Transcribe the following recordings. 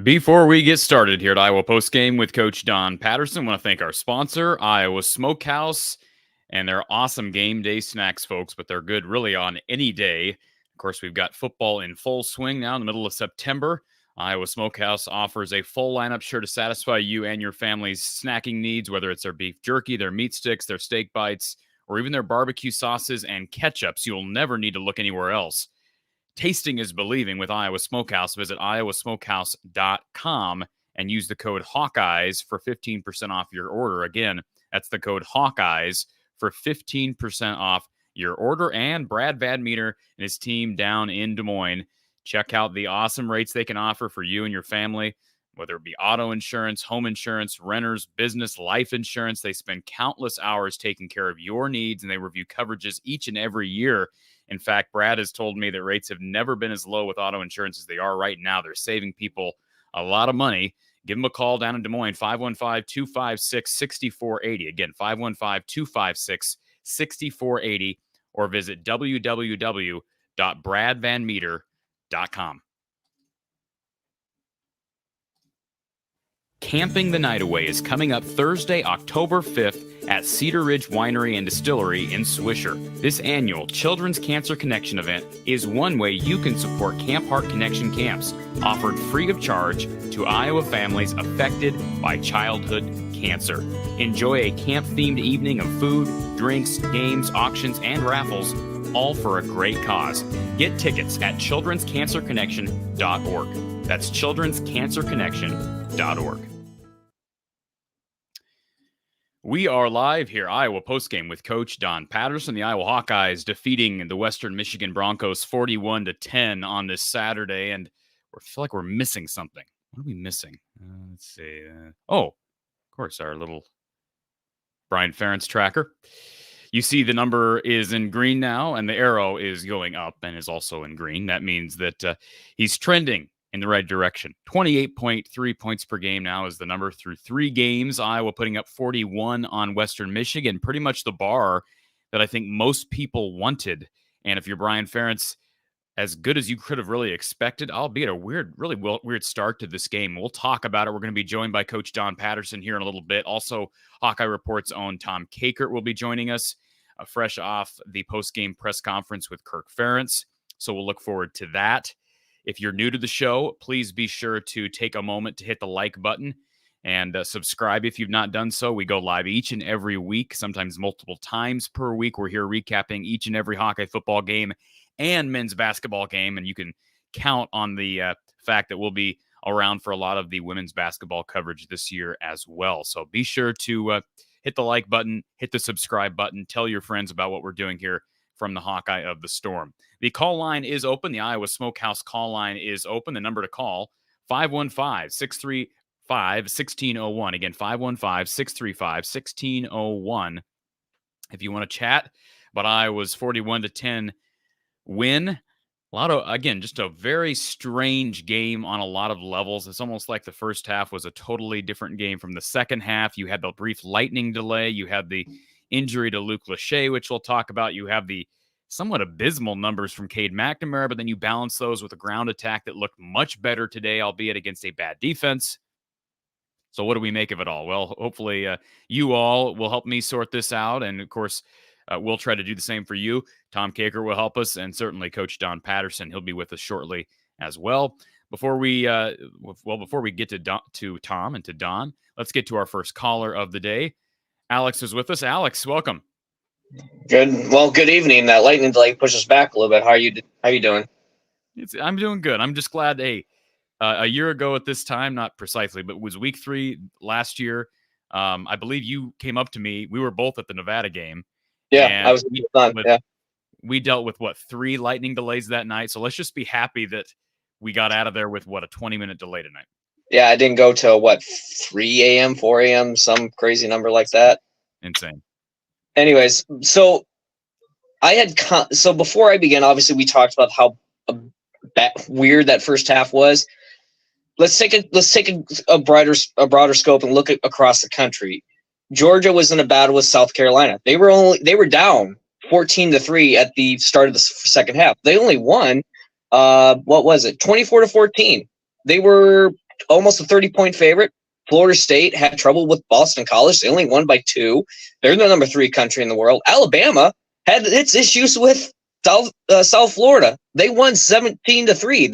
Before we get started here at Iowa Postgame with Coach Don Patterson, I want to thank our sponsor, Iowa Smokehouse, and their awesome game day snacks, folks, but they're good really on any day. Of course, we've got football in full swing now in the middle of September. Iowa Smokehouse offers a full lineup sure to satisfy you and your family's snacking needs, whether it's their beef jerky, their meat sticks, their steak bites, or even their barbecue sauces and ketchups. You'll never need to look anywhere else. Tasting is believing with Iowa Smokehouse. Visit iowasmokehouse.com and use the code Hawkeyes for 15% off your order. Again, that's the code Hawkeyes for 15% off your order. And Brad Van Meter and his team down in Des Moines. Check out the awesome rates they can offer for you and your family, whether it be auto insurance, home insurance, renters, business, life insurance. They spend countless hours taking care of your needs, and they review coverages each and every year. In fact, Brad has told me that rates have never been as low with auto insurance as they are right now. They're saving people a lot of money. Give them a call down in Des Moines, 515-256-6480. Again, 515-256-6480, or visit www.bradvanmeter.com. Camping the Night Away is coming up Thursday, October 5th at Cedar Ridge Winery and Distillery in Swisher. This annual Children's Cancer Connection event is one way you can support Camp Heart Connection camps, offered free of charge to Iowa families affected by childhood cancer. Enjoy a camp-themed evening of food, drinks, games, auctions, and raffles, all for a great cause. Get tickets at childrenscancerconnection.org. That's childrenscancerconnection.org. We are live here, Iowa Postgame with Coach Don Patterson. The Iowa Hawkeyes defeating the Western Michigan Broncos 41-10 on this Saturday, and we feel like we're missing something. What are we missing? Let's see. Of course, our little Brian Ferentz tracker. You see the number is in green now, and the arrow is going up and is also in green. That means that he's trending in the right direction. 28.3 points per game now is the number through 3 games. Iowa putting up 41 on Western Michigan, pretty much the bar that I think most people wanted. And if you're Brian Ferentz, as good as you could have really expected, albeit a really weird start to this game. We'll talk about it. We're going to be joined by Coach Don Patterson here in a little bit. Also, Hawkeye Report's own Tom Kakert will be joining us. fresh off the post-game press conference with Kirk Ferentz. So we'll look forward to that. If you're new to the show, please be sure to take a moment to hit the like button and subscribe if you've not done so. We go live each and every week, sometimes multiple times per week. We're here recapping each and every Hawkeye football game and men's basketball game, and you can count on the fact that we'll be around for a lot of the women's basketball coverage this year as well. So be sure to hit the like button, hit the subscribe button, tell your friends about what we're doing here from the Hawkeye of the Storm. The call line is open. The Iowa Smokehouse call line is open. The number to call, 515-635-1601. Again, 515-635-1601. If you want to chat about Iowa's 41-10 win. Just a very strange game on a lot of levels. It's almost like the first half was a totally different game from the second half. You had the brief lightning delay. You had the injury to Luke Lachey, which we'll talk about. You have the somewhat abysmal numbers from Cade McNamara, but then you balance those with a ground attack that looked much better today, albeit against a bad defense. So what do we make of it all? Well, hopefully you all will help me sort this out. And, of course, we'll try to do the same for you. Tom Caker will help us, and certainly Coach Don Patterson. He'll be with us shortly as well. Before we get to Tom and to Don, let's get to our first caller of the day. Alex is with us. Alex, welcome. Good. Well, good evening. That lightning delay pushed us back a little bit. How are you doing? I'm doing good. I'm just glad. Hey, a year ago at this time, not precisely, but it was week 3 last year. I believe you came up to me. We were both at the Nevada game. Yeah, I was. We dealt with 3 lightning delays that night. So let's just be happy that we got out of there with a 20-minute delay tonight. Yeah, I didn't go till 3 a.m., 4 a.m., some crazy number like that. Insane. Anyways, so before I began, obviously we talked about how weird that first half was. Let's take a broader scope and look across the country. Georgia was in a battle with South Carolina. They were down 14-3 at the start of the second half. They only won 24-14. They were almost a 30-point favorite. Florida State had trouble with Boston College. They only won by 2. They're the number 3 country in the world. Alabama had its issues with South Florida. They won 17-3.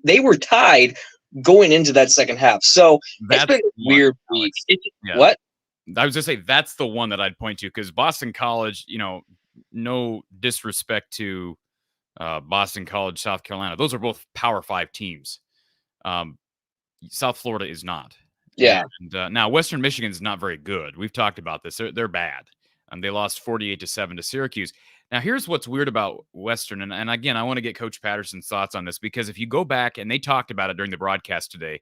They were tied going into that second half. So it's been a weird week. What? I was going to say that's the one that I'd point to, because Boston College, no disrespect to Boston College, South Carolina. Those are both Power 5 teams. South Florida is not. Yeah. And now Western Michigan is not very good. We've talked about this. They're bad. They lost 48-7 to Syracuse. Now, here's what's weird about Western. And again, I want to get Coach Patterson's thoughts on this, because if you go back, and they talked about it during the broadcast today,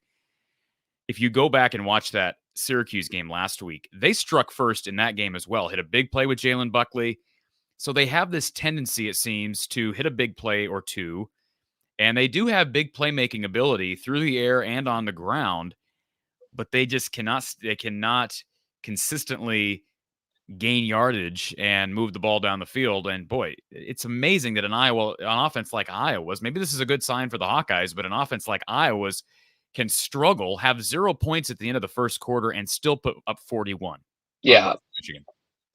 if you go back and watch that Syracuse game last week, they struck first in that game as well. Hit a big play with Jalen Buckley. So they have this tendency, it seems, to hit a big play or two. And they do have big playmaking ability through the air and on the ground, but they just cannot consistently gain yardage and move the ball down the field. And boy, it's amazing that an offense like Iowa's, maybe this is a good sign for the Hawkeyes, but an offense like Iowa's can struggle, have 0 points at the end of the first quarter, and still put up 41. Yeah.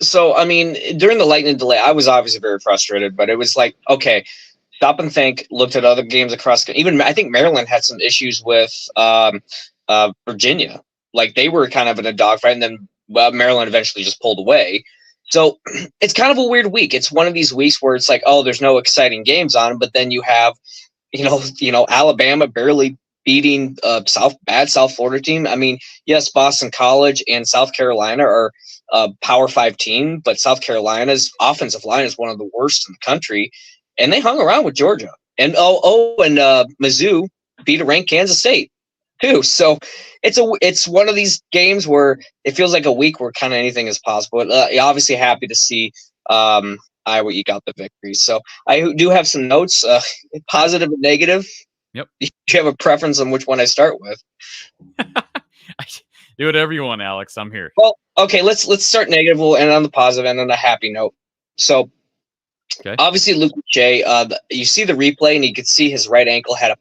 So, I mean, during the lightning delay, I was obviously very frustrated, but it was like, okay, stop and think, looked at other games across. Even I think Maryland had some issues with Virginia. Like, they were kind of in a dogfight, and then Maryland eventually just pulled away. So it's kind of a weird week. It's one of these weeks where it's like, oh, there's no exciting games on, but then you have, Alabama barely beating South Florida team. I mean, yes, Boston College and South Carolina are a Power 5 team, but South Carolina's offensive line is one of the worst in the country, and they hung around with Georgia. And Mizzou beat a ranked Kansas State too. So it's one of these games where it feels like a week where kind of anything is possible. Obviously happy to see Iowa eke out the victory. So I do have some notes, positive and negative. Yep. Do you have a preference on which one I start with? Do whatever you want, Alex. I'm here. Well, okay, let's start negative. We'll end on the positive and on a happy note. So obviously Luke Lachey, you see the replay and you could see his right ankle had a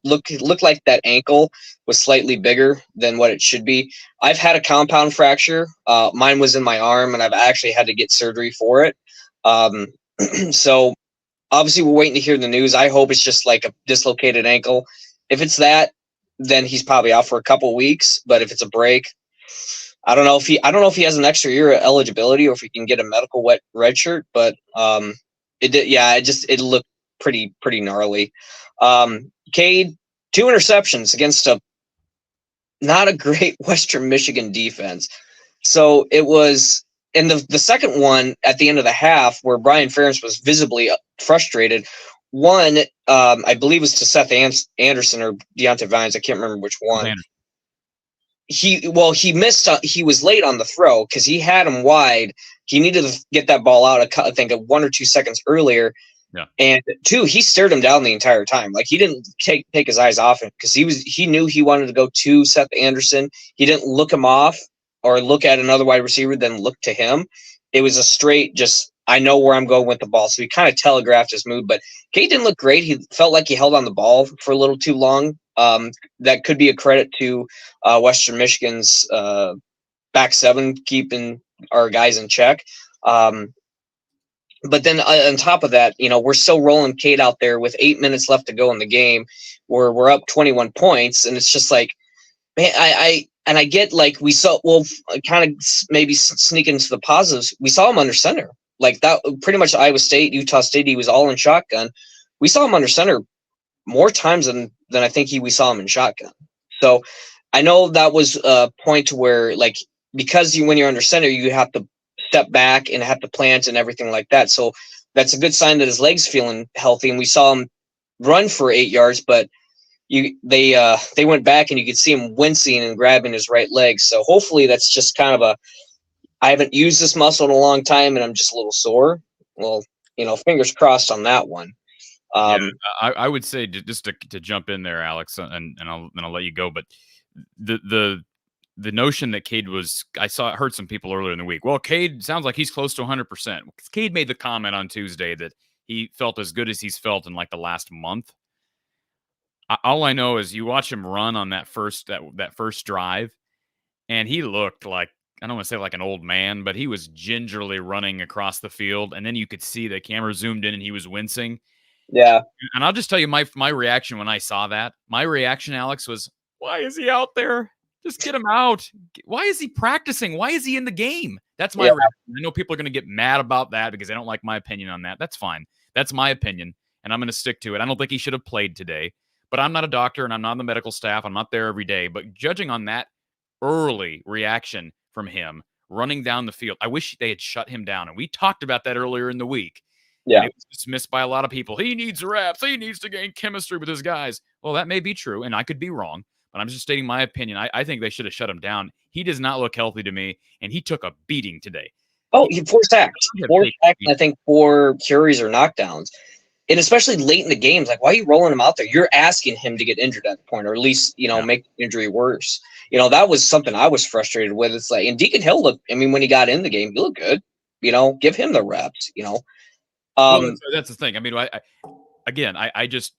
looked like that ankle was slightly bigger than what it should be. I've had a compound fracture. Mine was in my arm, and I've actually had to get surgery for it. So obviously we're waiting to hear the news. I hope it's just like a dislocated ankle. If it's that, then he's probably out for a couple of weeks. But if it's a break, I don't know if he has an extra year of eligibility or if he can get a medical red shirt. But it looked pretty gnarly. Cade, 2 interceptions against not a great Western Michigan defense. So it was, and the second one at the end of the half where Brian Ferentz was visibly frustrated. One, I believe was to Seth Anderson or Deontay Vines. I can't remember which one. He missed. He was late on the throw because he had him wide. He needed to get that ball out, I think, 1 or 2 seconds earlier. Yeah. And 2, he stared him down the entire time. Like he didn't take his eyes off him because he knew he wanted to go to Seth Anderson. He didn't look him off or look at another wide receiver, then look to him. It was a straight, just, I know where I'm going with the ball. So he kind of telegraphed his move, but Cade didn't look great. He felt like he held on the ball for a little too long. That could be a credit to Western Michigan's back 7 keeping our guys in check. But then on top of that, we're still rolling Cade out there with 8 minutes left to go in the game where we're up 21 points. And it's just like, man, I get like we saw, kind of maybe sneak into the positives. We saw him under center. Like that, pretty much Iowa State, Utah State, he was all in shotgun. We saw him under center more times than I think we saw him in shotgun. So I know that was a point where, like, because when you're under center, you have to step back and have to plant and everything like that. So that's a good sign that his leg's feeling healthy. And we saw him run for 8 yards, but they went back and you could see him wincing and grabbing his right leg. So hopefully that's just kind of I haven't used this muscle in a long time and I'm just a little sore. Well, fingers crossed on that one. I would say just to jump in there, Alex, and I'll let you go. But the notion that Cade was, heard some people earlier in the week. Well, Cade sounds like he's close to 100%. Cade made the comment on Tuesday that he felt as good as he's felt in like the last month. All I know is you watch him run on that first drive, and he looked like, I don't want to say like an old man, but he was gingerly running across the field, and then you could see the camera zoomed in, and he was wincing. Yeah. And I'll just tell you my reaction when I saw that. My reaction, Alex, was, why is he out there? Just get him out. Why is he practicing? Why is he in the game? That's my reaction. I know people are going to get mad about that because they don't like my opinion on that. That's fine. That's my opinion, and I'm going to stick to it. I don't think he should have played today. But I'm not a doctor, and I'm not on the medical staff. I'm not there every day. But judging on that early reaction from him running down the field, I wish they had shut him down. And we talked about that earlier in the week. Yeah. And it was dismissed by a lot of people. He needs reps. He needs to gain chemistry with his guys. Well, that may be true, and I could be wrong. But I'm just stating my opinion. I think they should have shut him down. He does not look healthy to me, and he took a beating today. Oh, he 4 sacks. 4 sacks, I think 4 carries or knockdowns. And especially late in the games, like, why are you rolling him out there? You're asking him to get injured at the point, or at least, make the injury worse. That was something I was frustrated with. It's like, and Deacon Hill looked, when he got in the game, he looked good. Give him the reps, Well, that's the thing. I just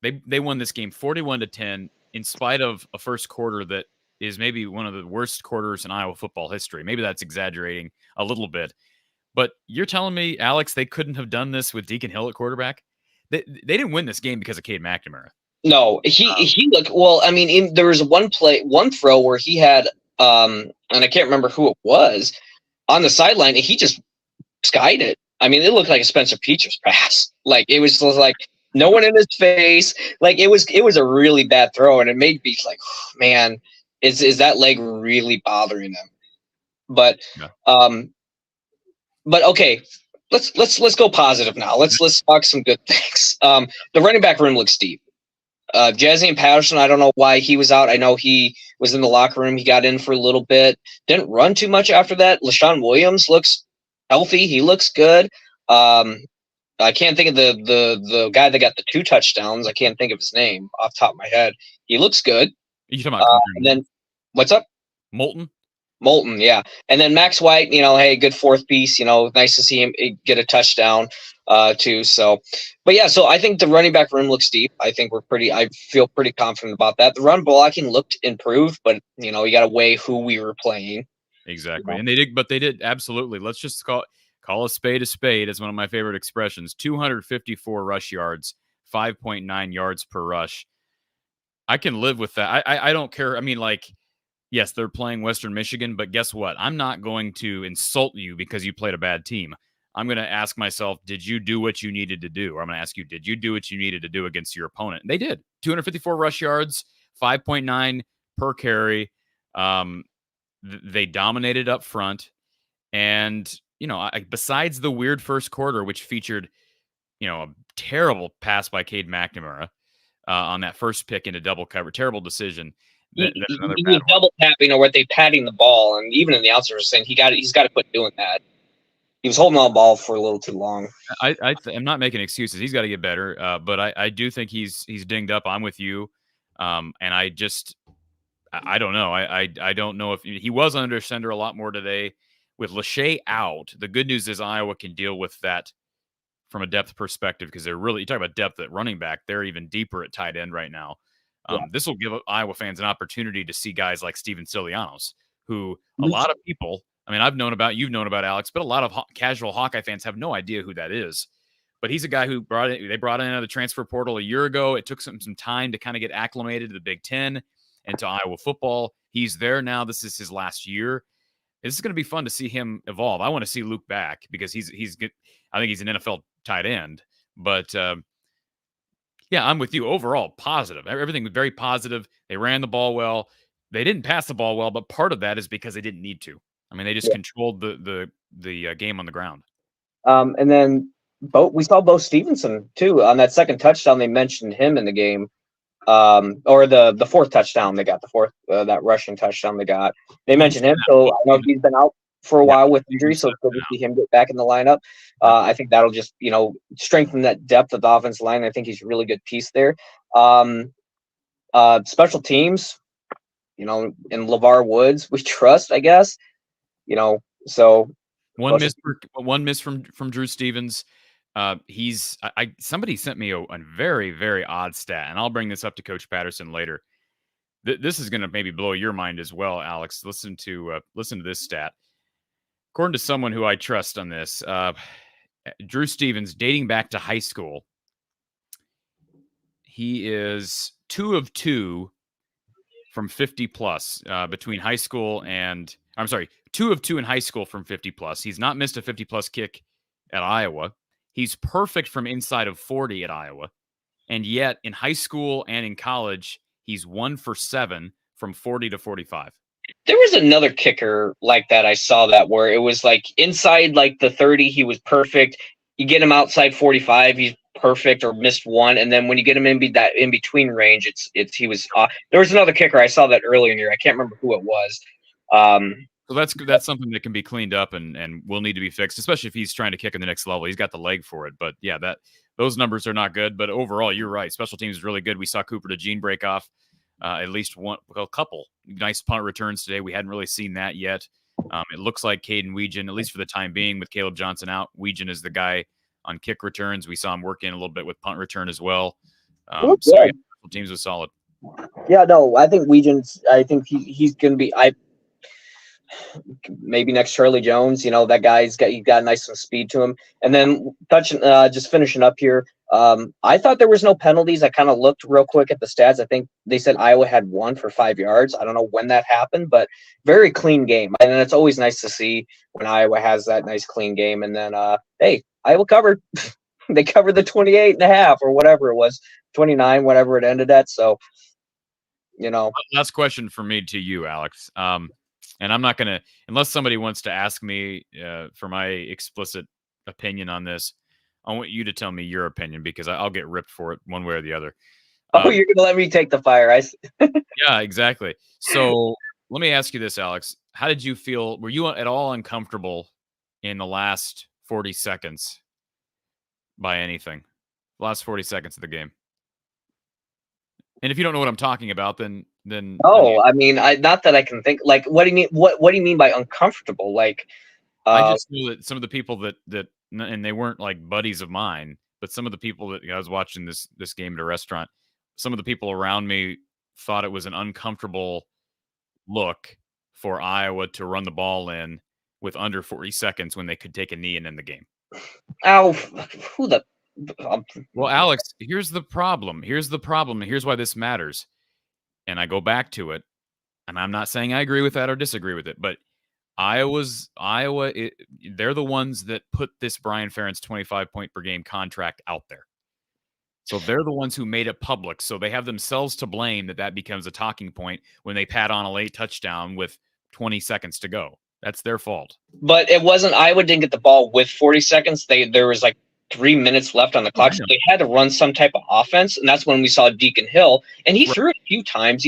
they won this game 41-10 in spite of a first quarter that is maybe one of the worst quarters in Iowa football history. Maybe that's exaggerating a little bit. But you're telling me, Alex, they couldn't have done this with Deacon Hill at quarterback? They didn't win this game because of Cade McNamara. No, he looked well. There was one throw where he had, and I can't remember who it was, on the sideline, and he just skied it. It looked like a Spencer Petras pass. Like it was like no one in his face. Like it was a really bad throw, and it made me like, man, is that leg really bothering him? But But okay, let's go positive now. Let's talk some good things. The running back room looks deep. Jazzy and Patterson, I don't know why he was out. I know he was in the locker room. He got in for a little bit. Didn't run too much after that. LaShawn Williams looks healthy. He looks good. I can't think of the guy that got the 2 touchdowns. I can't think of his name off the top of my head. He looks good. You talking about and then what's up? Moulton? Moulton, yeah. And then Max White, hey, good fourth piece. Nice to see him get a touchdown too. So, but yeah, so I think the running back room looks deep. I think I feel pretty confident about that. The run blocking looked improved, but you got to weigh who we were playing. Exactly. And they did absolutely. Let's just call a spade, is one of my favorite expressions. 254 rush yards, 5.9 yards per rush. I can live with that. I don't care. I mean, yes, they're playing Western Michigan, but guess what? I'm not going to insult you because you played a bad team. I'm going to ask myself, did you do what you needed to do? Or I'm going to ask you, did you do what you needed to do against your opponent? And they did. 254 rush yards, 5.9 per carry. They dominated up front. And, besides the weird first quarter, which featured, a terrible pass by Cade McNamara on that first pick into double cover, terrible decision. He was double tapping, or were they patting the ball? And even in the outsiders were saying he's got to quit doing that. He was holding on the ball for a little too long. I'm not making excuses. He's got to get better, but I do think he's dinged up. I'm with you, and I don't know. I don't know if he was under center a lot more today with Lachey out. The good news is Iowa can deal with that from a depth perspective because you talk about depth at running back. They're even deeper at tight end right now. This will give Iowa fans an opportunity to see guys like Steven Silianos, who a lot of people, you've known about Alex, but a lot of casual Hawkeye fans have no idea who that is. But he's a guy who they brought in out of the transfer portal a year ago. It took some time to kind of get acclimated to the Big Ten and to Iowa football. He's there now. This is his last year. This is going to be fun to see him evolve. I want to see Luke back because he's good. I think he's an NFL tight end. But yeah, I'm with you. Overall, positive. Everything was very positive. They ran the ball well. They didn't pass the ball well, but part of that is because they didn't need to. They just controlled the game on the ground. And then we saw Bo Stevenson too on that second touchdown. They mentioned him in the game, or the fourth touchdown they got, that rushing touchdown they got. They mentioned him, so I know he's been out for a while with injury, so it's good to see him get back in the lineup. I think that'll just strengthen that depth of the offensive line. I think he's a really good piece there. Special teams, in LeVar Woods, we trust, I guess. So one miss from Drew Stevens. Somebody sent me a very, very odd stat, and I'll bring this up to Coach Patterson later. This is going to maybe blow your mind as well, Alex. Listen to this stat. According to someone who I trust on this, Drew Stevens, dating back to high school, he is 2 of 2 from 50 plus between high school and 2 of 2 in high school from 50 plus. He's not missed a 50 plus kick at Iowa. He's perfect from inside of 40 at Iowa. And yet in high school and in college, he's 1 for 7 from 40 to 45. There was another kicker like that. I saw that where it was like inside like the 30, he was perfect. You get him outside 45, he's perfect or missed one. And then when you get him in between range, he was there was another kicker. I saw that earlier in the year. I can't remember who it was. So that's something that can be cleaned up and will need to be fixed, especially if he's trying to kick in the next level. He's got the leg for it. But yeah, those numbers are not good. But overall, you're right. Special teams is really good. We saw Cooper DeJean break off at least a couple nice punt returns today. We hadn't really seen that yet. It looks like Caden Weegan, at least for the time being, with Caleb Johnson out, Weegan is the guy on kick returns. We saw him work in a little bit with punt return as well. So yeah, teams was solid. Yeah, no, I think I think he's going to be. Maybe next Charlie Jones, that guy's got nice some speed to him. And then just finishing up here, I thought there was no penalties. I kind of looked real quick at the stats. I think they said Iowa had 1 for 5 yards. I don't know when that happened, but very clean game. And it's always nice to see when Iowa has that nice clean game. And then, hey, Iowa covered. They covered the 28.5 or whatever it was, 29, whatever it ended at. So, Last question for me to you, Alex. And I'm not going to, unless somebody wants to ask me for my explicit opinion on this, I want you to tell me your opinion because I'll get ripped for it one way or the other. You're going to let me take the fire. Yeah, exactly. So let me ask you this, Alex. How did you feel? Were you at all uncomfortable in the last 40 seconds by anything? The last 40 seconds of the game? And if you don't know what I'm talking about, then then Oh, I mean, not that I can think. Like, what do you mean? What do you mean by uncomfortable? Like, I just knew that some of the people that and they weren't like buddies of mine, but some of the people that I was watching this game at a restaurant, some of the people around me thought it was an uncomfortable look for Iowa to run the ball in with under 40 seconds when they could take a knee and end the game. ow, who the? Well, Alex, here's the problem. Here's the problem. Here's why this matters. And I go back to it, and I'm not saying I agree with that or disagree with it, but Iowa, they're the ones that put this Brian Ferentz 25 point per game contract out there. So they're the ones who made it public. So they have themselves to blame that becomes a talking point when they pat on a late touchdown with 20 seconds to go. That's their fault. But it wasn't. Iowa didn't get the ball with 40 seconds. There was like 3 minutes left on the clock, so they had to run some type of offense, and that's when we saw Deacon Hill, and he threw it a few times.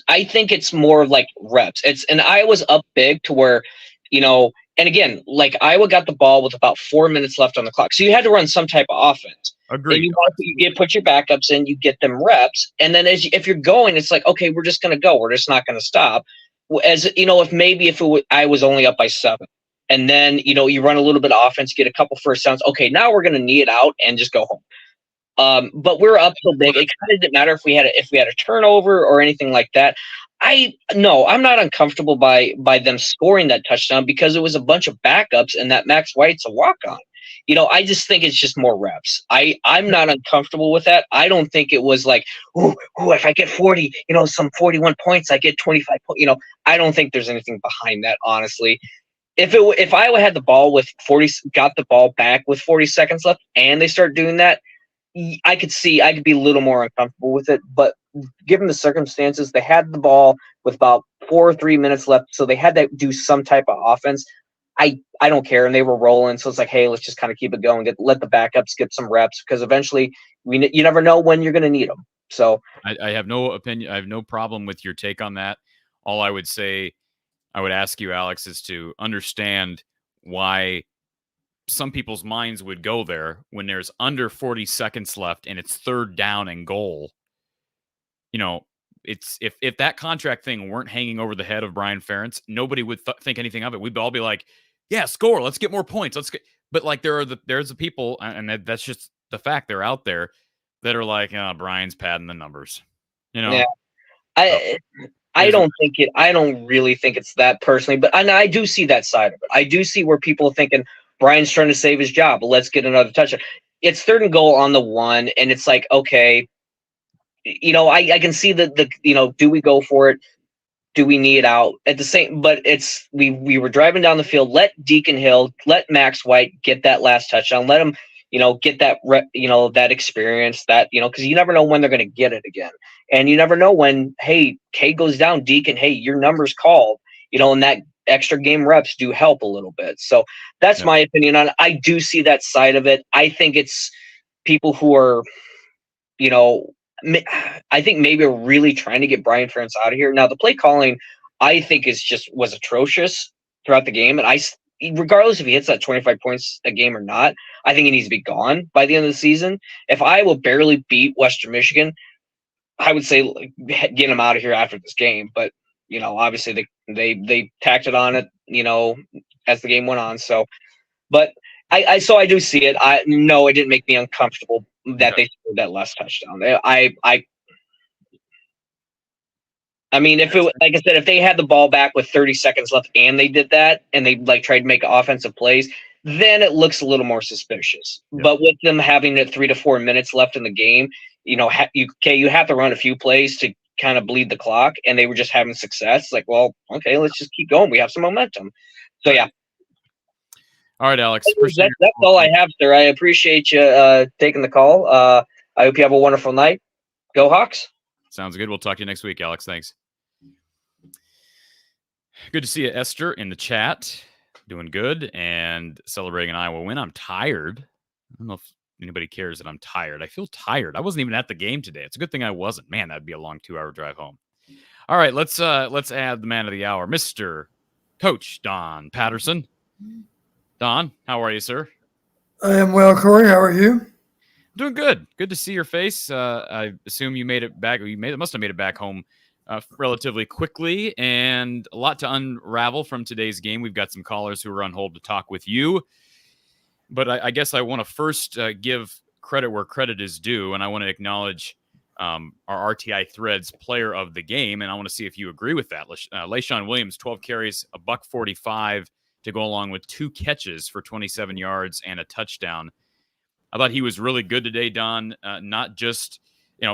I think it's more of like reps. And Iowa's up big to where, and again, like Iowa got the ball with about 4 minutes left on the clock, so you had to run some type of offense. Agreed. And you put your backups in, you get them reps, and then if you're going, it's like, okay, we're just going to go. We're just not going to stop. If I was only up by 7. And then, you run a little bit of offense, get a couple first downs. Okay, now we're going to knee it out and just go home. But we're up so big. It kind of didn't matter if we had a turnover or anything like that. I'm not uncomfortable by them scoring that touchdown because it was a bunch of backups and that Max White's a walk-on. I just think it's just more reps. I'm not uncomfortable with that. I don't think it was like, if I get 40, some 41 points, I get 25 points. I don't think there's anything behind that, honestly. If Iowa had the ball with 40, got the ball back with 40 seconds left, and they start doing that, I could be a little more uncomfortable with it. But given the circumstances, they had the ball with about 4 or 3 minutes left, so they had to do some type of offense. I don't care, and they were rolling, so it's like, hey, let's just kind of keep it going. Let the backups get some reps because eventually, you never know when you're going to need them. So I have no opinion. I have no problem with your take on that. All I would say, I would ask you, Alex, is to understand why some people's minds would go there when there's under 40 seconds left and it's 3rd down and goal. It's if that contract thing weren't hanging over the head of Brian Ferentz, nobody would think anything of it. We'd all be like, yeah, score. Let's get more points. But like there's the people, and that's just the fact, they're out there that are like, Brian's padding the numbers. Yeah. I don't really think it's that personally, but I do see that side of it. I do see where people are thinking Brian's trying to save his job. Let's get another touchdown. It's 3rd and goal on the 1, and it's like, okay, I can see do we go for it? Do we need it out at the same? But we were driving down the field. Let Deacon Hill, let Max White get that last touchdown. Let him, get that that experience, that because you never know when they're going to get it again, and you never know when, hey, K goes down, Deacon, hey, your number's called, and that extra game reps do help a little bit. So that's my opinion on it. I do see that side of it. I think it's people who are, I think maybe are really trying to get Brian Ferentz out of here. Now, the play calling, I think was atrocious throughout the game. And regardless if he hits that 25 points a game or not, I think he needs to be gone by the end of the season. If Iowa barely beat Western Michigan, I would say get him out of here after this game. But, obviously they tacked it on it, as the game went on. So, but I do see it. It didn't make me uncomfortable that they scored that last touchdown. I mean, like I said, if they had the ball back with 30 seconds left and they did that and they tried to make offensive plays, then it looks a little more suspicious. Yep. But with them having it 3 to 4 minutes left in the game, you have to run a few plays to kind of bleed the clock, and they were just having success. It's like, well, okay, let's just keep going. We have some momentum. So yeah. All right, Alex. That's all I have, sir. I appreciate you taking the call. I hope you have a wonderful night. Go Hawks. Sounds good. We'll talk to you next week, Alex. Thanks. Good to see you, Esther, in the chat. Doing good and celebrating an Iowa win. I'm tired. I don't know if anybody cares that I'm tired. I feel tired. I wasn't even at the game today. It's a good thing I wasn't. Man, that'd be a long 2-hour drive home. All right, let's add the man of the hour, Mr. Coach Don Patterson. Don, how are you, sir? I am well, Corey. How are you? Doing good. Good to see your face. I assume you made it back. You must have made it back home relatively quickly, and a lot to unravel from today's game. We've got some callers who are on hold to talk with you. But I guess I want to first give credit where credit is due, and I want to acknowledge our RTI Threads player of the game, and I want to see if you agree with that. LaShawn Williams, 12 carries, a $145 to go along with 2 catches for 27 yards and a touchdown. I thought he was really good today, Don. Not just,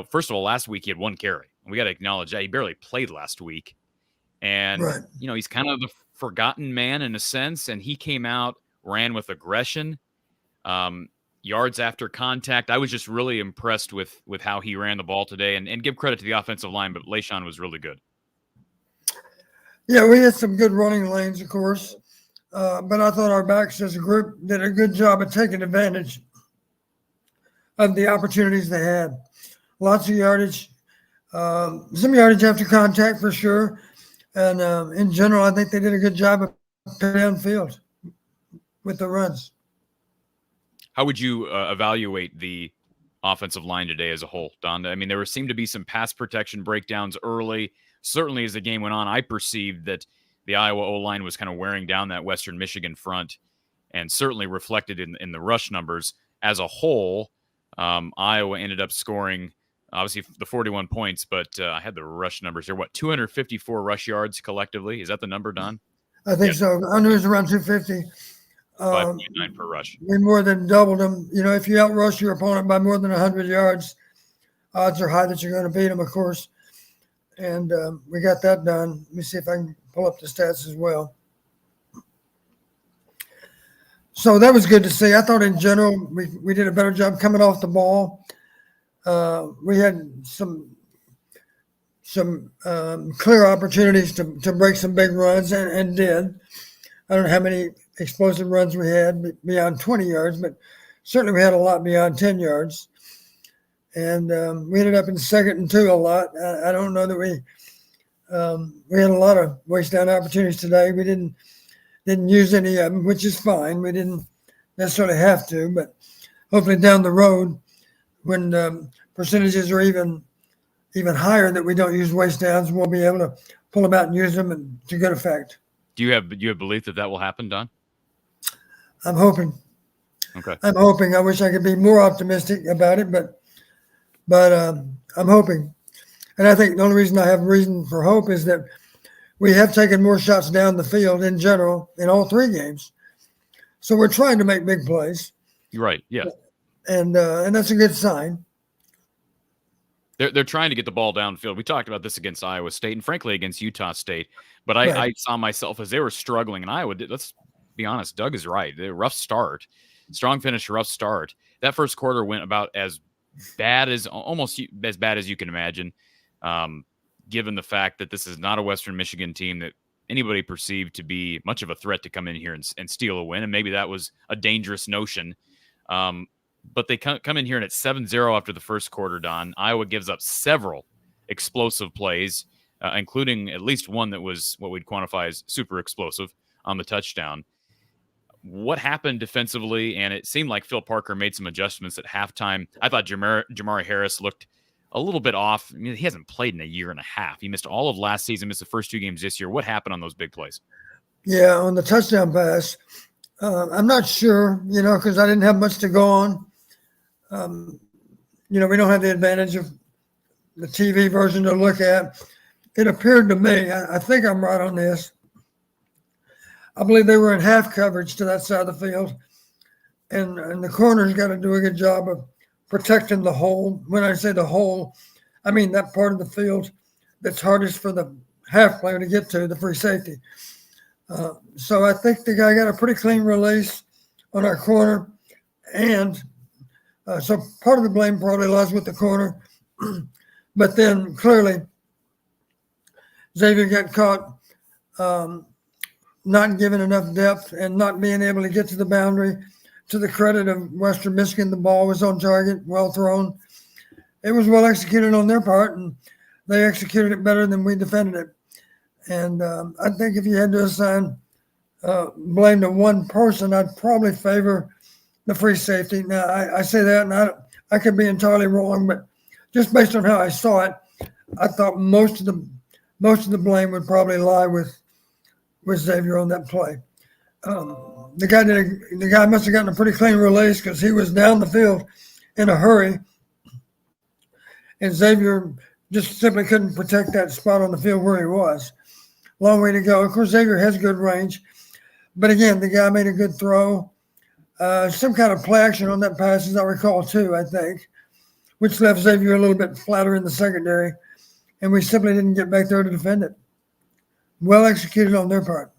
first of all, last week he had 1 carry. We got to acknowledge that. He barely played last week. And, Right. He's kind of the forgotten man in a sense, and he came out, ran with aggression. Yards after contact. I was just really impressed with how he ran the ball today, and give credit to the offensive line, but LaShawn was really good. Yeah, we had some good running lanes, of course, but I thought our backs as a group did a good job of taking advantage of the opportunities they had. Lots of yardage, some yardage after contact for sure, and in general, I think they did a good job of downfield with the runs. How would you evaluate the offensive line today as a whole, Don? I mean, there seemed to be some pass protection breakdowns early. Certainly as the game went on, I perceived that the Iowa O-line was kind of wearing down that Western Michigan front, and certainly reflected in the rush numbers. As a whole, Iowa ended up scoring, obviously, the 41 points, but I had the rush numbers here. 254 rush yards collectively? Is that the number, Don? I think so. I knew it was around 250. 5.9 per rush. We more than doubled them. If you outrush your opponent by more than 100 yards, odds are high that you're going to beat them, of course. And we got that done. Let me see if I can pull up the stats as well. So that was good to see. I thought in general we did a better job coming off the ball. We had some clear opportunities to break some big runs and did. I don't know how many explosive runs we had beyond 20 yards, but certainly we had a lot beyond 10 yards. And we ended up in 2nd and 2 a lot. I don't know that we had a lot of waste down opportunities today. We didn't use any of them, which is fine. We didn't necessarily have to, but hopefully down the road, when percentages are even higher that we don't use waste downs, we'll be able to pull them out and use them to good effect. Do you have belief that will happen, Don? I'm hoping. Okay. I'm hoping. I wish I could be more optimistic about it, but I'm hoping. And I think the only reason I have reason for hope is that we have taken more shots down the field in general in all 3 games. So we're trying to make big plays. Right. Yeah. And that's a good sign. They're trying to get the ball downfield. We talked about this against Iowa State and frankly against Utah State. But I saw myself as they were struggling in Iowa. Let's be honest. Doug is right. Rough start, strong finish, rough start. That first quarter went about almost as bad as you can imagine, given the fact that this is not a Western Michigan team that anybody perceived to be much of a threat to come in here and steal a win. And maybe that was a dangerous notion. But they come in here and it's 7-0 after the first quarter, Don. Iowa gives up several explosive plays, including at least one that was what we'd quantify as super explosive on the touchdown. What happened defensively? And it seemed like Phil Parker made some adjustments at halftime. I thought Jamari Harris looked a little bit off. I mean, he hasn't played in a year and a half. He missed all of last season, missed the first 2 games this year. What happened on those big plays? Yeah, on the touchdown pass, I'm not sure, because I didn't have much to go on. We don't have the advantage of the TV version to look at. It appeared to me, I think I'm right on this. I believe they were in half coverage to that side of the field. And the corner's got to do a good job of protecting the hole. When I say the hole, I mean that part of the field that's hardest for the half player to get to, the free safety. So I think the guy got a pretty clean release on our corner. And so part of the blame probably lies with the corner. But then clearly Xavier got caught not giving enough depth and not being able to get to the boundary. To the credit of Western Michigan, the ball was on target, well thrown. It was well executed on their part, and they executed it better than we defended it. And I think if you had to assign blame to one person, I'd probably favor the free safety. Now, I say that, and I could be entirely wrong, but just based on how I saw it, I thought most of the most of the blame would probably lie with Xavier on that play. The guy must have gotten a pretty clean release because he was down the field in a hurry, and Xavier just simply couldn't protect that spot on the field where he was. Long way to go. Of course, Xavier has good range, but again, the guy made a good throw. Some kind of play action on that pass, as I recall, too, I think, which left Xavier a little bit flatter in the secondary, and we simply didn't get back there to defend it. Well executed on their part.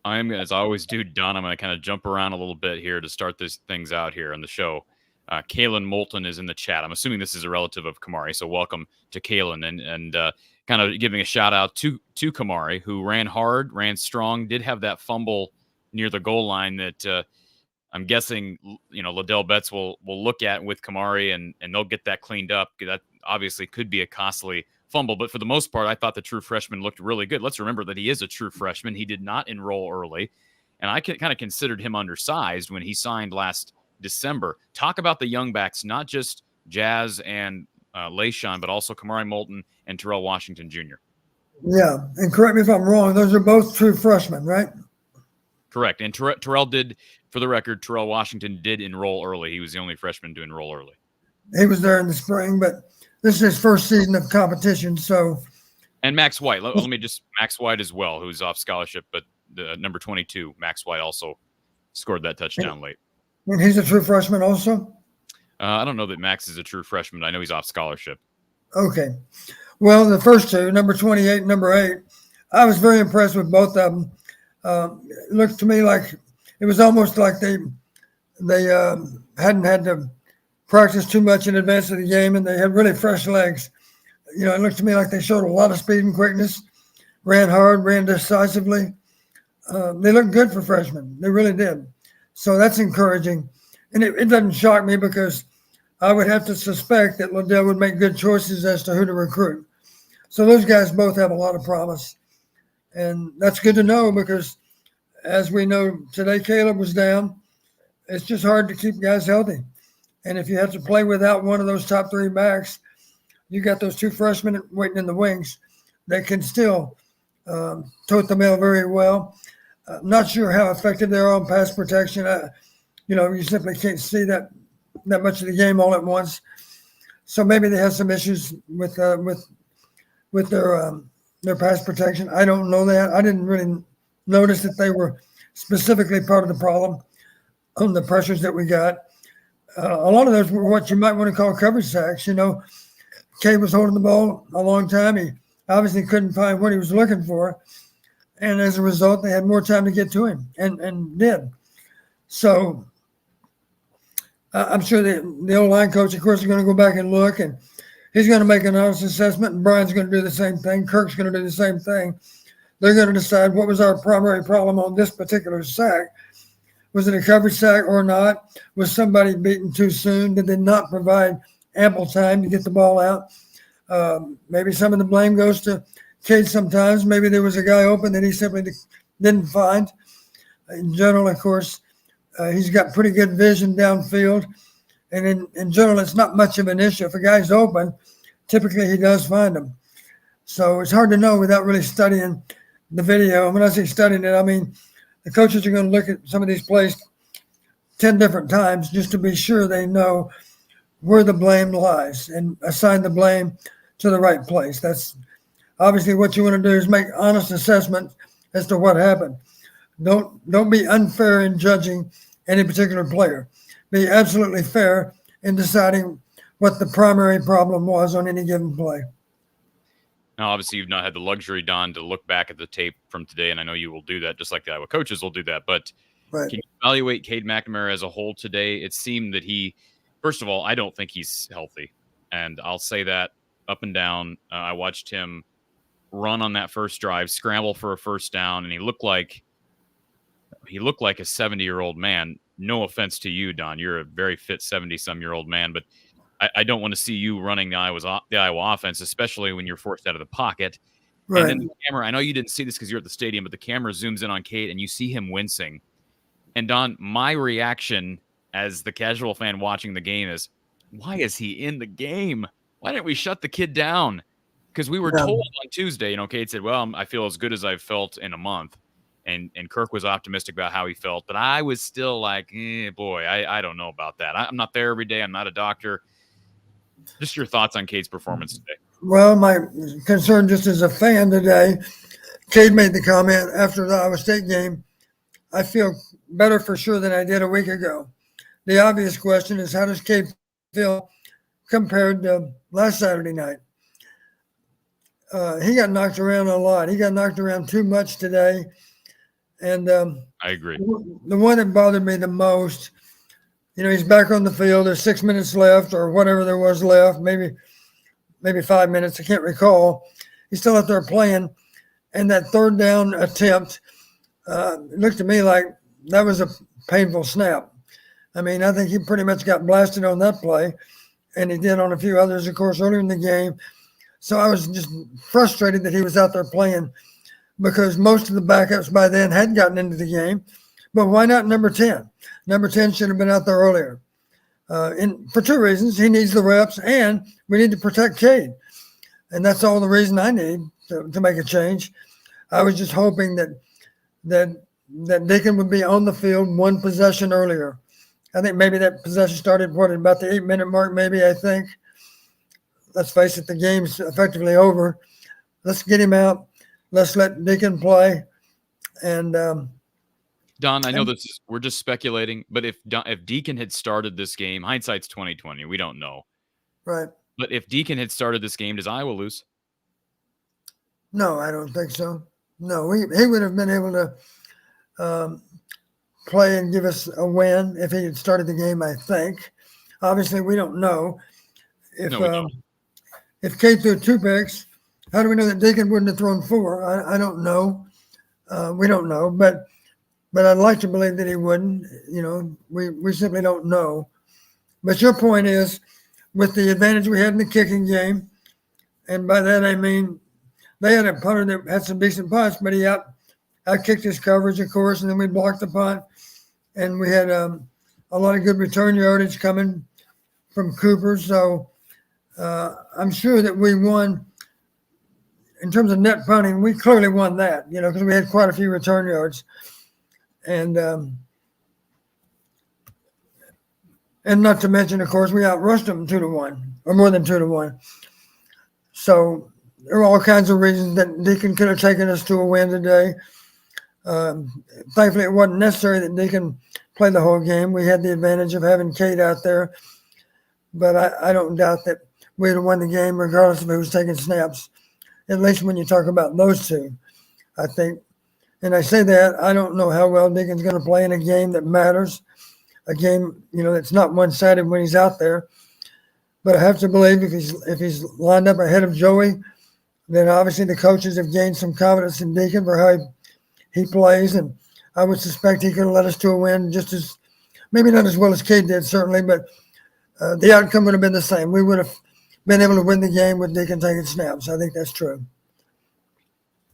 As I always do, Don, I'm going to kind of jump around a little bit here to start things out here on the show. Kalen Moulton is in the chat. I'm assuming this is a relative of Kamari, so welcome to Kalen, and kind of giving a shout out to Kamari, who ran hard, ran strong, did have that fumble near the goal line that I'm guessing Liddell Betts will look at with Kamari, and they'll get that cleaned up. That obviously could be a costly fumble, but for the most part, I thought the true freshman looked really good. Let's remember that he is a true freshman. He did not enroll early, and I kind of considered him undersized when he signed last December. Talk about the young backs, not just Jazz and Leishon, but also Kamari Moulton and Terrell Washington Jr. Yeah, and correct me if I'm wrong, those are both true freshmen, right? Correct. And Terrell did, for the record, Terrell Washington did enroll early. He was the only freshman to enroll early. He was there in the spring, but this is his first season of competition, so. And Max White. Let me just Max White as well, who's off scholarship, but the number 22, Max White, also scored that touchdown late. And he's a true freshman also? I don't know that Max is a true freshman. I know he's off scholarship. Okay. Well, the first two, number 28 and number 8, I was very impressed with both of them. It looked to me like it was almost like they hadn't had to practice too much in advance of the game, and they had really fresh legs. It looked to me like they showed a lot of speed and quickness, ran hard, ran decisively. They looked good for freshmen. They really did. So that's encouraging. And it doesn't shock me because I would have to suspect that Liddell would make good choices as to who to recruit. So those guys both have a lot of promise. And that's good to know because, as we know, today Caleb was down. It's just hard to keep guys healthy. And if you have to play without one of those top 3 backs, you got those 2 freshmen waiting in the wings that can still tote the mail very well. Not sure how effective they are on pass protection. You simply can't see that much of the game all at once. So maybe they have some issues with their pass protection. I don't know that. I didn't really notice that they were specifically part of the problem on the pressures that we got. A lot of those were what you might want to call coverage sacks. Kay was holding the ball a long time. He obviously couldn't find what he was looking for. And as a result, they had more time to get to him and did. So I'm sure the old line coach, of course, is going to go back and look, and he's going to make an honest assessment, and Brian's going to do the same thing. Kirk's going to do the same thing. They're going to decide what was our primary problem on this particular sack. Was it a coverage sack or not? Was somebody beaten too soon? Did they not provide ample time to get the ball out? Maybe some of the blame goes to Cade sometimes. Maybe there was a guy open that he simply didn't find. In general, of course, he's got pretty good vision downfield. And in general, it's not much of an issue. If a guy's open, typically he does find them. So it's hard to know without really studying the video. And when I say studying it, I mean the coaches are going to look at some of these plays 10 different times just to be sure they know where the blame lies and assign the blame to the right place. That's obviously what you want to do is make honest assessment as to what happened. Don't be unfair in judging any particular player. Be absolutely fair in deciding what the primary problem was on any given play. Now, obviously, you've not had the luxury, Don, to look back at the tape from today, and I know you will do that, just like the Iowa coaches will do that. But Right. Can you evaluate Cade McNamara as a whole today? It seemed that first of all, I don't think he's healthy, and I'll say that up and down. I watched him run on that first drive, scramble for a first down, and he looked like a 70-year-old man. No offense to you, Don. You're a very fit 70-some-year-old man, but I don't want to see you running the Iowa offense, especially when you're forced out of the pocket. Right. And then the camera, I know you didn't see this because you're at the stadium, but the camera zooms in on Cade, and you see him wincing. And Don, my reaction as the casual fan watching the game is, why is he in the game? Why didn't we shut the kid down? Because we were told on Tuesday, Cade said, well, I feel as good as I've felt in a month. And Kirk was optimistic about how he felt. But I was still like, boy, I don't know about that. I'm not there every day. I'm not a doctor. Just your thoughts on Cade's performance today. Well, my concern just as a fan today, Cade made the comment after the Iowa State game, I feel better for sure than I did a week ago. The obvious question is, how does Cade feel compared to last Saturday night? He got knocked around a lot. He got knocked around too much today. And I agree. The one that bothered me the most, he's back on the field. There's 6 minutes left or whatever there was left, maybe 5 minutes. I can't recall. He's still out there playing. And that third down attempt, it looked to me like that was a painful snap. I mean, I think he pretty much got blasted on that play, and he did on a few others, of course, earlier in the game. So I was just frustrated that he was out there playing because most of the backups by then had gotten into the game. But why not number 10? Number 10 should have been out there earlier. For two reasons. He needs the reps, and we need to protect Cade. And that's all the reason I need to make a change. I was just hoping that Deacon would be on the field one possession earlier. I think maybe that possession started at about the 8-minute mark, maybe, I think. Let's face it, the game's effectively over. Let's get him out. Let's let Deacon play. And Don, I know we're just speculating, but if Deacon had started this game, hindsight's 20/20. We don't know. Right. But if Deacon had started this game, does Iowa lose? No, I don't think so. No, he would have been able to play and give us a win if he had started the game, I think. Obviously, we don't know. If Cade threw 2 picks, how do we know that Deacon wouldn't have thrown 4? I don't know. We don't know. But I'd like to believe that he wouldn't. We simply don't know. But your point is, with the advantage we had in the kicking game, and by that I mean they had a punter that had some decent punts, but he out kicked his coverage, of course, and then we blocked the punt. And we had a lot of good return yardage coming from Cooper. So I'm sure that we won in terms of net punting. We clearly won that, because we had quite a few return yards. And not to mention, of course, we outrushed them 2-1 or more than 2-1. So there are all kinds of reasons that Deacon could have taken us to a win today. Thankfully, it wasn't necessary that Deacon play the whole game. We had the advantage of having Cade out there. But I don't doubt that we'd have won the game regardless of who was taking snaps, at least when you talk about those two, I think. And I say that, I don't know how well Deacon's going to play in a game that matters, a game, that's not one-sided when he's out there. But I have to believe if he's lined up ahead of Joey, then obviously the coaches have gained some confidence in Deacon for how he plays. And I would suspect he could have led us to a win just as, maybe not as well as Cade did, certainly, but the outcome would have been the same. We would have been able to win the game with Deacon taking snaps. I think that's true.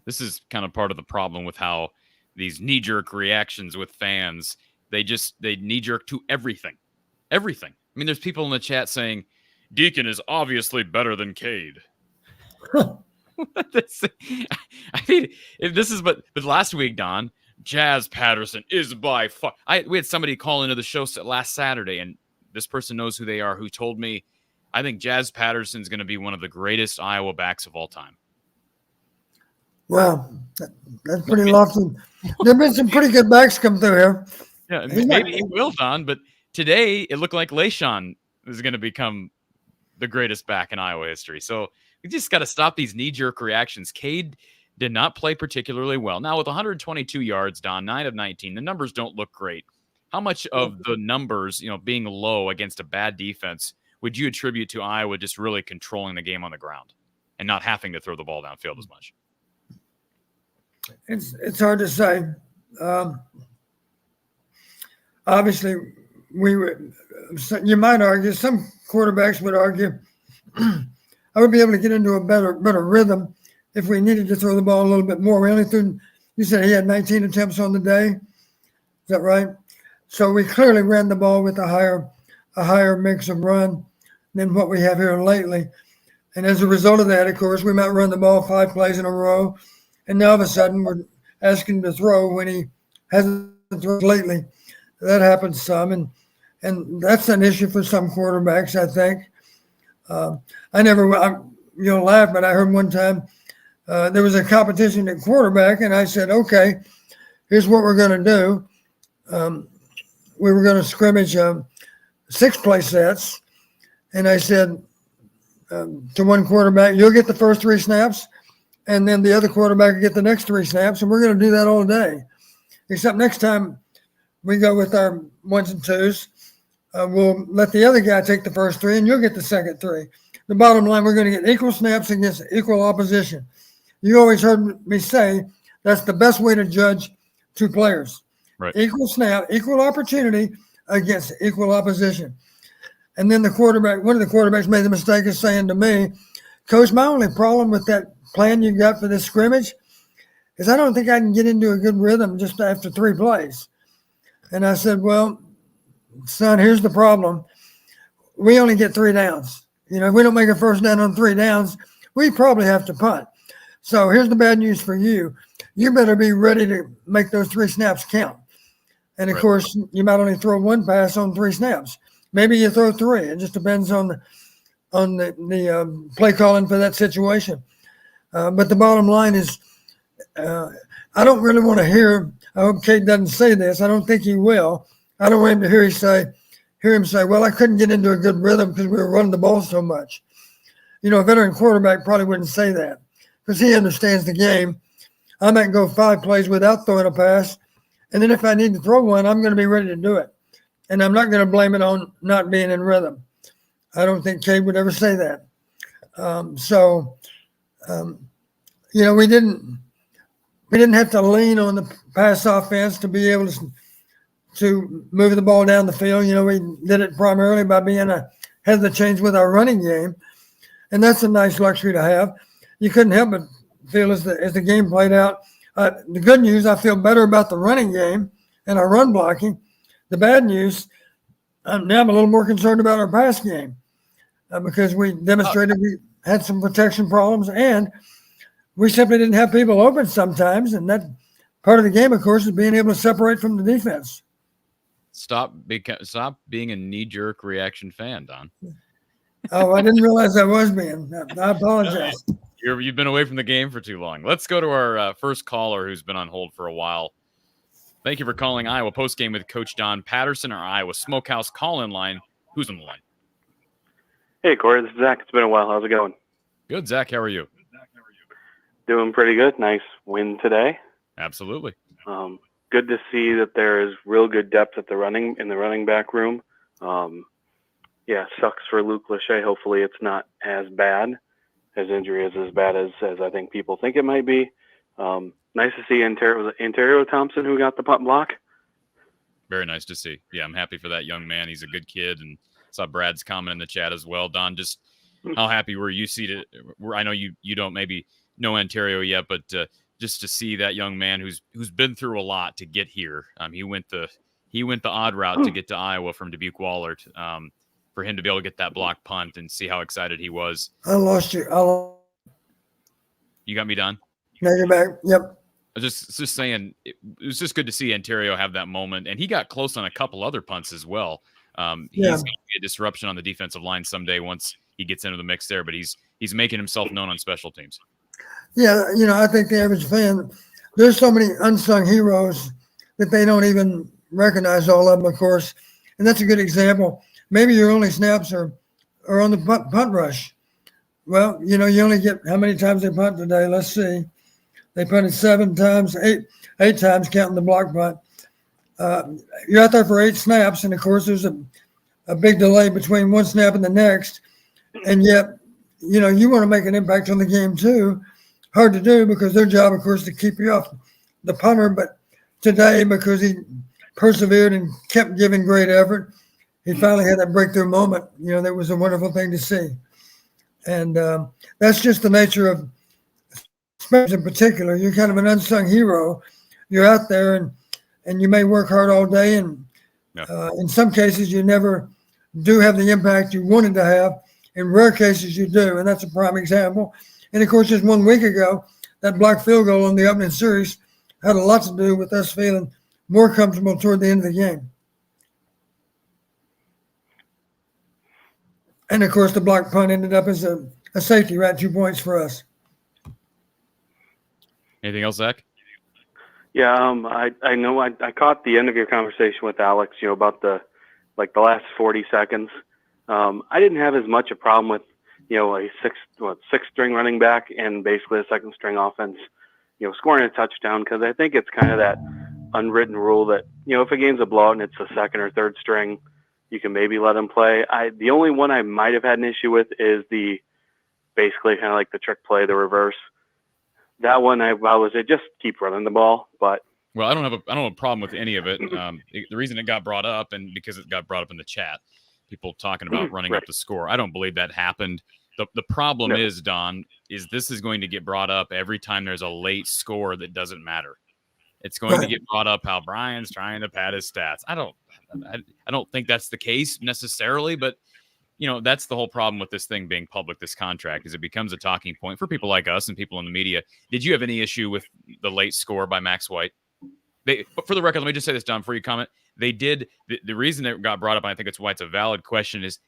This is kind of part of the problem with how these knee-jerk reactions with fans, they knee-jerk to everything. Everything. I mean, there's people in the chat saying, Deacon is obviously better than Cade. I mean, if this is, but last week, Don, Jazz Patterson is by far. We had somebody call into the show last Saturday, and this person knows who they are, who told me, I think Jazz Patterson is going to be one of the greatest Iowa backs of all time. Well, that's pretty lofty. There have been some pretty good backs come through here. Yeah, maybe he will, Don, but today it looked like LeSean is going to become the greatest back in Iowa history. So we just got to stop these knee-jerk reactions. Cade did not play particularly well. Now, with 122 yards, Don, 9 of 19, the numbers don't look great. How much of the numbers, being low against a bad defense, would you attribute to Iowa just really controlling the game on the ground and not having to throw the ball downfield as much? It's hard to say. Obviously, you might argue, some quarterbacks would argue, I would be able to get into a better rhythm if we needed to throw the ball a little bit more. We only threw, you said he had 19 attempts on the day. Is that right? So we clearly ran the ball with a higher mix of run than what we have here lately. And as a result of that, of course, we might run the ball 5 plays in a row, and now all of a sudden we're asking him to throw when he hasn't thrown lately. That happens some, and that's an issue for some quarterbacks, I think. You'll laugh, but I heard one time there was a competition at quarterback, and I said, okay, here's what we're going to do. We were going to scrimmage 6 play sets, and I said to one quarterback, you'll get the first 3 snaps, and then the other quarterback will get the next 3 snaps, and we're going to do that all day. Except next time we go with our 1s and 2s, we'll let the other guy take the first 3, and you'll get the second 3. The bottom line, we're going to get equal snaps against equal opposition. You always heard me say that's the best way to judge 2 players. Right. Equal snap, equal opportunity against equal opposition. And then one of the quarterbacks made the mistake of saying to me, Coach, my only problem with that plan you got for this scrimmage is I don't think I can get into a good rhythm just after 3 plays. And I said, well, son, here's the problem. We only get 3 downs. If we don't make a first down on 3 downs, we probably have to punt. So here's the bad news for you. You better be ready to make those 3 snaps count. And, of course, you might only throw 1 pass on 3 snaps. Maybe you throw 3. It just depends on the play calling for that situation. But the bottom line is I don't really want to hear – I hope Kate doesn't say this. I don't think he will. I don't want him to hear him say, well, I couldn't get into a good rhythm because we were running the ball so much. A veteran quarterback probably wouldn't say that because he understands the game. I might go 5 plays without throwing a pass, and then if I need to throw one, I'm going to be ready to do it. And I'm not going to blame it on not being in rhythm. I don't think Kate would ever say that. We didn't have to lean on the pass offense to be able to move the ball down the field. We did it primarily by being ahead of the chains with our running game, and that's a nice luxury to have. You couldn't help but feel as the game played out. The good news, I feel better about the running game and our run blocking. The bad news, now I'm a little more concerned about our pass game because we demonstrated we had some protection problems, and we simply didn't have people open sometimes, and that part of the game, of course, is being able to separate from the defense. Stop being a knee-jerk reaction fan, Don. Oh, I didn't realize I was being. I apologize. You've been away from the game for too long. Let's go to our first caller who's been on hold for a while. Thank you for calling Iowa Postgame with Coach Don Patterson, our Iowa Smokehouse call-in line. Who's on the line? Hey, Corey. This is Zach. It's been a while. How's it going? Good, Zach. How are you? Doing pretty good. Nice win today. Absolutely. Good to see that there is real good depth in the running back room. Sucks for Luke Lachey. Hopefully it's not as bad. His injury is as bad as I think people think it might be. Nice to see Ontario Thompson who got the punt block. Very nice to see. Yeah, I'm happy for that young man. He's a good kid, and saw Brad's comment in the chat as well. Don, just how happy were you I know you don't maybe know Ontario yet, but just to see that young man who's been through a lot to get here. He went the odd route to get to Iowa from Dubuque Wahlert. For him to be able to get that block punt and see how excited he was. I lost you. You got me, Don? No, you're back. Yep. I was just saying, it was just good to see Ontario have that moment, and he got close on a couple other punts as well. He's going to be a disruption on the defensive line someday once he gets into the mix there, but he's making himself known on special teams. Yeah, I think the average fan, there's so many unsung heroes that they don't even recognize all of them, of course, and that's a good example. Maybe your only snaps are on the punt rush. Well, you only get how many times they punt today? Let's see. They punted 7 times, eight times, counting the block punt. You're out there for 8 snaps, and, of course, there's a big delay between one snap and the next. And yet, you want to make an impact on the game too. Hard to do because their job, of course, is to keep you off the punter. But today, because he persevered and kept giving great effort, he finally had that breakthrough moment. That was a wonderful thing to see. And that's just the nature of sports in particular. You're kind of an unsung hero. You're out there and you may work hard all day. And in some cases, you never do have the impact you wanted to have. In rare cases, you do, and that's a prime example. And, of course, just 1 week ago, that blocked field goal in the opening series had a lot to do with us feeling more comfortable toward the end of the game. And, of course, the block punt ended up as a safety, right? 2 points for us. Anything else, Zach? Yeah, I know I caught the end of your conversation with Alex, about the last 40 seconds. I didn't have as much a problem with, a sixth string running back and basically a second string offense, scoring a touchdown, because I think it's kind of that unwritten rule that, if a game's a blowout and it's the second or third string, you can maybe let them play. The only one I might have had an issue with is basically kind of like the trick play, the reverse. That one I was just keep running the ball, but well, I don't have a problem with any of it. The reason it got brought up, and because it got brought up in the chat, people talking about running up the score. I don't believe that happened. The problem is, Don, is this is going to get brought up every time there's a late score that doesn't matter. It's going to get brought up how Brian's trying to pad his stats. I don't think that's the case necessarily, but that's the whole problem with this thing being public, this contract, is it becomes a talking point for people like us and people in the media. Did you have any issue with the late score by Max White? But for the record, let me just say this, Don, before you comment. They did the reason it got brought up, and I think it's why it's a valid question, is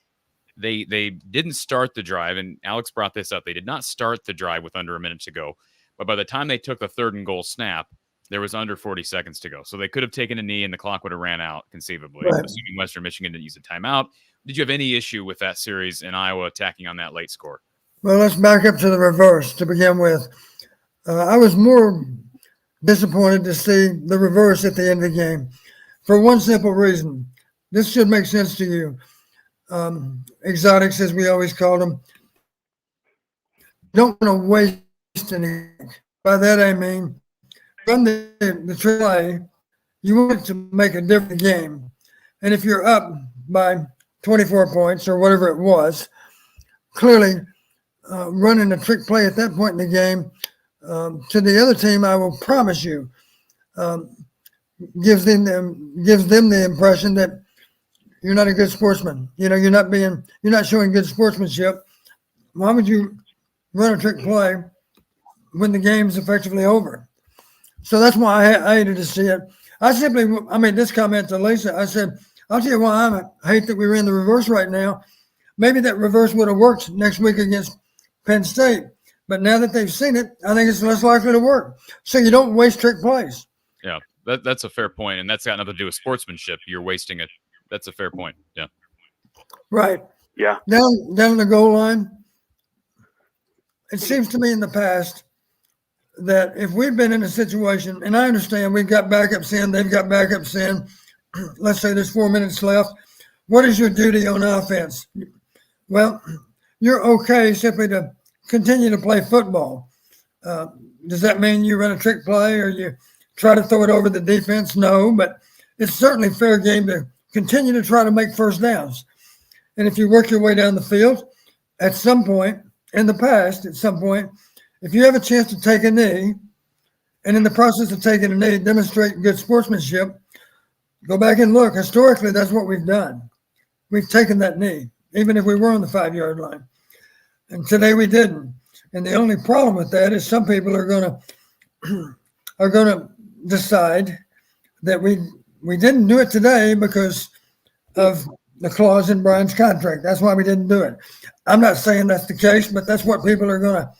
they didn't start the drive, and Alex brought this up. They did not start the drive with under a minute to go, but by the time they took the 3rd and goal snap, there was under 40 seconds to go. So they could have taken a knee and the clock would have ran out conceivably, assuming Western Michigan didn't use a timeout. Did you have any issue with that series in Iowa attacking on that late score? Well, let's back up to the reverse to begin with. I was more disappointed to see the reverse at the end of the game for one simple reason. This should make sense to you. Exotics, as we always call them, don't want to waste anything. By that I mean, run the play, you want to make a different game. And if you're up by 24 points or whatever it was, clearly running a trick play at that point in the game to the other team, I will promise you, gives them the impression that you're not a good sportsman. You're not showing good sportsmanship. Why would you run a trick play when the game's effectively over? So that's why I hated to see it. I made this comment to Lisa. I said, I'll tell you why I hate that we ran the reverse right now. Maybe that reverse would have worked next week against Penn State. But now that they've seen it, I think it's less likely to work. So you don't waste trick plays. Yeah, that's a fair point, and that's got nothing to do with sportsmanship. You're wasting it. That's a fair point. Yeah. Right. Yeah. Down the goal line, it seems to me in the past that if we've been in a situation, and I understand we've got backups in, they've got backups in, let's say there's 4 minutes left. What is your duty on offense? Well, you're okay simply to continue to play football. Does that mean you run a trick play or you try to throw it over the defense? No, but it's certainly fair game to continue to try to make first downs. And if you work your way down the field, at some point in the past, if you have a chance to take a knee, and in the process of taking a knee, demonstrate good sportsmanship, go back and look. Historically, that's what we've done. We've taken that knee, even if we were on the 5-yard line. And today we didn't. And the only problem with that is some people are going to decide that we didn't do it today because of the clause in Brian's contract. That's why we didn't do it. I'm not saying that's the case, but that's what people are going to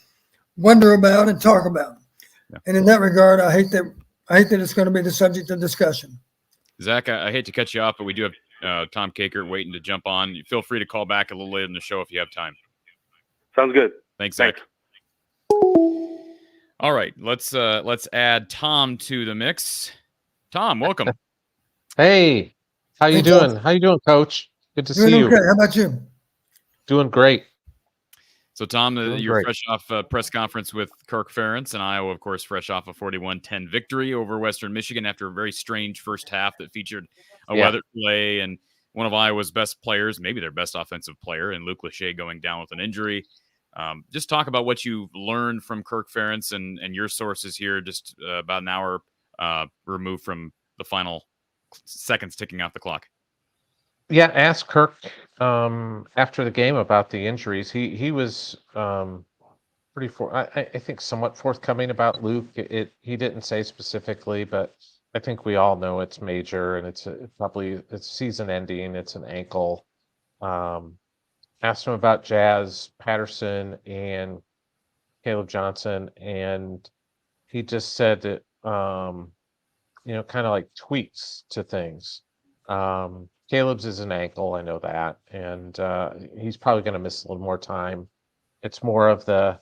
wonder about and talk about. Yeah. And in that regard, I hate that it's going to be the subject of discussion. Zach, I hate to cut you off, but we do have Tom Kakert waiting to jump on. Feel free to call back a little later in the show if you have time. Sounds good. Thanks, Zach. All right, let's add Tom to the mix. Tom, welcome. Hey, how you doing? How you doing, Coach? Good to see you. Okay. How about you? Doing great. So, Tom, you're fresh off a press conference with Kirk Ferentz, and Iowa, of course, fresh off a 41-10 victory over Western Michigan after a very strange first half that featured a weather delay and one of Iowa's best players, maybe their best offensive player, and Luke Lachey going down with an injury. Just talk about what you've learned from Kirk Ferentz and your sources here just about an hour removed from the final seconds ticking off the clock. Yeah, ask Kirk after the game about the injuries. He was I think somewhat forthcoming about Luke. He didn't say specifically, but I think we all know it's major and it's season ending. It's an ankle. Um, Asked him about Jazz Patterson and Caleb Johnson, and he just said that kind of like tweaks to things. Caleb's is an ankle, I know that, and he's probably going to miss a little more time. It's more of the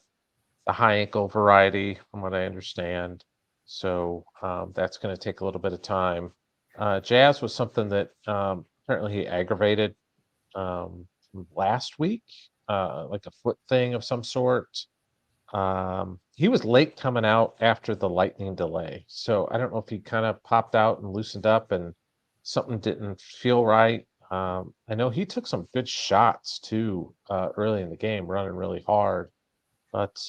high ankle variety, from what I understand. So that's going to take a little bit of time. Jazz was something that apparently he aggravated last week, like a foot thing of some sort. He was late coming out after the lightning delay. So I don't know if he kind of popped out and loosened up and something didn't feel right. I know he took some good shots too early in the game, running really hard. But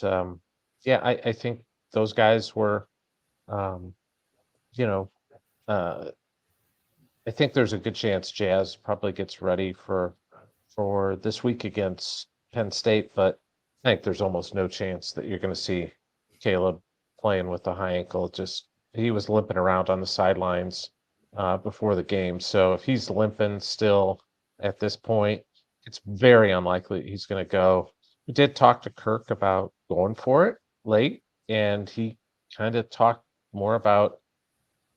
yeah, I think those guys were, um, you know, uh, I think there's a good chance Jazz probably gets ready for this week against Penn State, but I think there's almost no chance that you're going to see Caleb playing with a high ankle. Just he was limping around on the sidelines before the game, so if he's limping still at this point, it's very unlikely he's going to go. We did talk to Kirk about going for it late, and he kind of talked more about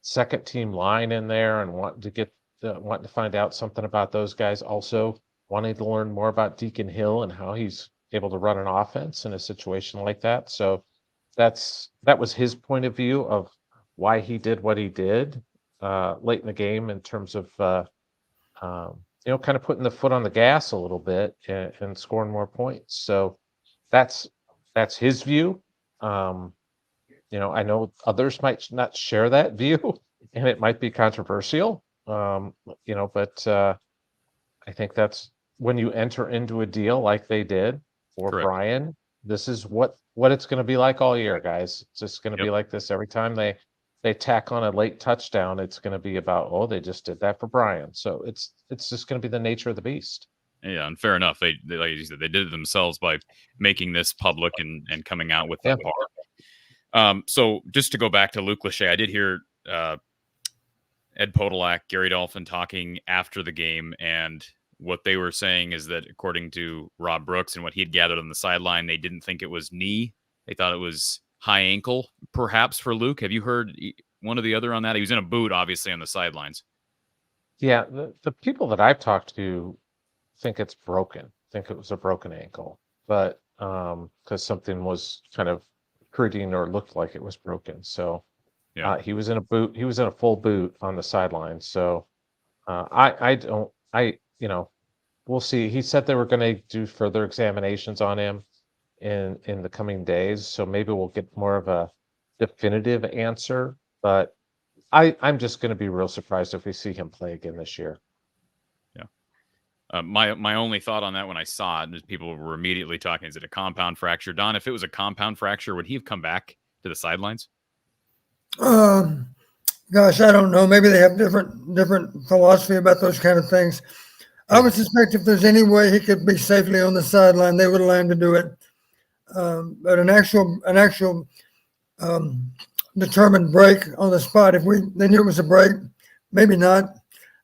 second team line in there and wanting to find out something about those guys. Also, wanting to learn more about Deacon Hill and how he's able to run an offense in a situation like that. So that was his point of view of why he did what he did late in the game in terms of kind of putting the foot on the gas a little bit and scoring more points. So that's his view. I know others might not share that view, and it might be controversial. But I think that's when you enter into a deal like they did for Correct. Brian. This is what it's going to be like all year, guys. It's just going to be like this every time they tack on a late touchdown. It's going to be about, oh, they just did that for Brian. So it's just going to be the nature of the beast. Yeah, and fair enough. They like you said, they did it themselves by making this public and coming out with that bar. So just to go back to Luke Lachey, I did hear Ed Podolak, Gary Dolphin talking after the game, and what they were saying is that according to Rob Brooks and what he had gathered on the sideline, they didn't think it was knee. They thought it was high ankle, perhaps, for Luke. Have you heard one or the other on that? He was in a boot, obviously, on the sidelines. Yeah, the people that I've talked to think it's broken, think it was a broken ankle, but because something was kind of hurting or looked like it was broken. So yeah, he was in a boot. He was in a full boot on the sideline. So we'll see. He said they were going to do further examinations on him in the coming days. So maybe we'll get more of a definitive answer. But I'm just going to be real surprised if we see him play again this year. Yeah. My only thought on that when I saw it is people were immediately talking, is it a compound fracture? Don, if it was a compound fracture, would he have come back to the sidelines? Gosh, I don't know. Maybe they have different philosophy about those kind of things. I would suspect if there's any way he could be safely on the sideline, they would allow him to do it. But an actual determined break on the spot, if they knew it was a break, maybe not.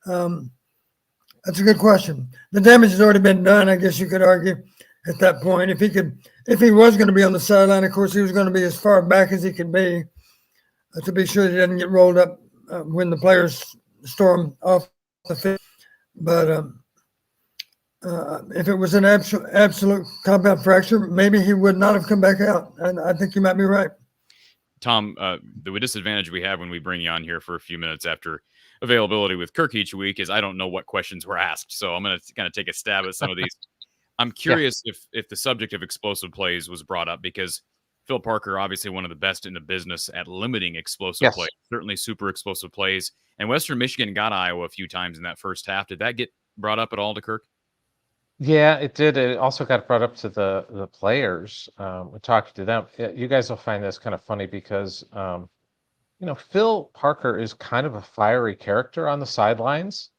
That's a good question. The damage has already been done, I guess you could argue at that point. If he was going to be on the sideline, of course, he was going to be as far back as he could be to be sure he doesn't get rolled up when the players storm off the field. But if it was an absolute compound fracture, maybe he would not have come back out. And I think you might be right. Tom, the disadvantage we have when we bring you on here for a few minutes after availability with Kirk each week is I don't know what questions were asked. So I'm going to kind of take a stab at some of these. I'm curious if the subject of explosive plays was brought up, because Phil Parker, obviously one of the best in the business at limiting explosive plays, certainly super explosive plays. And Western Michigan got Iowa a few times in that first half. Did that get brought up at all to Kirk? Yeah, it did. It also got brought up to the players. We talked to them. You guys will find this kind of funny because, Phil Parker is kind of a fiery character on the sidelines.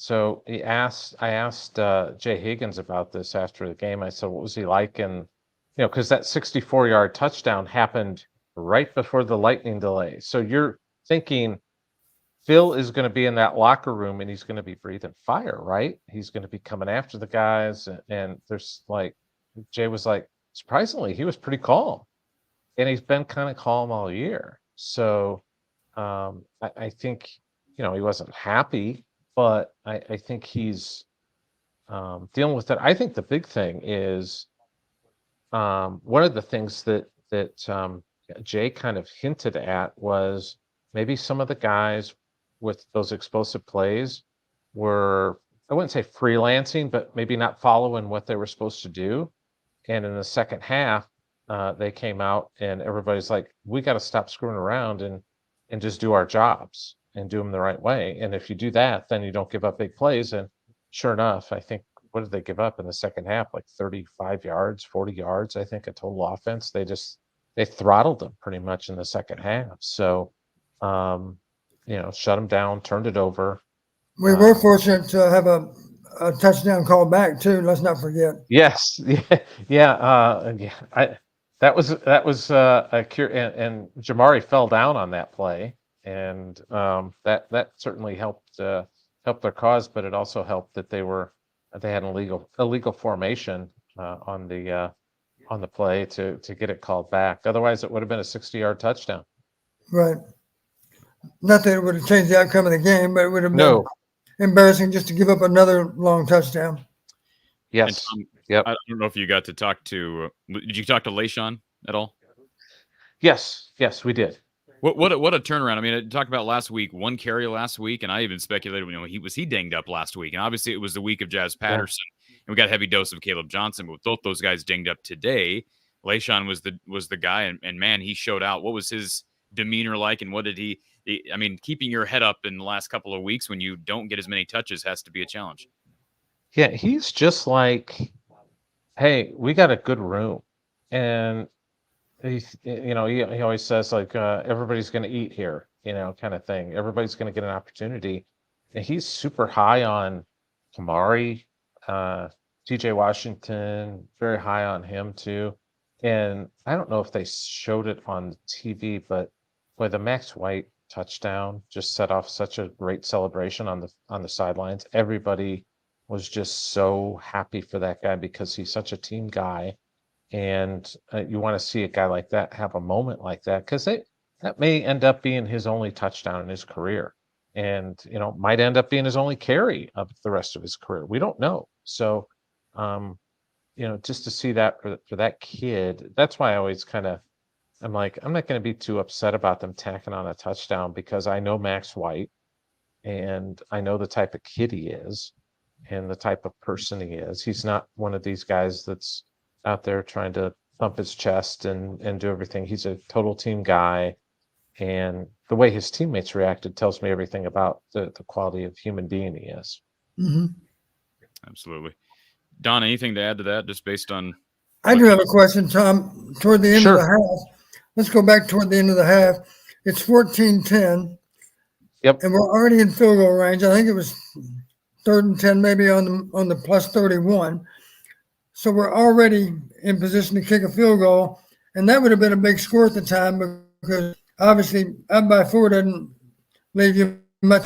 So I asked Jay Higgins about this after the game. I said, what was he like? And, because that 64-yard touchdown happened right before the lightning delay. So you're thinking Phil is going to be in that locker room and he's going to be breathing fire, right? He's going to be coming after the guys. And there's Jay was like, surprisingly, he was pretty calm. And he's been kind of calm all year. So I think, he wasn't happy, but I think he's dealing with it. I think the big thing is one of the things that Jay kind of hinted at was maybe some of the guys with those explosive plays were, I wouldn't say freelancing, but maybe not following what they were supposed to do. And in the second half, they came out and everybody's like, we got to stop screwing around and just do our jobs and do them the right way. And if you do that, then you don't give up big plays. And sure enough, I think, what did they give up in the second half? Like 35 yards, 40 yards, I think, a total offense. They throttled them pretty much in the second half. So, shut them down, turned it over. We were fortunate to have a touchdown call back too. Let's not forget. Yes, yeah. That was a cure, and Jamari fell down on that play, and that certainly helped their cause. But it also helped that they had an illegal formation on the play to get it called back. Otherwise, it would have been a 60-yard touchdown. Right. Not that it would have changed the outcome of the game, but it would have been embarrassing just to give up another long touchdown. Yes. Yep. I don't know if you got to talk to. Did you talk to LeSean at all? Yes, we did. What a turnaround! I mean, I talked about last week, one carry last week, and I even speculated, he dinged up last week, and obviously it was the week of Jazz Patterson, and we got a heavy dose of Caleb Johnson, but with both those guys dinged up today, LeSean was the guy, and man, he showed out. What was his demeanor like, and what did he? I mean, keeping your head up in the last couple of weeks when you don't get as many touches has to be a challenge. Yeah, he's just like, hey, we got a good room, and he always says like everybody's going to eat here, kind of thing. Everybody's going to get an opportunity, and he's super high on Kamari, TJ Washington, very high on him too. And I don't know if they showed it on TV, but boy, the Max White touchdown just set off such a great celebration on the sidelines. Everybody was just so happy for that guy because he's such a team guy. And you want to see a guy like that have a moment like that, because that may end up being his only touchdown in his career, and might end up being his only carry of the rest of his career. We don't know. So, just to see that for that kid, that's why I always I'm like, I'm not going to be too upset about them tacking on a touchdown, because I know Max White, and I know the type of kid he is, and the type of person he is. He's not one of these guys that's out there trying to thump his chest and do everything. He's a total team guy, and the way his teammates reacted tells me everything about the quality of human being he is. Mm-hmm. Absolutely. Don, anything to add to that, just based on? I do have a question, Tom. Toward the end of the half, let's go back toward the end of the half. It's 14-10. Yep. And we're already in field goal range. I think it was 3rd and 10, maybe on the plus 31. So we're already in position to kick a field goal, and that would have been a big score at the time, because obviously up by 4 doesn't leave you much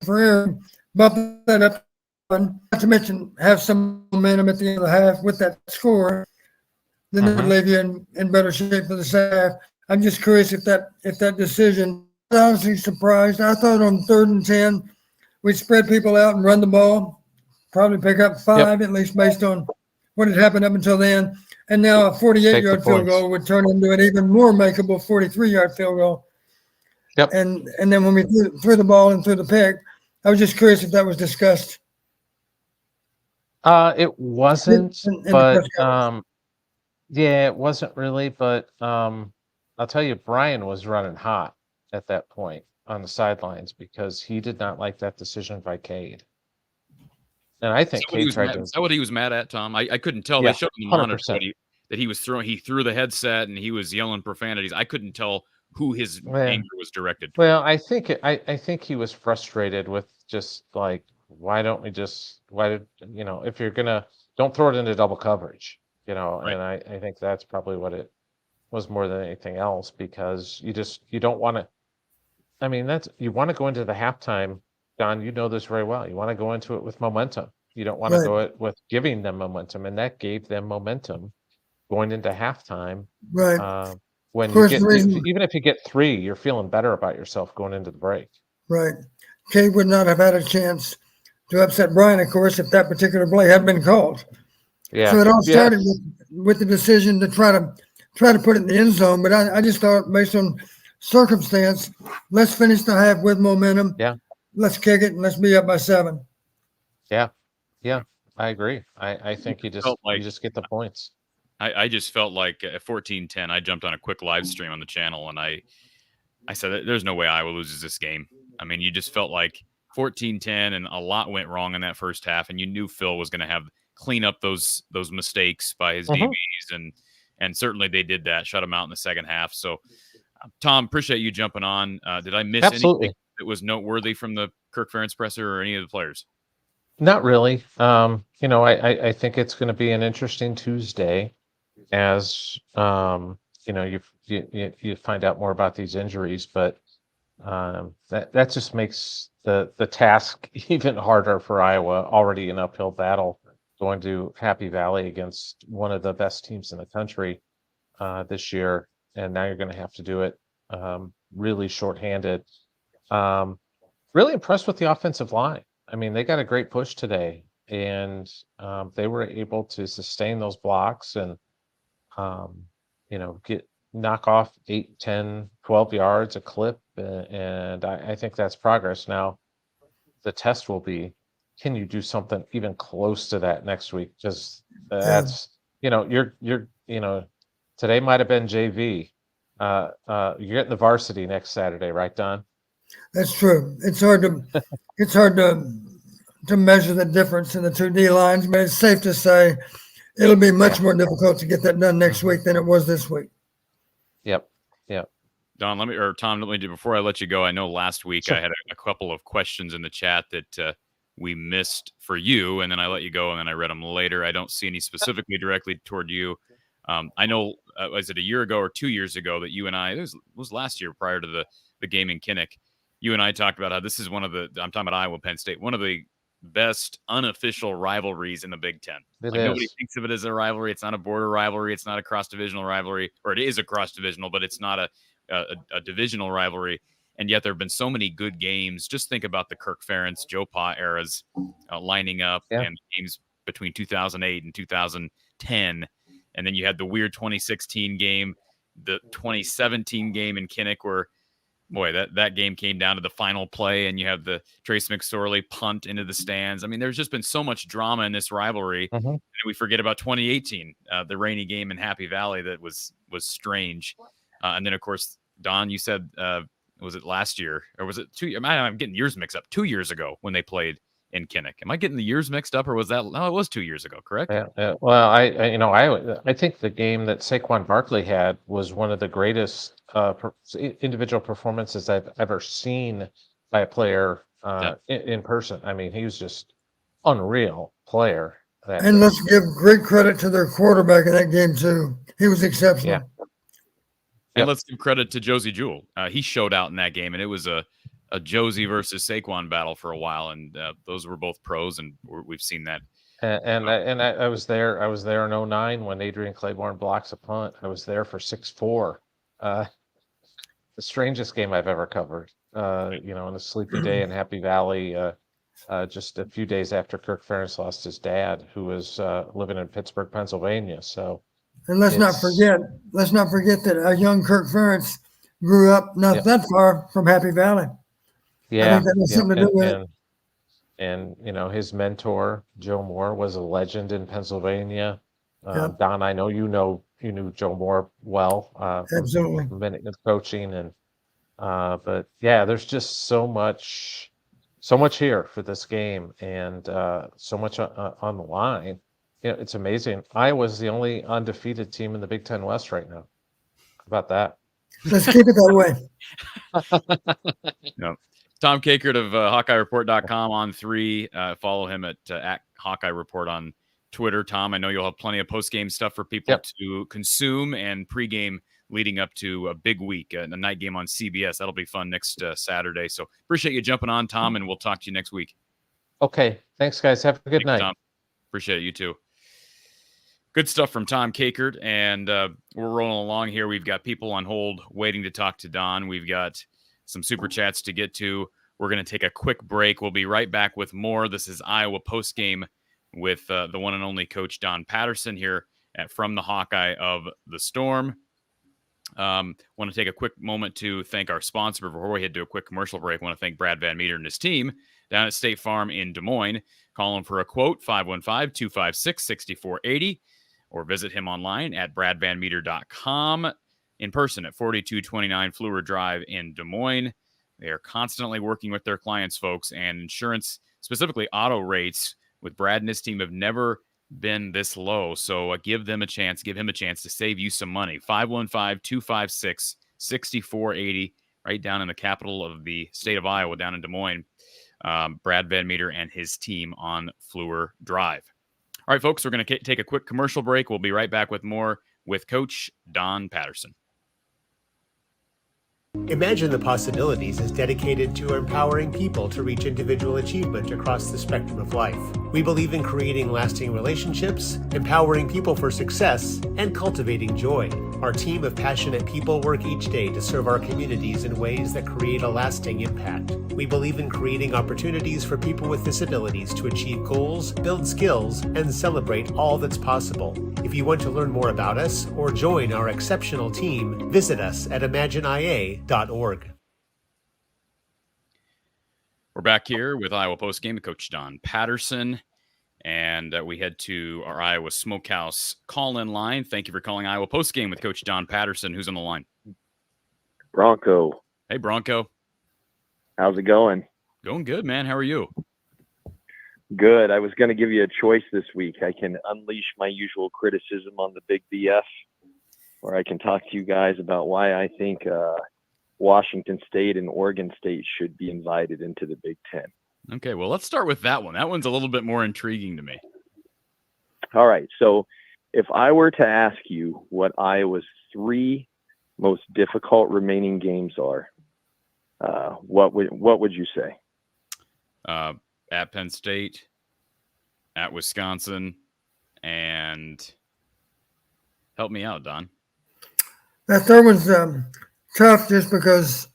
for error. Bump that up, not to mention have some momentum at the end of the half with that score, then it would leave you in better shape for the second half. I'm just curious if that decision. I was honestly surprised. I thought on 3rd and 10 we'd spread people out and run the ball, probably pick up 5 at least based on what had happened up until then. And now a 48-yard field goal would turn into an even more makeable 43-yard field goal. Yep. And then when we threw the ball and threw the pick, I was just curious if that was discussed. It wasn't, but it wasn't really. But I'll tell you, Brian was running hot at that point on the sidelines because he did not like that decision by Cade. And I think Cade tried to. Is that what he was mad at, Tom? I couldn't tell. They showed in the monitor that he was throwing. He threw the headset and he was yelling profanities. I couldn't tell who his anger was directed toward. Well, I think he was frustrated with just like why don't we just if you're gonna, don't throw it into double coverage, Right. and I think that's probably what it was more than anything else, because you don't want to. I mean, you want to go into the halftime, Don. You know this very well. You want to go into it with momentum. You don't want to Right. go it with giving them momentum, and that gave them momentum going into halftime. Right. When Of you course, get the reason, even if you get 3, you're feeling better about yourself going into the break. right. Kate would not have had a chance to upset Brian, of course, if that particular play had been called. Yeah. So it all Yeah. started with the decision to try to put it in the end zone. But I just thought, based on circumstance, let's finish the half with momentum. Yeah. Let's kick it and let's be up by 7. Yeah. Yeah. I agree. I think you Felt like- just get the points. I just felt like at 14-10, I jumped on a quick live stream on the channel, and I said, there's no way Iowa loses this game. I mean, you just felt like 14-10, and a lot went wrong in that first half, and you knew Phil was going to have clean up those mistakes by his DBs, and certainly they did that, shut them out in the second half. So, Tom, appreciate you jumping on. Did I miss anything that was noteworthy from the Kirk Ferentz presser or any of the players? Not really. I think it's going to be an interesting Tuesday as you find out more about these injuries, but that just makes the task even harder for Iowa. Already an uphill battle going to Happy Valley against one of the best teams in the country this year, and now you're going to have to do it really shorthanded. Really impressed with the offensive line. I mean, they got a great push today, and they were able to sustain those blocks and knock off 8, 10, 12 yards a clip. And I think that's progress. Now, the test will be, can you do something even close to that next week? Because that's, you're today might have been JV. You're getting the varsity next Saturday, right, Don? That's true. It's hard to measure the difference in the 2 D lines, but it's safe to say it'll be much more difficult to get that done next week than it was this week. Yep. Don, Tom, let me do, before I let you go, I know last week Sure. I had a couple of questions in the chat that we missed for you, and then I let you go, and then I read them later. I don't see any specifically directly toward you. I know, was it a year ago or 2 years ago that you and I, it was last year prior to the game in Kinnick, you and I talked about how this is I'm talking about Iowa, Penn State, one of the best unofficial rivalries in the Big Ten. Nobody thinks of it as a rivalry. It's not a border rivalry. It's not a cross-divisional rivalry, or it is a cross-divisional, but it's not a divisional rivalry. And yet there have been so many good games. Just think about the Kirk Ferentz, Joe Pa eras lining up, and games between 2008 and 2010. And then you had the weird 2016 game, the 2017 game in Kinnick, where, boy, that game came down to the final play, and you have the Trace McSorley punt into the stands. I mean, there's just been so much drama in this rivalry. And we forget about 2018, the rainy game in Happy Valley that was strange. And then, of course, Don, you said, was it last year, or was it 2? I'm getting years mixed up. 2 years ago when they played in Kinnick. Am I getting the years mixed up, or was that? No, it was 2 years ago, correct? Yeah. Well, I think the game that Saquon Barkley had was one of the greatest individual performances I've ever seen by a player in person. I mean, he was just unreal player. And let's give great credit to their quarterback in that game too. He was exceptional. Yeah. And let's give credit to Josie Jewell. He showed out in that game, and it was a Josie versus Saquon battle for a while, and those were both pros, and we've seen that. And I was there. I was there in 2009 when Adrian Claiborne blocks a punt. I was there for 6-4. The strangest game I've ever covered. On a sleepy day in Happy Valley, just a few days after Kirk Ferentz lost his dad, who was living in Pittsburgh, Pennsylvania. So. And let's not forget that a young Kirk Ferentz grew up not that far from Happy Valley. Yeah, I think that has something to do with it. And his mentor Joe Moore was a legend in Pennsylvania. Don, I know you knew Joe Moore well. Absolutely. From minute of coaching, and but yeah, there's just so much here for this game, and so much on the line. It's amazing. Iowa's the only undefeated team in the Big Ten West right now. How about that? Let's keep it that way. No. Tom Kakert of HawkeyeReport.com on 3. Follow him at Hawkeye Report on Twitter. Tom, I know you'll have plenty of post-game stuff for people to consume and pregame leading up to a big week, a night game on CBS. That'll be fun next Saturday. So appreciate you jumping on, Tom, and we'll talk to you next week. Okay. Thanks, guys. Have a good night. Tom. Appreciate it. You too. Good stuff from Tom Kakert, and we're rolling along here. We've got people on hold waiting to talk to Don. We've got some super chats to get to. We're going to take a quick break. We'll be right back with more. This is Iowa Postgame with the one and only Coach Don Patterson here from the Hawkeye of the Storm. Want to take a quick moment to thank our sponsor. Before we head to a quick commercial break, I want to thank Brad Van Meter and his team down at State Farm in Des Moines. Call him for a quote, 515-256-6480, or visit him online at bradvanmeter.com, in person at 4229 Fleur Drive in Des Moines. They are constantly working with their clients, folks, and insurance, specifically auto rates, with Brad and his team have never been this low. So give him a chance to save you some money. 515-256-6480, right down in the capital of the state of Iowa, down in Des Moines. Brad Van Meter and his team on Fleur Drive. All right, folks, we're going to take a quick commercial break. We'll be right back with more with Coach Don Patterson. Imagine the Possibilities is dedicated to empowering people to reach individual achievement across the spectrum of life. We believe in creating lasting relationships, empowering people for success, and cultivating joy. Our team of passionate people work each day to serve our communities in ways that create a lasting impact. We believe in creating opportunities for people with disabilities to achieve goals, build skills, and celebrate all that's possible. If you want to learn more about us or join our exceptional team, visit us at imagineia.org. We're back here with Iowa Postgame, Coach Don Patterson, and we head to our Iowa Smokehouse call-in line. Thank you for calling Iowa Postgame with Coach Don Patterson. Who's on the line? Bronco. Hey, Bronco. How's it going? Going good, man. How are you? Good. I was going to give you a choice this week. I can unleash my usual criticism on the big BS, or I can talk to you guys about why I think Washington State and Oregon State should be invited into the Big Ten. Okay, well, let's start with that one. That one's a little bit more intriguing to me. All right. So if I were to ask you what Iowa's 3 most difficult remaining games are, what would you say? At Penn State, at Wisconsin, and help me out, Don. That third one's tough just because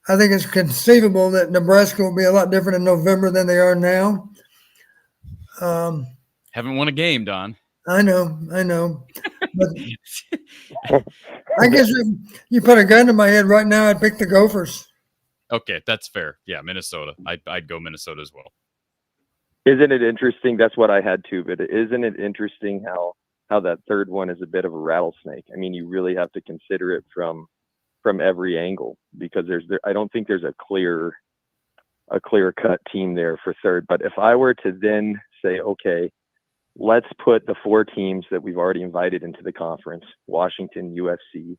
I think it's conceivable that Nebraska will be a lot different in November than they are now. Haven't won a game, Don. I know. But I guess if you put a gun to my head right now, I'd pick the Gophers. Okay, that's fair. Yeah, Minnesota. I'd go Minnesota as well. Isn't it interesting? That's what I had too, but isn't it interesting how that third one is a bit of a rattlesnake? I mean, you really have to consider it from every angle, because I don't think there's a clear cut team there for third. But if I were to then say, okay, let's put the 4 teams that we've already invited into the conference, Washington, USC,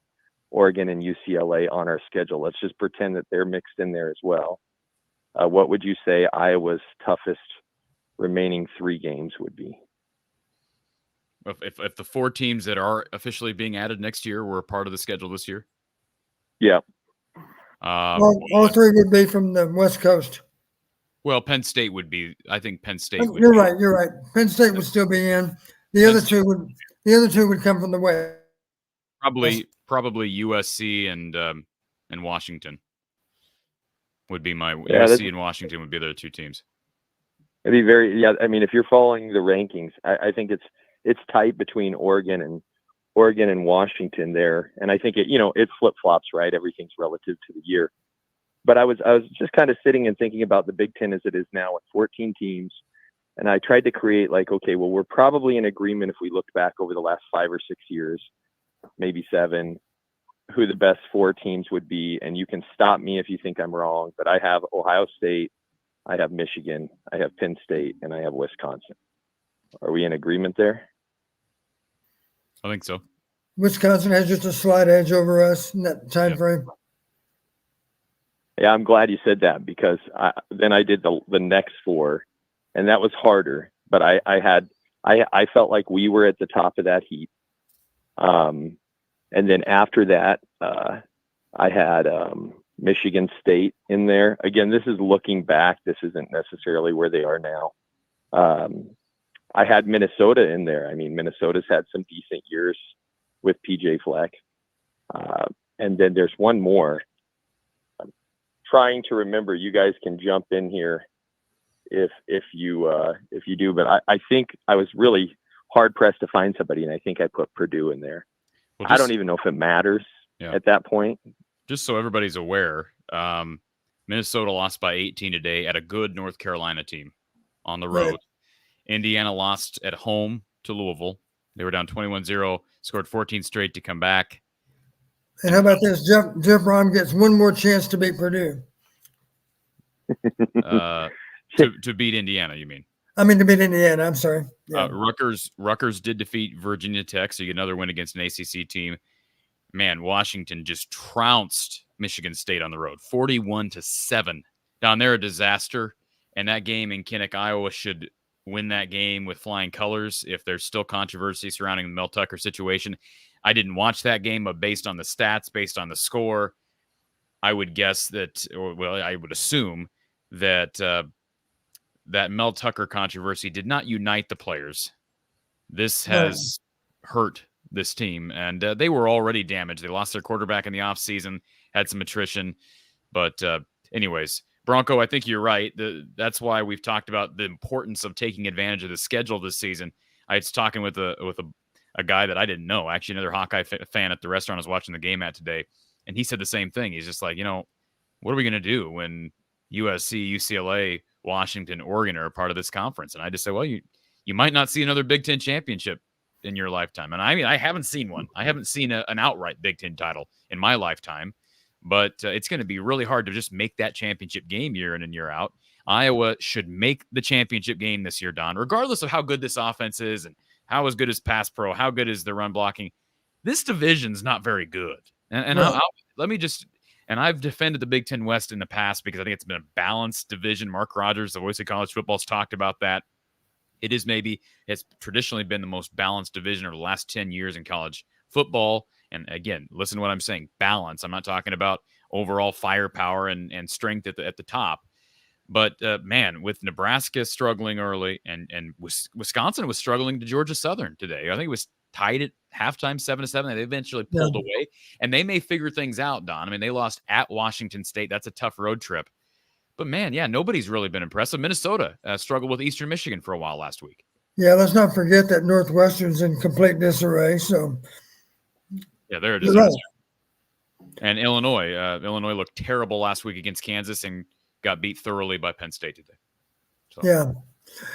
Oregon, and UCLA, on our schedule. Let's just pretend that they're mixed in there as well. What would you say Iowa's toughest remaining 3 games would be? If the 4 teams that are officially being added next year were a part of the schedule this year? Yeah. All 3 would be from the West Coast. Well, Penn State would be. I think Penn State would. You're right. Penn State would still be in. The other two would come from the West. Probably USC and Washington would be my USC and Washington would be the 2 teams. It'd be I mean, if you're following the rankings, I think it's tight between Oregon and Washington there, and I think it flip flops, right? Everything's relative to the year. But I was just kind of sitting and thinking about the Big Ten as it is now with 14 teams, and I tried to create okay, well, we're probably in agreement if we look back over the last 5 or 6 years, maybe 7, who the best 4 teams would be, and you can stop me if you think I'm wrong. But I have Ohio State, I have Michigan, I have Penn State, and I have Wisconsin. Are we in agreement there? I think so. Wisconsin has just a slight edge over us in that time frame. Yeah, I'm glad you said that, because then I did the next 4, and that was harder. But I felt like we were at the top of that heap. And then after that, I had Michigan State in there. Again, this is looking back. This isn't necessarily where they are now. I had Minnesota in there. I mean, Minnesota's had some decent years with PJ Fleck. And then there's one more. I'm trying to remember. You guys can jump in here if you do. But I think I was really hard pressed to find somebody, and I think I put Purdue in there. Well, I don't even know if it matters at that point. Just so everybody's aware, Minnesota lost by 18 today at a good North Carolina team on the road. Right. Indiana lost at home to Louisville. They were down 21-0, scored 14 straight to come back. And how about this? Jeff Brom gets one more chance to beat Purdue. To beat Indiana, you mean? I mean, to beat Indiana. I'm sorry. Yeah. Rutgers did defeat Virginia Tech, so you get another win against an ACC team. Man, Washington just trounced Michigan State on the road, 41-7. Down there, a disaster. And that game in Kinnick, Iowa, should win that game with flying colors if there's still controversy surrounding the Mel Tucker situation. I didn't watch that game, but based on the stats, based on the score, I would guess that, I would assume that that Mel Tucker controversy did not unite the players. This has hurt this team, and they were already damaged. They lost their quarterback in the offseason, had some attrition. But anyways, Bronco, I think you're right. That's why we've talked about the importance of taking advantage of the schedule this season. I was talking with a guy that I didn't know, actually another Hawkeye fan at the restaurant I was watching the game at today, and he said the same thing. He's just like, what are we going to do when USC, UCLA, Washington, Oregon are a part of this conference? And I just said, well, you might not see another Big Ten championship in your lifetime. And I mean, I haven't seen one. I haven't seen an outright Big Ten title in my lifetime. But it's going to be really hard to just make that championship game year in and year out. Iowa should make the championship game this year, Don, regardless of how good this offense is and how good is pass pro, how good is the run blocking. This division's not very good. And I've defended the Big Ten West in the past because I think it's been a balanced division. Mark Rogers, the voice of college football, has talked about that. It's traditionally been the most balanced division over the last 10 years in college football. And again, listen to what I'm saying, balance. I'm not talking about overall firepower and strength at the top. But, man, with Nebraska struggling early and Wisconsin was struggling to Georgia Southern today. I think it was tied at halftime 7-7. They eventually pulled away. And they may figure things out, Don. I mean, they lost at Washington State. That's a tough road trip. But, man, nobody's really been impressive. Minnesota struggled with Eastern Michigan for a while last week. Yeah, let's not forget that Northwestern's in complete disarray, so – yeah, there it is. Right. And Illinois looked terrible last week against Kansas and got beat thoroughly by Penn State today. So.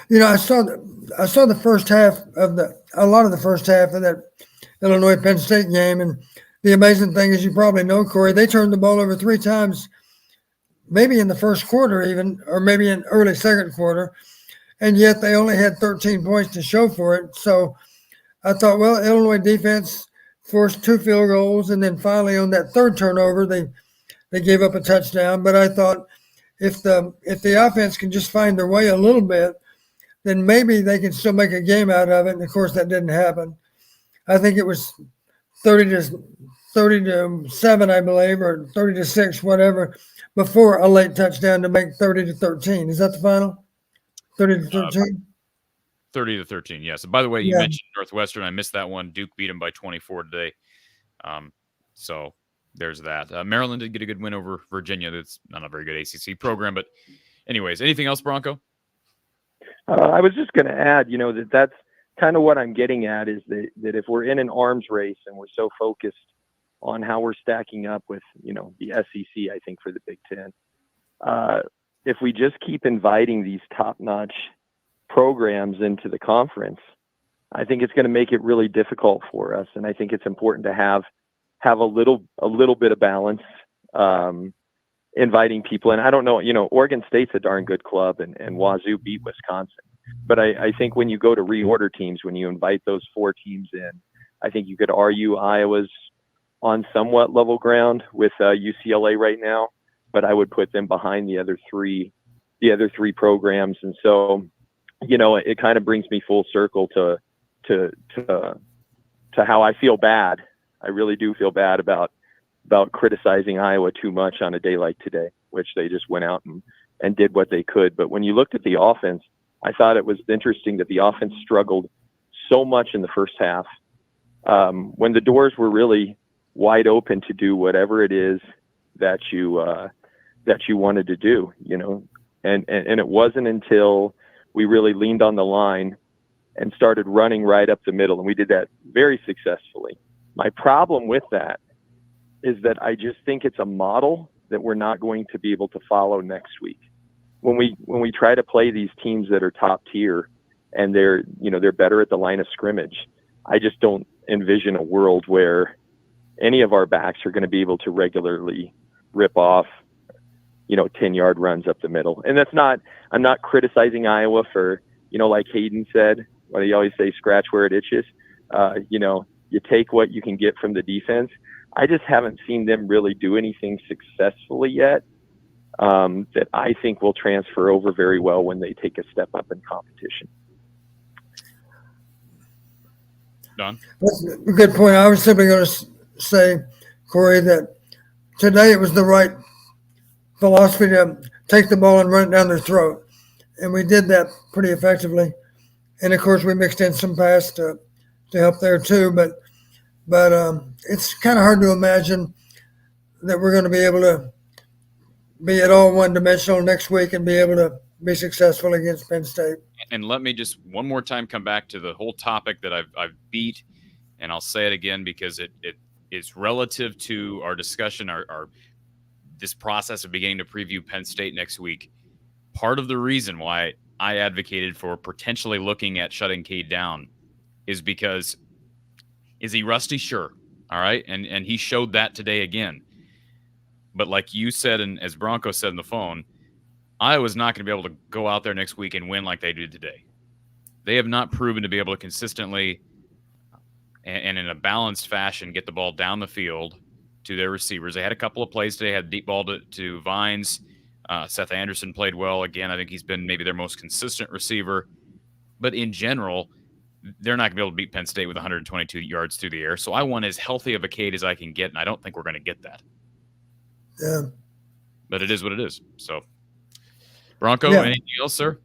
Yeah, I saw the first half of a lot of the first half of that Illinois Penn State game, and the amazing thing is, you probably know, Corey, they turned the ball over 3 times, maybe in the first quarter even, or maybe in early second quarter, and yet they only had 13 points to show for it. So I thought, well, Illinois defense forced 2 field goals, and then finally on that third turnover, they gave up a touchdown. But I thought if the offense can just find their way a little bit, then maybe they can still make a game out of it. And of course, that didn't happen. I think it was 30-7, I believe, or 30-6, whatever, before a late touchdown to make 30-13. Is that the final? 30-13. 30-13, yes. By the way, you mentioned Northwestern. I missed that one. Duke beat them by 24 today. So there's that. Maryland did get a good win over Virginia. That's not a very good ACC program. But anyways, anything else, Bronco? I was just going to add, that's kind of what I'm getting at, is that if we're in an arms race and we're so focused on how we're stacking up with, the SEC, I think, for the Big Ten, if we just keep inviting these top-notch programs into the conference, I think it's going to make it really difficult for us. And I think it's important to have a little bit of balance, inviting people. And I don't know, Oregon State's a darn good club, and Wazoo beat Wisconsin. But I think when you go to reorder teams, when you invite those 4 teams in, I think you could argue Iowa's on somewhat level ground with UCLA right now. but I would put them behind the other three programs. And so, it kind of brings me full circle to how I feel bad. I really do feel bad about criticizing Iowa too much on a day like today, which they just went out and did what they could. But when you looked at the offense, I thought it was interesting that the offense struggled so much in the first half, when the doors were really wide open to do whatever it is that you wanted to do, and it wasn't until we really leaned on the line and started running right up the middle, and we did that very successfully. My problem with that is that I just think it's a model that we're not going to be able to follow next week. When we try to play these teams that are top tier and they're better at the line of scrimmage, I just don't envision a world where any of our backs are going to be able to regularly rip off 10-yard runs up the middle. And I'm not criticizing Iowa for, like Hayden said, what they always say, scratch where it itches. You take what you can get from the defense. I just haven't seen them really do anything successfully yet that I think will transfer over very well when they take a step up in competition. Don? That's a good point. I was simply going to say, Corey, that today it was the right philosophy to take the ball and run it down their throat. And we did that pretty effectively. And, of course, we mixed in some pass to help there too. But it's kind of hard to imagine that we're going to be able to be at all one-dimensional next week and be able to be successful against Penn State. And let me just one more time come back to the whole topic that I've beat, and I'll say it again because it is relative to our discussion, our this process of beginning to preview Penn State next week. Part of the reason why I advocated for potentially looking at shutting Cade down is because, is he rusty? Sure. All right. And he showed that today again. But like you said, and as Bronco said on the phone, Iowa's not going to be able to go out there next week and win like they did today. They have not proven to be able to consistently and in a balanced fashion get the ball down the field to their receivers. They had a couple of plays today, had a deep ball to Vines. Seth Anderson played well. Again, I think he's been maybe their most consistent receiver. But in general, they're not going to be able to beat Penn State with 122 yards through the air. So I want as healthy of a Cade as I can get, and I don't think we're going to get that. Yeah. But it is what it is. So, Bronco, anything else, sir?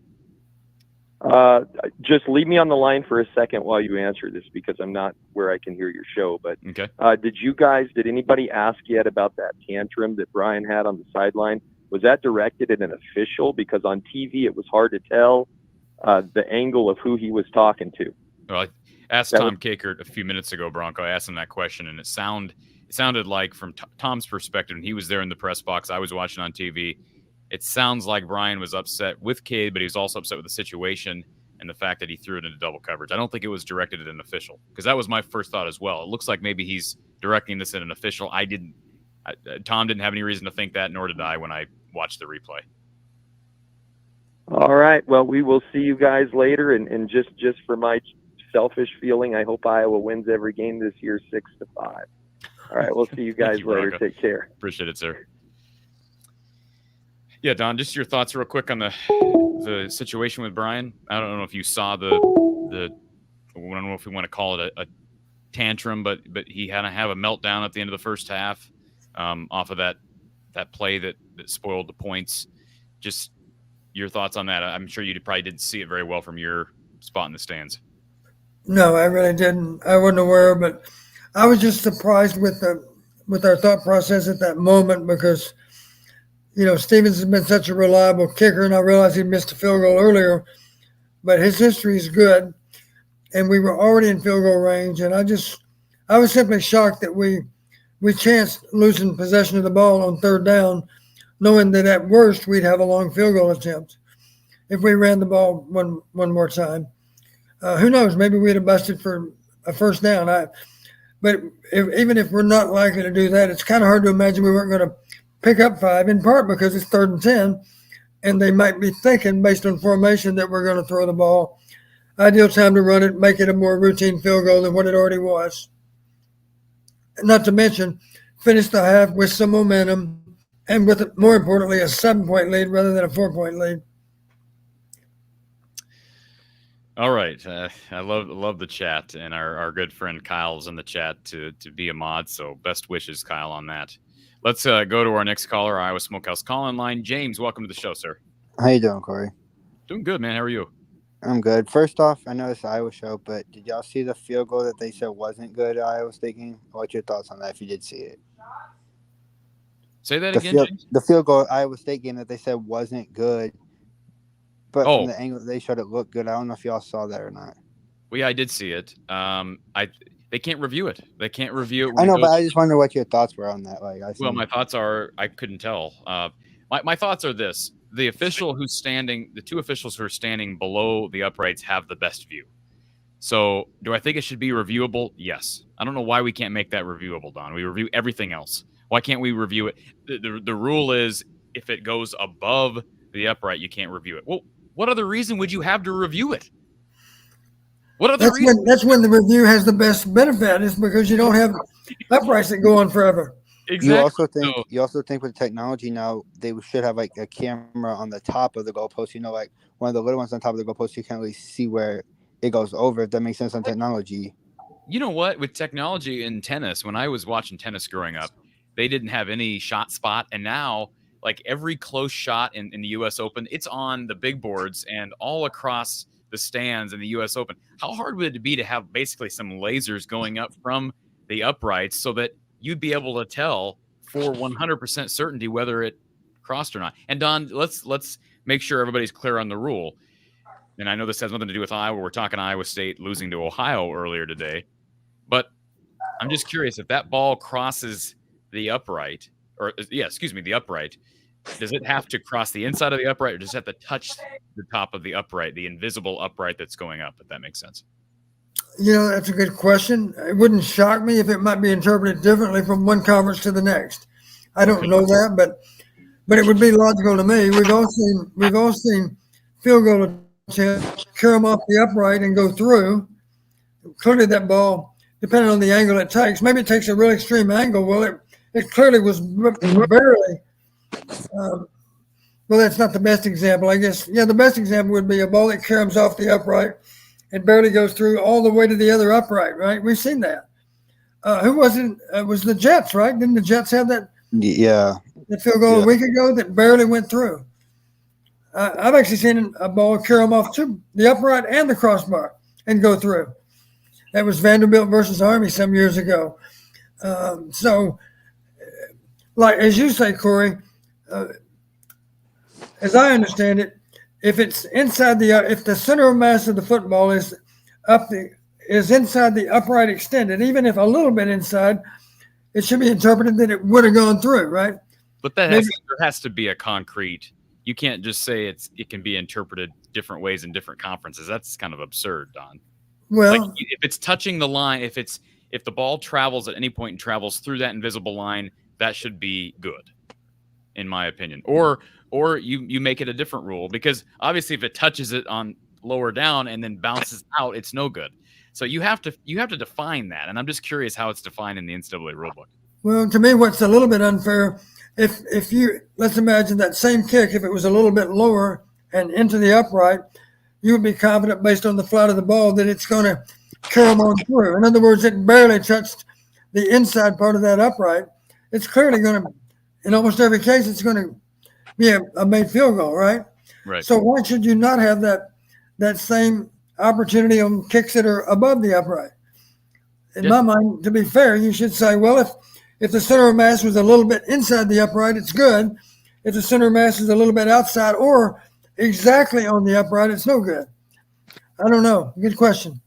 Just leave me on the line for a second while you answer this because I'm not where I can hear your show. But okay. Did anybody ask yet about that tantrum that Brian had on the sideline? Was that directed at an official? Because on TV it was hard to tell the angle of who he was talking to. Well, I asked Tom Kakert a few minutes ago, Bronco. I asked him that question, and it sounded like from Tom's perspective, and he was there in the press box. I was watching on TV. It sounds like Brian was upset with Cade, but he was also upset with the situation and the fact that he threw it into double coverage. I don't think it was directed at an official because that was my first thought as well. It looks like maybe he's directing this at an official. Tom didn't have any reason to think that, nor did I when I watched the replay. All right. Well, we will see you guys later. And just for my selfish feeling, I hope Iowa wins every game this year 6-5. All right. We'll see you guys later. Bronco. Take care. Appreciate it, sir. Yeah, Don, just your thoughts real quick on the situation with Brian. I don't know if you saw the I don't know if we want to call it a tantrum, but he had to have a meltdown at the end of the first half off of that play that spoiled the points. Just your thoughts on that. I'm sure you probably didn't see it very well from your spot in the stands. No, I really didn't. I wasn't aware, but I was just surprised with our thought process at that moment because, Stevens has been such a reliable kicker, and I realized he missed a field goal earlier, but his history is good, and we were already in field goal range, and I was simply shocked that we chanced losing possession of the ball on third down, knowing that at worst we'd have a long field goal attempt if we ran the ball one more time. Who knows? Maybe we'd have busted for a first down. But even if we're not likely to do that, it's kind of hard to imagine we weren't going to pick up 5, in part because it's 3rd and 10, and they might be thinking, based on formation, that we're going to throw the ball. Ideal time to run it, make it a more routine field goal than what it already was. Not to mention, finish the half with some momentum and with, more importantly, a 7-point lead rather than a 4-point lead. All right. I love the chat, and our good friend Kyle's in the chat to be a mod. So best wishes, Kyle, on that. Let's go to our next caller, Iowa Smokehouse call-in line. James, welcome to the show, sir. How you doing, Corey? Doing good, man. How are you? I'm good. First off, I know it's the Iowa show, but did y'all see the field goal that they said wasn't good at Iowa State game? What's your thoughts on that if you did see it? Say that again, James? The field goal at Iowa State game that they said wasn't good, but from the angle they showed it looked good. I don't know if y'all saw that or not. Well, yeah, I did see it. They can't review it. They can't review it. I know, but I just wonder what your thoughts were on that. Well, my thoughts are I couldn't tell. My thoughts are this. The two officials who are standing below the uprights have the best view. So do I think it should be reviewable? Yes. I don't know why we can't make that reviewable, Don. We review everything else. Why can't we review it? The rule is if it goes above the upright, you can't review it. Well, what other reason would you have to review it? What other reason? That's when the review has the best benefit, is because you don't have uprights that go on forever. Exactly. You also think with technology now, they should have like a camera on the top of the goalpost. You know, like one of the little ones on top of the goalpost, you can't really see where it goes over. If that makes sense on technology. You know what? With technology in tennis, when I was watching tennis growing up, they didn't have any shot spot, and now like every close shot in the U.S. Open, it's on the big boards and all across the stands in the U.S. Open. How hard would it be to have basically some lasers going up from the uprights so that you'd be able to tell for 100% certainty whether it crossed or not? And Don, let's make sure everybody's clear on the rule. And I know this has nothing to do with Iowa. We're talking Iowa State losing to Ohio earlier today. But I'm just curious, if that ball crosses the upright, the upright, does it have to cross the inside of the upright, or does it have to touch the top of the upright, the invisible upright that's going up, if that makes sense? You know, that's a good question. It wouldn't shock me if it might be interpreted differently from one conference to the next. I don't know that, but it would be logical to me. We've all seen field goal attempts carry them off the upright and go through. Clearly, that ball, depending on the angle it takes, maybe it takes a real extreme angle. Well, it clearly was barely. Well, that's not the best example, I guess. Yeah, the best example would be a ball that caroms off the upright and barely goes through all the way to the other upright, right? We've seen that. Who was it? It was the Jets, right? Didn't the Jets have that? Yeah. That field goal a week ago that barely went through. I've actually seen a ball carom off to the upright and the crossbar and go through. That was Vanderbilt versus Army some years ago. So, like as you say, Corey, as I understand it, if it's inside if the center of mass of the football is inside the upright extended, even if a little bit inside, it should be interpreted that it would have gone through, right? But there has to be a concrete. You can't just say it can be interpreted different ways in different conferences. That's kind of absurd, Don. Well, like if it's touching the line, if the ball travels at any point and travels through that invisible line, that should be good, in my opinion. Or you make it a different rule, because obviously if it touches it on lower down and then bounces out, it's no good. So you have to define that, and I'm just curious how it's defined in the NCAA rulebook. Well, to me, what's a little bit unfair, if you let's imagine that same kick, if it was a little bit lower and into the upright, you would be confident based on the flight of the ball that it's going to carom on through. In other words, it barely touched the inside part of that upright. It's clearly going to, in almost every case, it's going to be a made field goal, right? Right. So why should you not have that same opportunity on kicks that are above the upright? In my mind, to be fair, you should say, well, if the center of mass was a little bit inside the upright, it's good. If the center of mass is a little bit outside or exactly on the upright, it's no good. I don't know. Good question.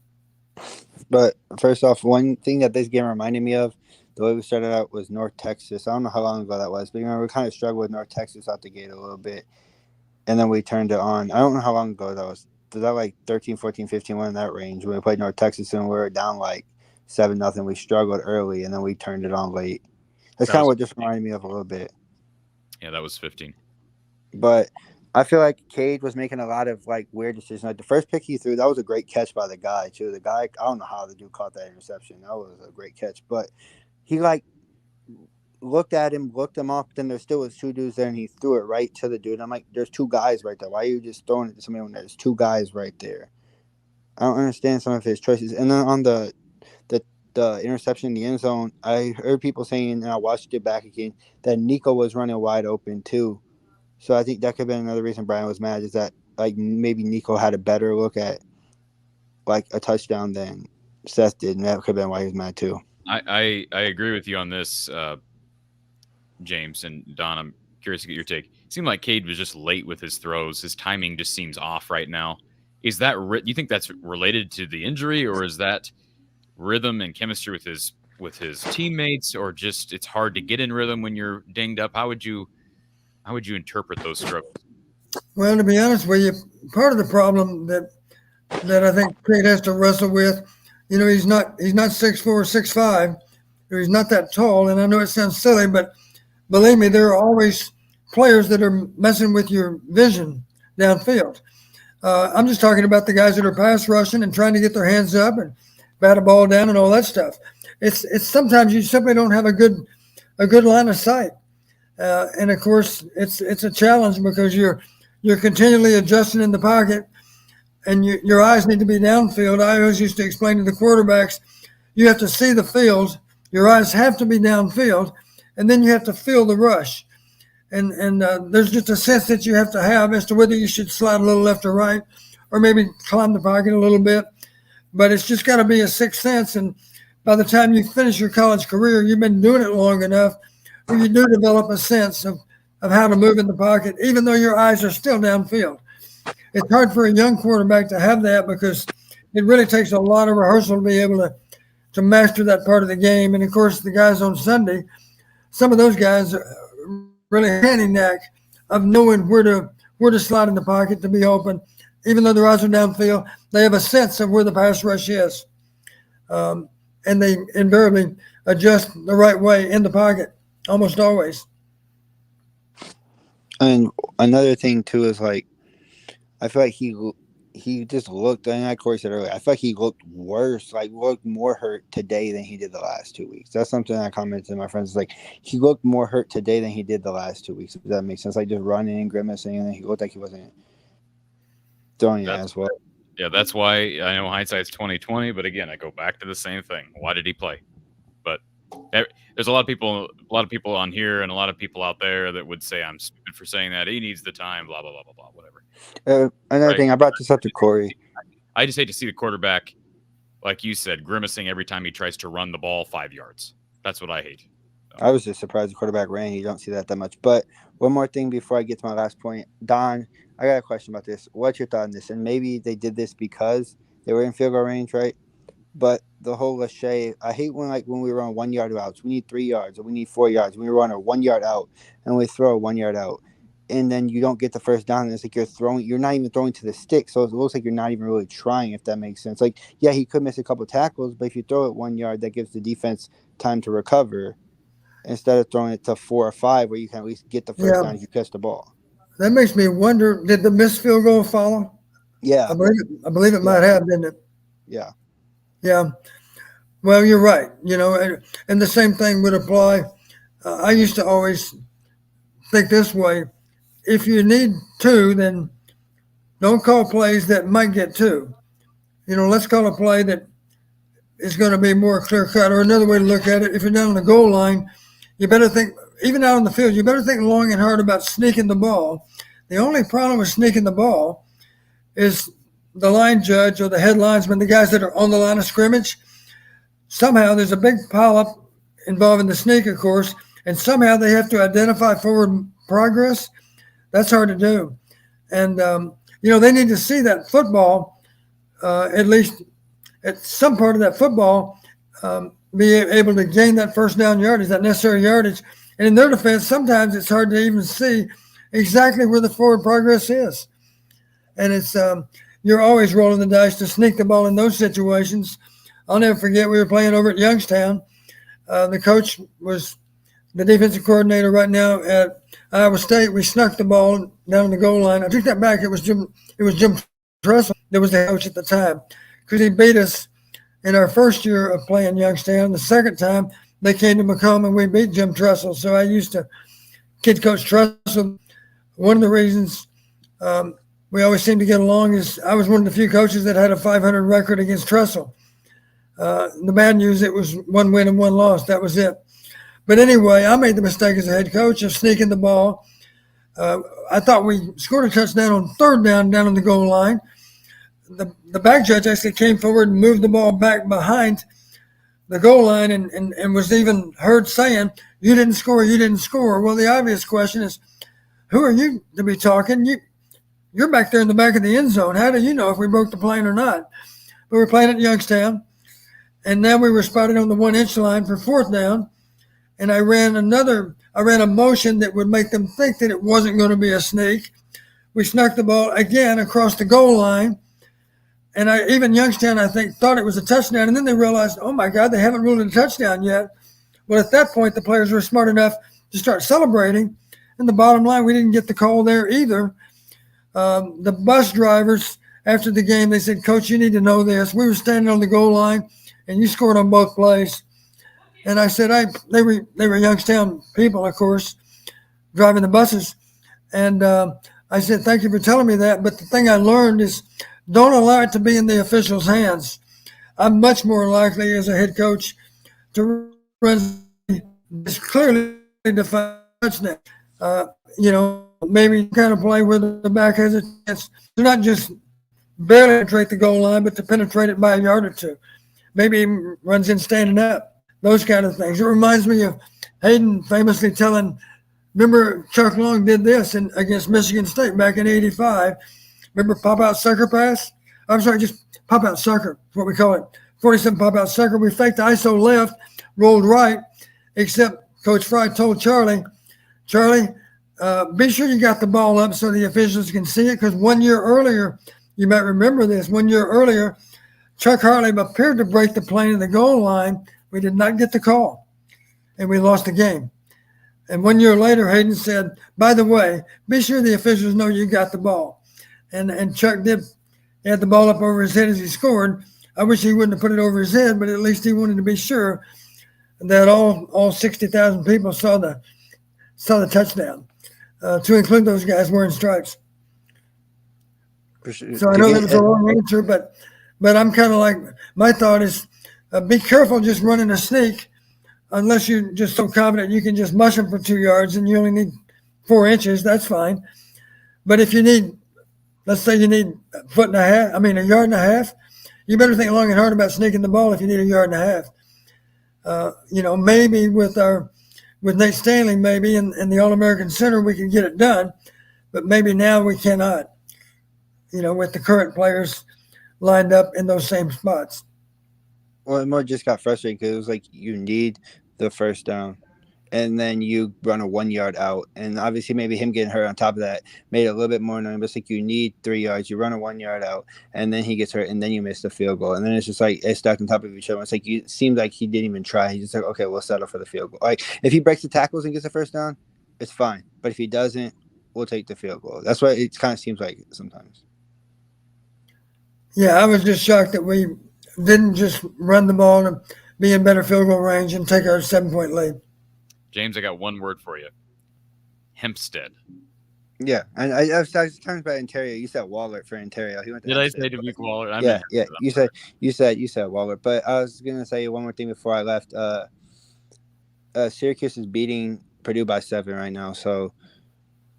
But first off, one thing that this game reminded me of, the way we started out, was North Texas. I don't know how long ago that was, but we kind of struggled with North Texas out the gate a little bit. And then we turned it on. I don't know how long ago that was. Was that like 13, 14, 15, one in that range? When we played North Texas and we were down like 7-0. We struggled early and then we turned it on late. That's kind of what just reminded me of a little bit. Yeah, that was 15. But I feel like Cade was making a lot of like weird decisions. Like the first pick he threw, that was a great catch by the guy too. The guy, I don't know how the dude caught that interception. That was a great catch. But he looked at him, looked him up, then there still was 2 dudes there, and he threw it right to the dude. I'm like, there's 2 guys right there. Why are you just throwing it to somebody when there's 2 guys right there? I don't understand some of his choices. And then on the interception in the end zone, I heard people saying, and I watched it back again, that Nico was running wide open too. So I think that could have been another reason Brian was mad, is that like maybe Nico had a better look at like a touchdown than Seth did, and that could have been why he was mad too. I agree with you on this, James and Don. I'm curious to get your take. It seemed like Cade was just late with his throws. His timing just seems off right now. Is that you think that's related to the injury, or is that rhythm and chemistry with his teammates, or just it's hard to get in rhythm when you're dinged up? How would you interpret those struggles? Well, to be honest with you, part of the problem that I think Cade has to wrestle with, he's not 6'4", 6'5", or he's not that tall. And I know it sounds silly, but believe me, there are always players that are messing with your vision downfield. I'm just talking about the guys that are pass rushing and trying to get their hands up and bat a ball down and all that stuff. It's sometimes you simply don't have a good line of sight, and of course it's a challenge because you're continually adjusting in the pocket, and your eyes need to be downfield. I always used to explain to the quarterbacks, you have to see the field, your eyes have to be downfield, and then you have to feel the rush. And there's just a sense that you have to have as to whether you should slide a little left or right, or maybe climb the pocket a little bit. But it's just got to be a sixth sense. And by the time you finish your college career, you've been doing it long enough where you do develop a sense of how to move in the pocket, even though your eyes are still downfield. It's hard for a young quarterback to have that because it really takes a lot of rehearsal to be able to master that part of the game. And, of course, the guys on Sunday, some of those guys are really handy knack of knowing where to slide in the pocket to be open. Even though their eyes are downfield, they have a sense of where the pass rush is. And they invariably adjust the right way in the pocket, almost always. And another thing, too, is like, I feel like he just looked, and like Corey said earlier, I feel like he looked worse, like looked more hurt today than he did the last 2 weeks. That's something I commented to my friends. Like, he looked more hurt today than he did the last 2 weeks, if that makes sense. Like, just running and grimacing, and he looked like he wasn't throwing it as well. Yeah, that's why I know hindsight's 20/20, but again, I go back to the same thing. Why did he play? But there's a lot of people on here and a lot of people out there that would say I'm stupid for saying that. He needs the time, blah, blah, blah, blah, blah, whatever. Another thing, I brought this up to Corey. I just hate to see the quarterback, like you said, grimacing every time he tries to run the ball 5 yards. That's what I hate. So. I was just surprised the quarterback ran. You don't see that much. But one more thing before I get to my last point. Don, I got a question about this. What's your thought on this? And maybe they did this because they were in field goal range, right? But the whole Lachey, I hate when we were on 1 yard outs. We need 3 yards or we need 4 yards. We run a 1 yard out and we throw a 1 yard out. And then you don't get the first down. And it's like you're not even throwing to the stick. So it looks like you're not even really trying, if that makes sense. Like, yeah, he could miss a couple tackles, but if you throw it 1 yard, that gives the defense time to recover instead of throwing it to 4 or 5 where you can at least get the first down if you catch the ball. That makes me wonder, did the missed field goal follow? Yeah. I believe it might have, didn't it? Yeah. Yeah. Well, you're right. And the same thing would apply. I used to always think this way. If you need 2, then don't call plays that might get 2. Let's call a play that is going to be more clear cut. Or another way to look at it, if you're down on the goal line, you better think, even out on the field, you better think long and hard about sneaking the ball. The only problem with sneaking the ball is the line judge or the head linesman, the guys that are on the line of scrimmage. Somehow there's a big pileup involving the sneak, of course, and somehow they have to identify forward progress. That's hard to do. And, they need to see that football, at least at some part of that football, be able to gain that first down yardage, that necessary yardage. And in their defense, sometimes it's hard to even see exactly where the forward progress is. And it's you're always rolling the dice to sneak the ball in those situations. I'll never forget, we were playing over at Youngstown. The coach was the defensive coordinator right now at Iowa State. We snuck the ball down the goal line. I took that back. It was Jim Tressel that was the coach at the time, because he beat us in our first year of playing Youngstown. The second time, they came to Macomb and we beat Jim Tressel. So I used to kid coach Tressel. One of the reasons we always seemed to get along is I was one of the few coaches that had a 500 record against Tressel. The bad news, it was 1 win and 1 loss. That was it. But anyway, I made the mistake as a head coach of sneaking the ball. I thought we scored a touchdown on 3rd down on the goal line. The back judge actually came forward and moved the ball back behind the goal line and was even heard saying, you didn't score. Well, the obvious question is, who are you to be talking? You're back there in the back of the end zone. How do you know if we broke the plane or not? We were playing at Youngstown, and now we were spotted on the 1-inch line for 4th down, and I ran a motion that would make them think that it wasn't going to be a sneak. We snuck the ball again across the goal line, and even Youngstown, I think, thought it was a touchdown, and then they realized, oh, my God, they haven't ruled it a touchdown yet. Well, at that point, the players were smart enough to start celebrating, and the bottom line, we didn't get the call there either. The bus drivers, after the game, they said, Coach, you need to know this. We were standing on the goal line, and you scored on both plays. And I said, they were Youngstown people, of course, driving the buses. And I said, thank you for telling me that. But the thing I learned is don't allow it to be in the officials' hands. I'm much more likely as a head coach to run this clearly defined touchdown. Maybe kind of play where the back has a chance to not just barely penetrate the goal line, but to penetrate it by a yard or two. Maybe even runs in standing up, those kind of things. It reminds me of Hayden famously remember Chuck Long did this against Michigan State back in '85. Remember pop-out sucker pass? I'm sorry, just pop-out sucker, is what we call it. 47 pop-out sucker. We faked the ISO left, rolled right, except Coach Fry told Charlie, be sure you got the ball up so the officials can see it, because 1 year earlier, you might remember this, 1 year earlier, Chuck Hartley appeared to break the plane in the goal line. We did not get the call, and we lost the game. And 1 year later, Hayden said, by the way, be sure the officials know you got the ball. And Chuck did. He had the ball up over his head as he scored. I wish he wouldn't have put it over his head, but at least he wanted to be sure that all 60,000 people saw the touchdown. To include those guys wearing stripes. So I know that was a long answer, but I'm kind of like, my thought is be careful just running a sneak unless you're just so confident you can just mush them for 2 yards and you only need 4 inches, that's fine. But if you need, let's say you need a yard and a half, you better think long and hard about sneaking the ball if you need a yard and a half. Maybe with Nate Stanley, maybe in the All-American Center, we can get it done, but maybe now we cannot, with the current players lined up in those same spots. Well, Moore just got frustrated because it was like you need the 1st down, and then you run a 1 yard out. And obviously maybe him getting hurt on top of that made it a little bit more annoying, but it's like you need 3 yards. You run a 1 yard out, and then he gets hurt, and then you miss the field goal. And then it's just like it's stuck on top of each other. It's like it seems like he didn't even try. He's just like, okay, we'll settle for the field goal. Like if he breaks the tackles and gets the 1st down, it's fine. But if he doesn't, we'll take the field goal. That's what it kind of seems like sometimes. Yeah, I was just shocked that we didn't just run the ball and be in better field goal range and take our 7-point lead. James, I got one word for you. Hempstead. Yeah, and I was talking about Ontario. You said Waller for Ontario. He went to Did Hempstead, I say Dubuque Waller? Yeah. You said Waller. But I was gonna say one more thing before I left. Syracuse is beating Purdue by 7 right now, so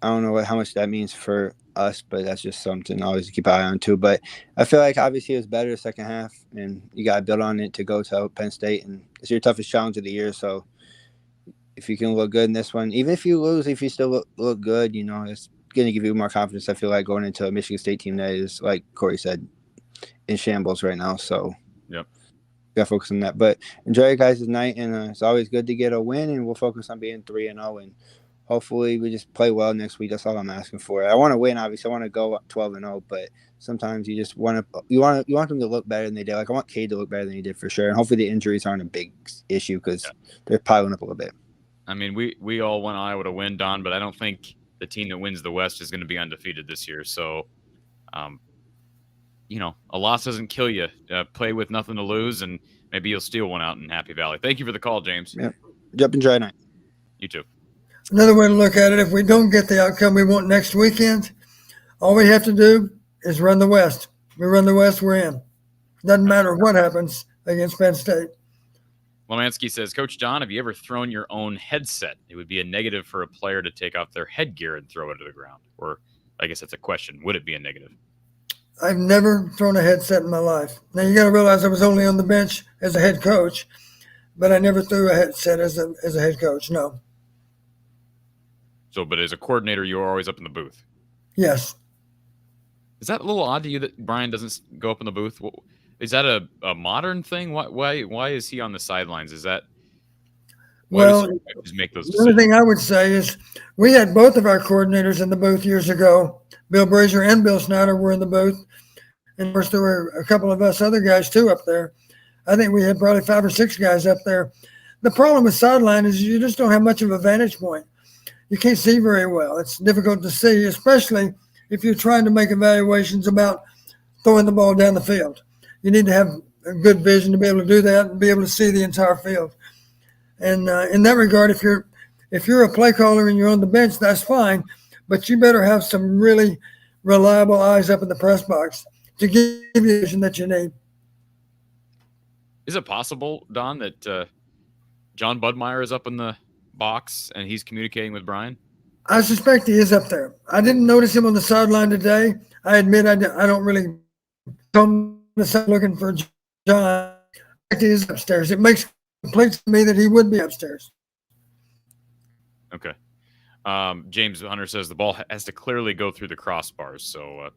I don't know how much that means for us, but that's just something always to keep an eye on too. But I feel like obviously it was better the second half, and you got to build on it to go to Penn State, and it's your toughest challenge of the year. So if you can look good in this one, even if you lose, if you still look good, it's going to give you more confidence. I feel like going into a Michigan State team that is, like Corey said, in shambles right now. So yep, got to focus on that. But enjoy your guys' night, and it's always good to get a win, and we'll focus on being 3-0 and. Hopefully we just play well next week. That's all I'm asking for. I want to win, obviously. I want to go 12-0, but sometimes you just want them to look better than they did. Like I want Cade to look better than he did for sure. And hopefully the injuries aren't a big issue because they're piling up a little bit. I mean, we all want Iowa to win, Don, but I don't think the team that wins the West is going to be undefeated this year. So, a loss doesn't kill you. Play with nothing to lose, and Maybe you'll steal one out in Happy Valley. Thank you for the call, James. Yeah. Jump and dry night. You too. Another way to look at it, if we don't get the outcome we want next weekend, all we have to do is run the West. We run the West, we're in. Doesn't matter what happens against Penn State. Lomansky says, Coach Don, have you ever thrown your own headset? It would be a negative for a player to take off their headgear and throw it to the ground. Or I guess that's a question. Would it be a negative? I've never thrown a headset in my life. Now, you got to realize I was only on the bench as a head coach, but I never threw a headset as a head coach, no. So, but as a coordinator, you're always up in the booth. Yes. Is that a little odd to you that Brian doesn't go up in the booth? Is that a modern thing? Why is he on the sidelines? Is that why does he make those decisions? The only thing I would say is we had both of our coordinators in the booth years ago. Bill Brazier and Bill Snyder were in the booth. And of course, there were a couple of us other guys too up there. I think we had probably 5 or 6 guys up there. The problem with sideline is you just don't have much of a vantage point. You can't see very well. It's difficult to see, especially if you're trying to make evaluations about throwing the ball down the field. You need to have a good vision to be able to do that and be able to see the entire field. And in that regard, if you're a play caller and you're on the bench, that's fine, but you better have some really reliable eyes up in the press box to give you the vision that you need. Is it possible, Don, that John Budmeyer is up in the box and he's communicating with Brian? I suspect he is up there. I didn't notice him on the sideline today. I admit I don't really come looking for John. He is upstairs. It makes complete to me that he would be upstairs. Okay. James Hunter says the ball has to clearly go through the crossbars, so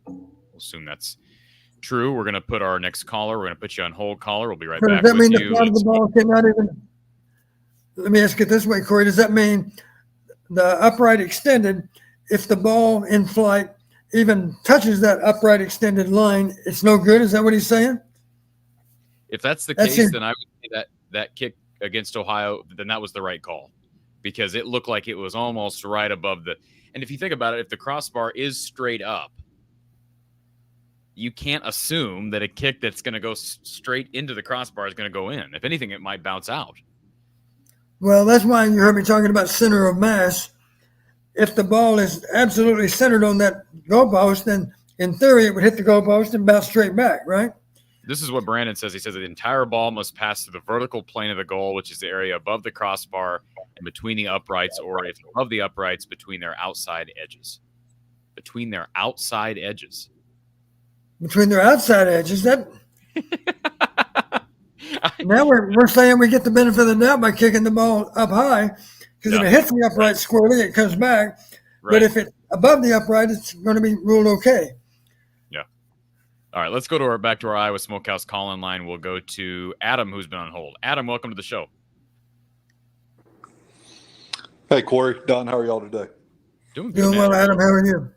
we'll assume that's true. We're going to put our next caller. We're going to put you on hold, caller. We'll be right back Does that with mean you. the part of the ball cannot even? Let me ask it this way, Corey. Does that mean the upright extended, if the ball in flight even touches that upright extended line, it's no good? Is that what he's saying? If that's the case, then I would say that kick against Ohio, then that was the right call, because it looked like it was almost right above the. And if you think about it, if the crossbar is straight up, you can't assume that a kick that's going to go straight into the crossbar is going to go in. If anything, it might bounce out. Well, that's why you heard me talking about center of mass. If the ball is absolutely centered on that goalpost, then in theory it would hit the goalpost and bounce straight back, right? This is what Brandon says. He says the entire ball must pass through the vertical plane of the goal, which is the area above the crossbar and between the uprights, or if above the uprights, between their outside edges. Between their outside edges. Between their outside edges. That now we're saying we get the benefit of the doubt by kicking the ball up high, because if it hits the upright squarely, it comes back. Right. But if it's above the upright, it's going to be ruled okay. Yeah. All right, let's go back to our Iowa Smokehouse call-in line. We'll go to Adam, who's been on hold. Adam, welcome to the show. Hey, Corey, Don, how are y'all today? Doing well, Adam. How are you?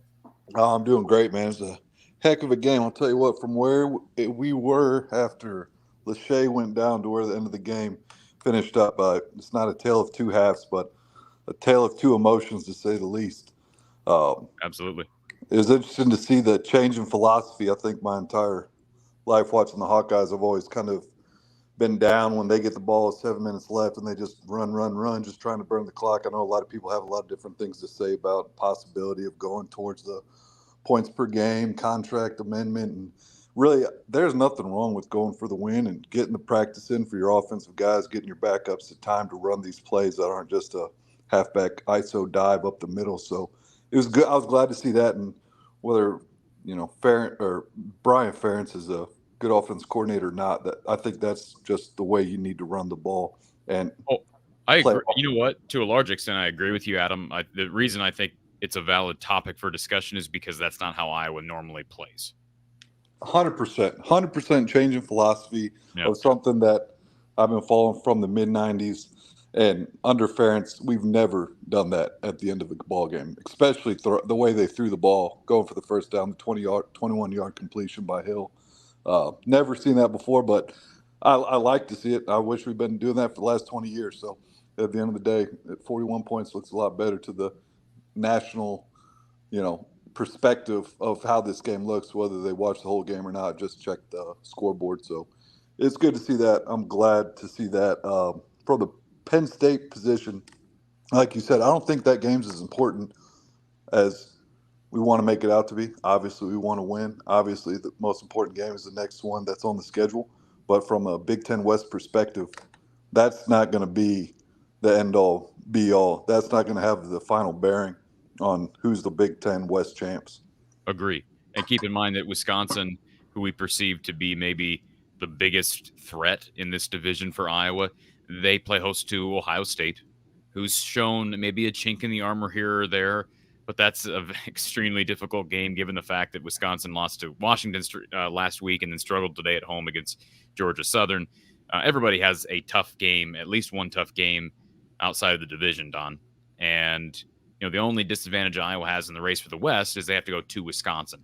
I'm doing great, man. It's a heck of a game. I'll tell you what, from where we were after Lachey went down to where the end of the game finished up, it's not a tale of two halves, but a tale of two emotions, to say the least. Absolutely. It was interesting to see the change in philosophy. I think my entire life watching the Hawkeyes, I've always kind of been down when they get the ball with 7 minutes left and they just run, just trying to burn the clock. I know a lot of people have a lot of different things to say about the possibility of going towards the points per game, contract amendment, and really, there's nothing wrong with going for the win and getting the practice in for your offensive guys, getting your backups the time to run these plays that aren't just a halfback ISO dive up the middle. So it was good. I was glad to see that. And whether, Brian Ferentz is a good offense coordinator or not, that I think that's just the way you need to run the ball. And I agree. You know what? To a large extent, I agree with you, Adam. The reason I think it's a valid topic for discussion is because that's not how Iowa normally plays. 100% change in philosophy of something that I've been following from the mid-90s. And under Ferentz, we've never done that at the end of a ball game, especially the way they threw the ball, going for the first down, the 21-yard completion by Hill. Never seen that before, but I like to see it. I wish we've been doing that for the last 20 years. So at the end of the day, at 41 points looks a lot better to the national, perspective of how this game looks, whether they watch the whole game or not, just check the scoreboard. So it's good to see that. I'm glad to see that. For the Penn State position, like you said, I don't think that game's as important as we want to make it out to be. Obviously, we want to win. Obviously, the most important game is the next one that's on the schedule. But from a Big Ten West perspective, that's not going to be the end all, be all. That's not going to have the final bearing on who's the Big Ten West champs. Agree. And keep in mind that Wisconsin, who we perceive to be maybe the biggest threat in this division for Iowa, they play host to Ohio State, who's shown maybe a chink in the armor here or there. But that's an extremely difficult game given the fact that Wisconsin lost to Washington last week and then struggled today at home against Georgia Southern. Everybody has a tough game, at least one tough game outside of the division, Don. And the only disadvantage Iowa has in the race for the West is they have to go to Wisconsin.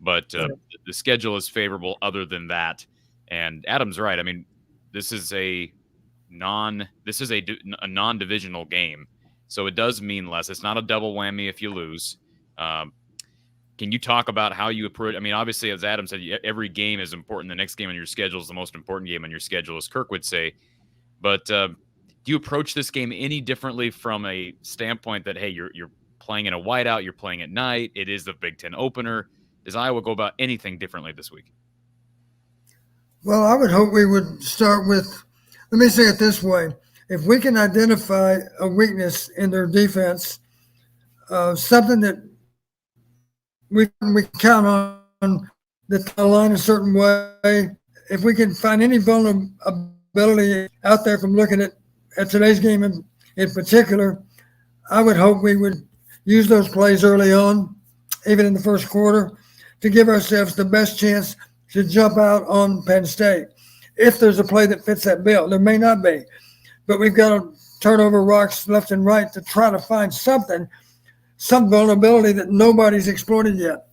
But the schedule is favorable other than that. And Adam's right. I mean, this is a non-divisional game. So it does mean less. It's not a double whammy if you lose. Can you talk about how you approach? I mean, obviously, as Adam said, every game is important. The next game on your schedule is the most important game on your schedule, as Kirk would say. But do you approach this game any differently from a standpoint that, hey, you're playing in a whiteout, you're playing at night, it is the Big Ten opener? Does Iowa go about anything differently this week? Well, I would hope we would start with, let me say it this way. If we can identify a weakness in their defense, something that we count on that align a certain way, if we can find any vulnerability out there from looking at today's game in particular, I would hope we would use those plays early on, even in the first quarter, to give ourselves the best chance to jump out on Penn State. If there's a play that fits that bill, there may not be, but we've got to turn over rocks left and right to try to find some vulnerability that nobody's exploited yet.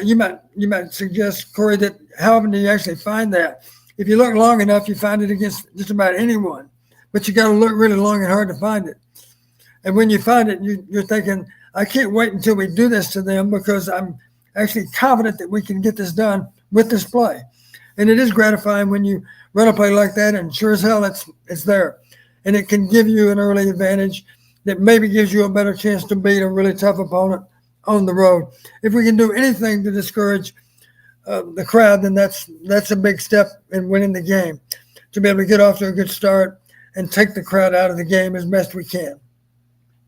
You might suggest, Corey, that how often do you actually find that? If you look long enough, you find it against just about anyone, but you got to look really long and hard to find it. And when you find it, you're thinking, I can't wait until we do this to them because I'm actually confident that we can get this done with this play. And it is gratifying when you run a play like that, and sure as hell it's there. And it can give you an early advantage that maybe gives you a better chance to beat a really tough opponent on the road. If we can do anything to discourage the crowd, then that's a big step in winning the game, to be able to get off to a good start and take the crowd out of the game as best we can.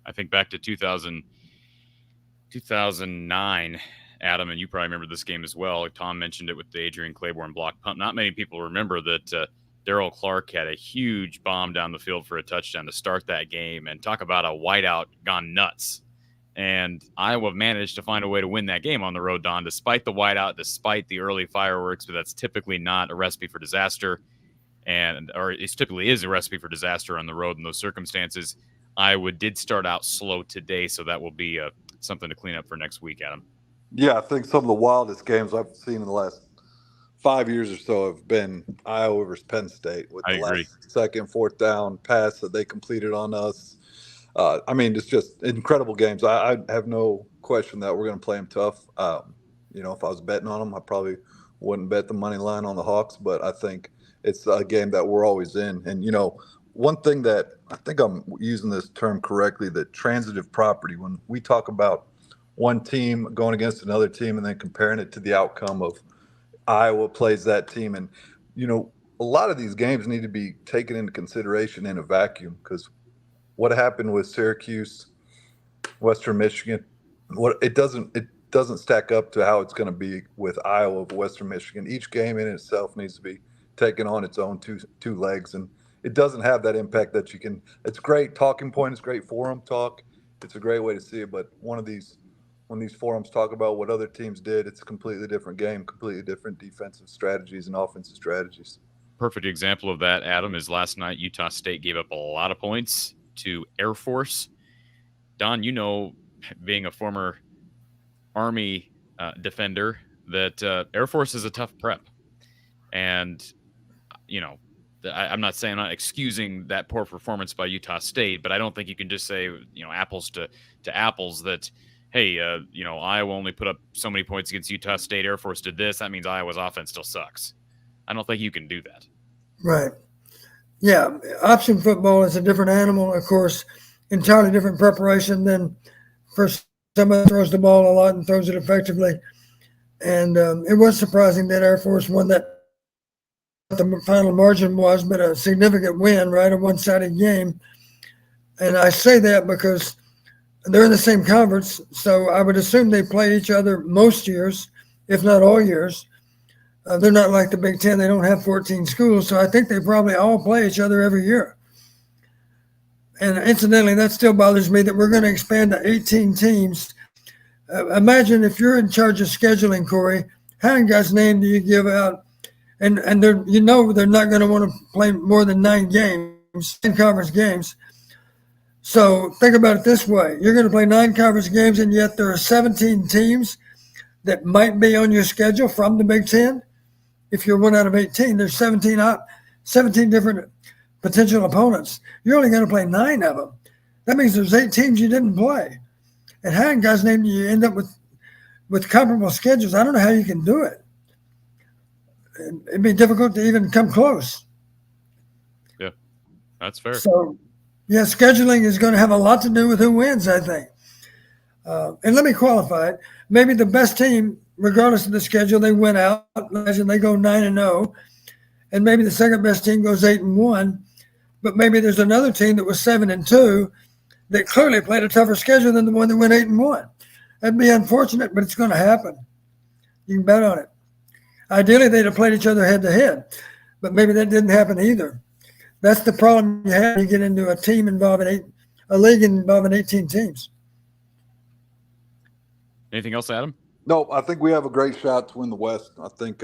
I think back to 2009, Adam, and you probably remember this game as well. Tom mentioned it with the Adrian Claiborne block punt. Not many people remember that Darrell Clark had a huge bomb down the field for a touchdown to start that game, and talk about a whiteout gone nuts. And Iowa managed to find a way to win that game on the road, Don, despite the whiteout, despite the early fireworks, but that's typically not a recipe for disaster. Or it typically is a recipe for disaster on the road in those circumstances. Iowa did start out slow today, so that will be something to clean up for next week, Adam. Yeah, I think some of the wildest games I've seen in the last 5 years or so have been Iowa versus Penn State with the last second, fourth down pass that they completed on us. I mean, it's just incredible games. I have no question that we're going to play them tough. If I was betting on them, I probably wouldn't bet the money line on the Hawks, but I think it's a game that we're always in. And, one thing that I think I'm using this term correctly, that transitive property, when we talk about one team going against another team and then comparing it to the outcome of Iowa plays that team. And, a lot of these games need to be taken into consideration in a vacuum, because what happened with Syracuse, Western Michigan, it doesn't stack up to how it's going to be with Iowa, Western Michigan. Each game in itself needs to be taken on its own two legs, and it doesn't have that impact that you can. It's great talking point. It's great forum talk. It's a great way to see it. But when these forums talk about what other teams did, it's a completely different game, completely different defensive strategies and offensive strategies. Perfect example of that, Adam, is last night Utah State gave up a lot of points to Air Force. Don, being a former Army defender, that Air Force is a tough prep. And, I'm not excusing that poor performance by Utah State, but I don't think you can just say, apples to apples that, hey, Iowa only put up so many points against Utah State. Air Force did this. That means Iowa's offense still sucks. I don't think you can do that. Right. Yeah. Option football is a different animal, of course, entirely different preparation than for somebody that throws the ball a lot and throws it effectively. And it was surprising that Air Force won that. The final margin was, but a significant win, right? A one-sided game. And I say that because they're in the same conference, so I would assume they play each other most years, if not all years. They're not like the Big Ten. They don't have 14 schools, so I think they probably all play each other every year. And incidentally, that still bothers me that we're going to expand to 18 teams. Imagine if you're in charge of scheduling, Corey, how many guys' name do you give out? And they're they're not going to want to play more than 9 games, 10 conference games. So think about it this way. You're going to play 9 conference games, and yet there are 17 teams that might be on your schedule from the Big Ten. If you're 1 out of 18, there's 17 different potential opponents. You're only going to play 9 of them. That means there's 8 teams you didn't play. And how in God's name do you end up with comparable schedules? I don't know how you can do it. It'd be difficult to even come close. Yeah, that's fair. So, yeah, scheduling is going to have a lot to do with who wins, I think. And let me qualify it. Maybe the best team, regardless of the schedule, they win out. Imagine they go 9-0, and maybe the second best team goes 8-1. But maybe there's another team that was 7-2 that clearly played a tougher schedule than the one that went 8-1. That'd be unfortunate, but it's going to happen. You can bet on it. Ideally, they'd have played each other head to head, but maybe that didn't happen either. That's the problem you have when you get into a league involving 18 teams. Anything else, Adam? No, I think we have a great shot to win the West. I think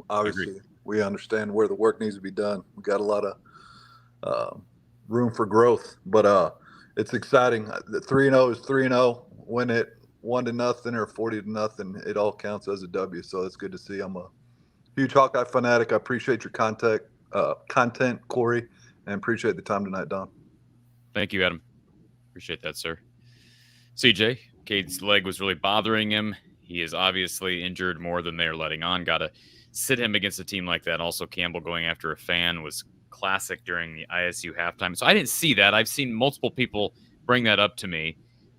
obviously we understand where the work needs to be done. We got a lot of room for growth, but it's exciting. 3-0 is 3-0. Win it 1-0 or 40-0, it all counts as a W. So it's good to see. I'm a huge Hawkeye fanatic. I appreciate your content, Corey, and appreciate the time tonight, Don. Thank you, Adam. Appreciate that, sir. CJ, Cade's leg was really bothering him. He is obviously injured more than they're letting on. Got to sit him against a team like that. Also, Campbell going after a fan was classic during the ISU halftime. So I didn't see that. I've seen multiple people bring that up to me.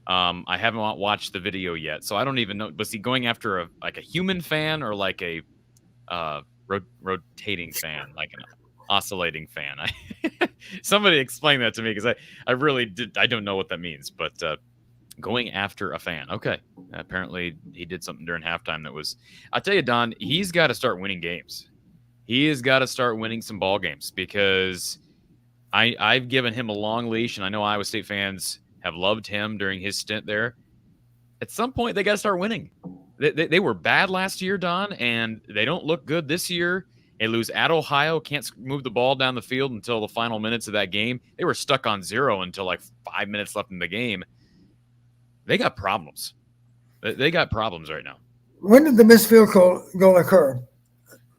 I haven't watched the video yet, so I don't even know. Was he going after a human fan or like a rotating fan, like an oscillating fan? Somebody explain that to me, because I really did. I don't know what that means, but going after a fan. Okay, apparently he did something during halftime that was. I'll tell you, Don, he's got to start winning games. He has got to start winning some ball games, because I've given him a long leash, and I know Iowa State fans have loved him during his stint there. At some point, they got to start winning. They were bad last year, Don, and they don't look good this year. They lose at Ohio, can't move the ball down the field until the final minutes of that game. They were stuck on 0 until like 5 minutes left in the game. They got problems. They got problems right now. When did the missed field goal occur?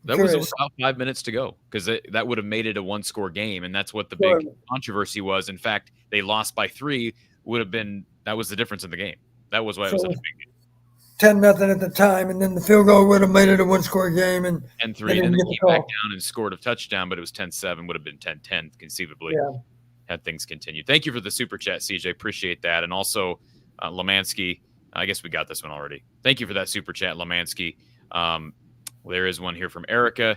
That was about 5 minutes to go, because that would have made it a 1-score game, and that's what the big controversy was. In fact, they lost by 3. That was the difference in the game. That was why it was such a big game. 10-0 at the time, and then the field goal would have made it a 1-score game. And 10-3, and then came back down and scored a touchdown, but it was 10-7, would have been 10-10 conceivably had things continued. Thank you for the super chat, CJ. Appreciate that. And also, Lemansky, I guess we got this one already. Thank you for that super chat, Lemansky. There is one here from Erica.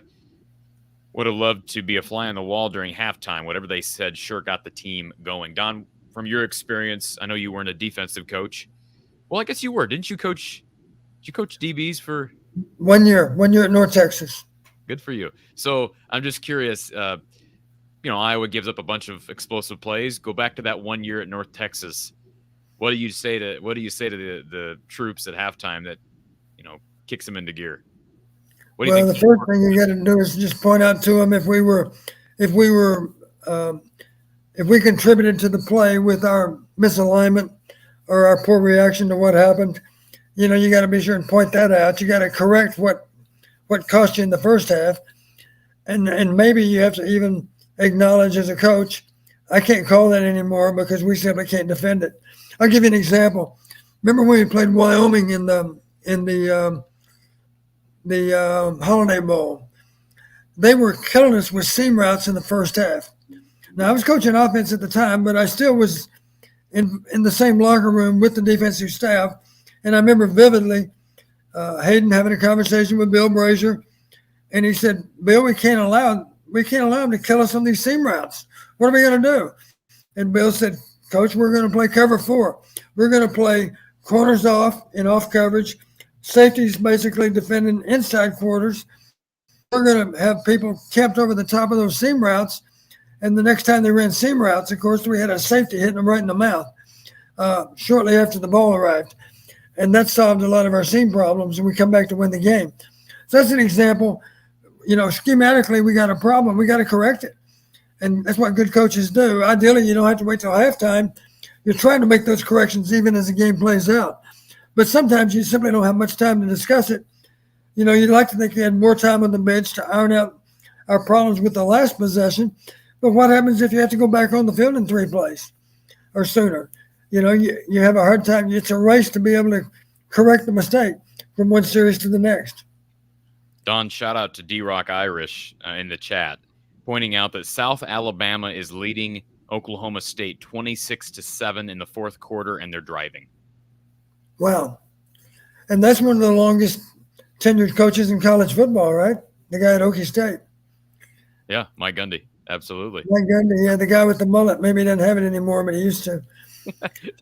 Would have loved to be a fly on the wall during halftime. Whatever they said sure got the team going. Don, from your experience, I know you weren't a defensive coach. Well, I guess you were. Didn't you coach? Did you coach DBs for 1 year? 1 year at North Texas. Good for you. So I'm just curious. Iowa gives up a bunch of explosive plays. Go back to that 1 year at North Texas. What do you say to the troops at halftime that kicks them into gear? What do you think? The first thing you got to do is just point out to them if we contributed to the play with our misalignment or our poor reaction to what happened. You got to be sure and point that out. You got to correct what cost you in the first half, and maybe you have to even acknowledge as a coach, I can't call that anymore because we simply can't defend it. I'll give you an example. Remember when we played Wyoming in the Holiday Bowl? they were killing us with seam routes in the first half. Now, I was coaching offense at the time, but I still was in the same locker room with the defensive staff. And I remember vividly Hayden having a conversation with Bill Brazier, and he said, "Bill, we can't allow him to kill us on these seam routes. What are we going to do?" And Bill said, "Coach, we're going to play cover 4. We're going to play corners off in off coverage. Safeties basically defending inside quarters. We're going to have people camped over the top of those seam routes." And the next time they ran seam routes, of course, we had a safety hitting them right in the mouth shortly after the ball arrived. And that solved a lot of our seam problems, and we come back to win the game. So that's an example. Schematically, we got a problem. We got to correct it. And that's what good coaches do. Ideally, you don't have to wait till halftime. You're trying to make those corrections even as the game plays out. But sometimes you simply don't have much time to discuss it. You'd like to think you had more time on the bench to iron out our problems with the last possession. But what happens if you have to go back on the field in 3 plays or sooner? You have a hard time. It's a race to be able to correct the mistake from one series to the next. Don, shout out to D-Rock Irish in the chat, pointing out that South Alabama is leading Oklahoma State 26-7 in the fourth quarter, and they're driving. Wow. And that's one of the longest tenured coaches in college football, right? The guy at Okie State. Yeah, Mike Gundy. Absolutely. Mike Gundy, yeah, the guy with the mullet. Maybe he doesn't have it anymore, but he used to.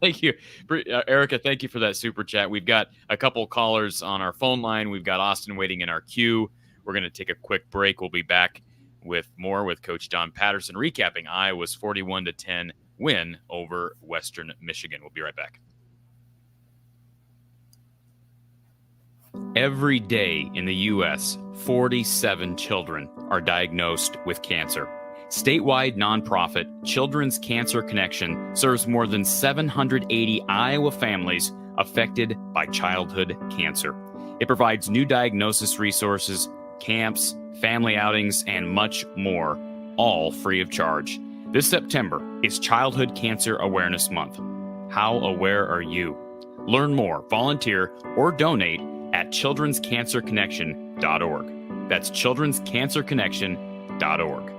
Thank you. Erica, thank you for that super chat. We've got a couple callers on our phone line. We've got Austin waiting in our queue. We're going to take a quick break. We'll be back with more with Coach Don Patterson recapping Iowa's 41-10 win over Western Michigan. We'll be right back. Every day in the U.S., 47 children are diagnosed with cancer. Statewide nonprofit Children's Cancer Connection serves more than 780 Iowa families affected by childhood cancer. It provides new diagnosis resources, camps, family outings, and much more, all free of charge. This September is Childhood Cancer Awareness Month. How aware are you? Learn more, volunteer, or donate at childrenscancerconnection.org. That's childrenscancerconnection.org.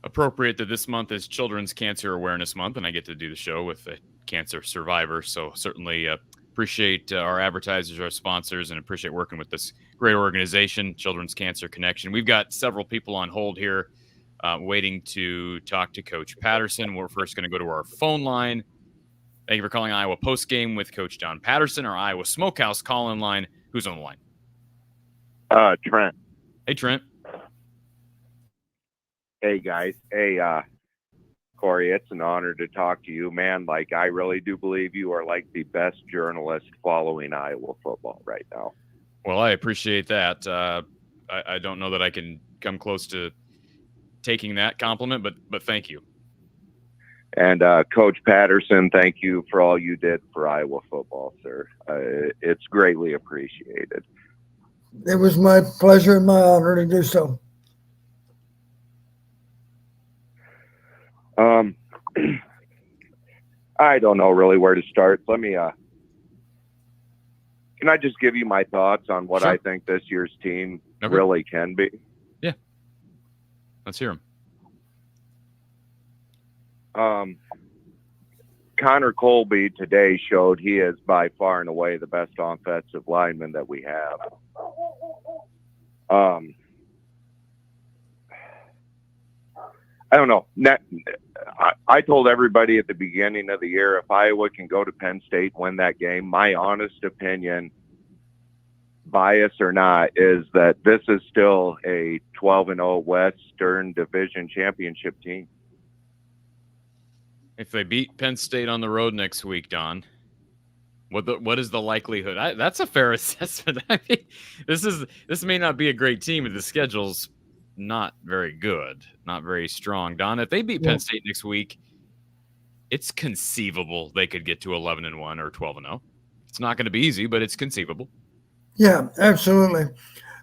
Appropriate that this month is Children's Cancer Awareness Month, and I get to do the show with a cancer survivor. So certainly appreciate our advertisers, our sponsors, and appreciate working with this great organization, Children's Cancer Connection. We've got several people on hold here waiting to talk to Coach Patterson. We're first going to go to our phone line. Thank you for calling Iowa Postgame with Coach Don Patterson, our Iowa Smokehouse call-in line. Who's on the line? Trent. Hey, Trent. Hey, guys. Hey, Corey, it's an honor to talk to you, man. Like, I really do believe you are like the best journalist following Iowa football right now. Well, I appreciate that. I don't know that I can come close to taking that compliment, but thank you. And Coach Patterson, thank you for all you did for Iowa football, sir. It's greatly appreciated. It was my pleasure and my honor to do so. I don't know really where to start. Let me, can I just give you my thoughts on what Sure. I think this year's team Okay. really can be? Yeah. Let's hear them. Connor Colby today showed he is by far and away the best offensive lineman that we have. I don't know. I told everybody at the beginning of the year, if Iowa can go to Penn State, win that game, my honest opinion, bias or not, is that this is still a 12-0 Western Division championship team. If they beat Penn State on the road next week, Don, what is the likelihood? That's a fair assessment. I mean, this may not be a great team, but the schedule's not very good, not very strong. Don, if they beat Penn State next week, it's conceivable they could get to 11-1 or 12-0. It's not going to be easy, but it's conceivable. Yeah, absolutely.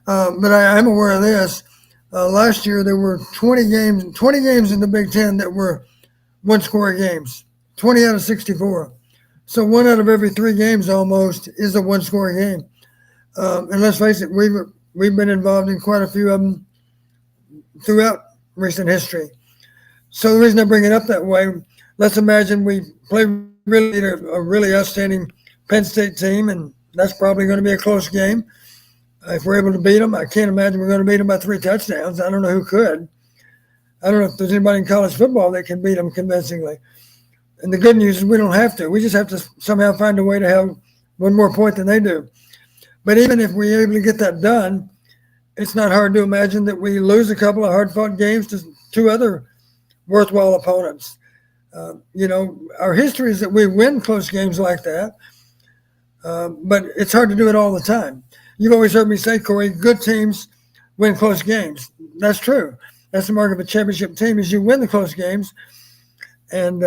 But I'm aware of this. Last year there were 20 games in the Big Ten that were one-score games, 20 out of 64. So 1 out of every 3 games almost is a one-score game. And let's face it, we've been involved in quite a few of them throughout recent history. So the reason I bring it up that way, let's imagine we play really a really outstanding Penn State team, and that's probably going to be a close game. If we're able to beat them, I can't imagine we're going to beat them by 3 touchdowns. I don't know who could. I don't know if there's anybody in college football that can beat them convincingly. And the good news is we don't have to. We just have to somehow find a way to have one more point than they do. But even if we're able to get that done, it's not hard to imagine that we lose a couple of hard-fought games to 2 other worthwhile opponents. Our history is that we win close games like that, but it's hard to do it all the time. You've always heard me say, Corey, good teams win close games. That's true. That's the mark of a championship team is you win the close games. And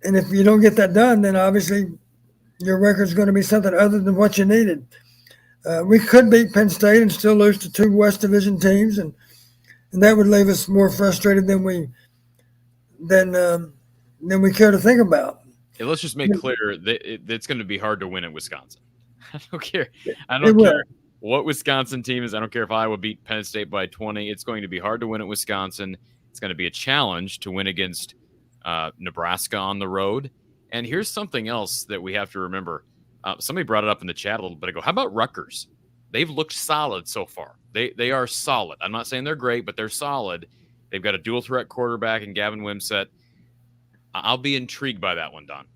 if you don't get that done, then obviously your record's going to be something other than what you needed. We could beat Penn State and still lose to 2 West Division teams, and that would leave us more frustrated than we care to think about. Yeah, let's just make clear that it's going to be hard to win at Wisconsin. I don't care. I don't care what Wisconsin team is. I don't care if Iowa beat Penn State by 20. It's going to be hard to win at Wisconsin. It's going to be a challenge to win against Nebraska on the road. And here's something else that we have to remember. Somebody brought it up in the chat a little bit ago. How about Rutgers? They've looked solid so far. They are solid. I'm not saying they're great, but they're solid. They've got a dual threat quarterback in Gavin Wimsett. I'll be intrigued by that one, Don.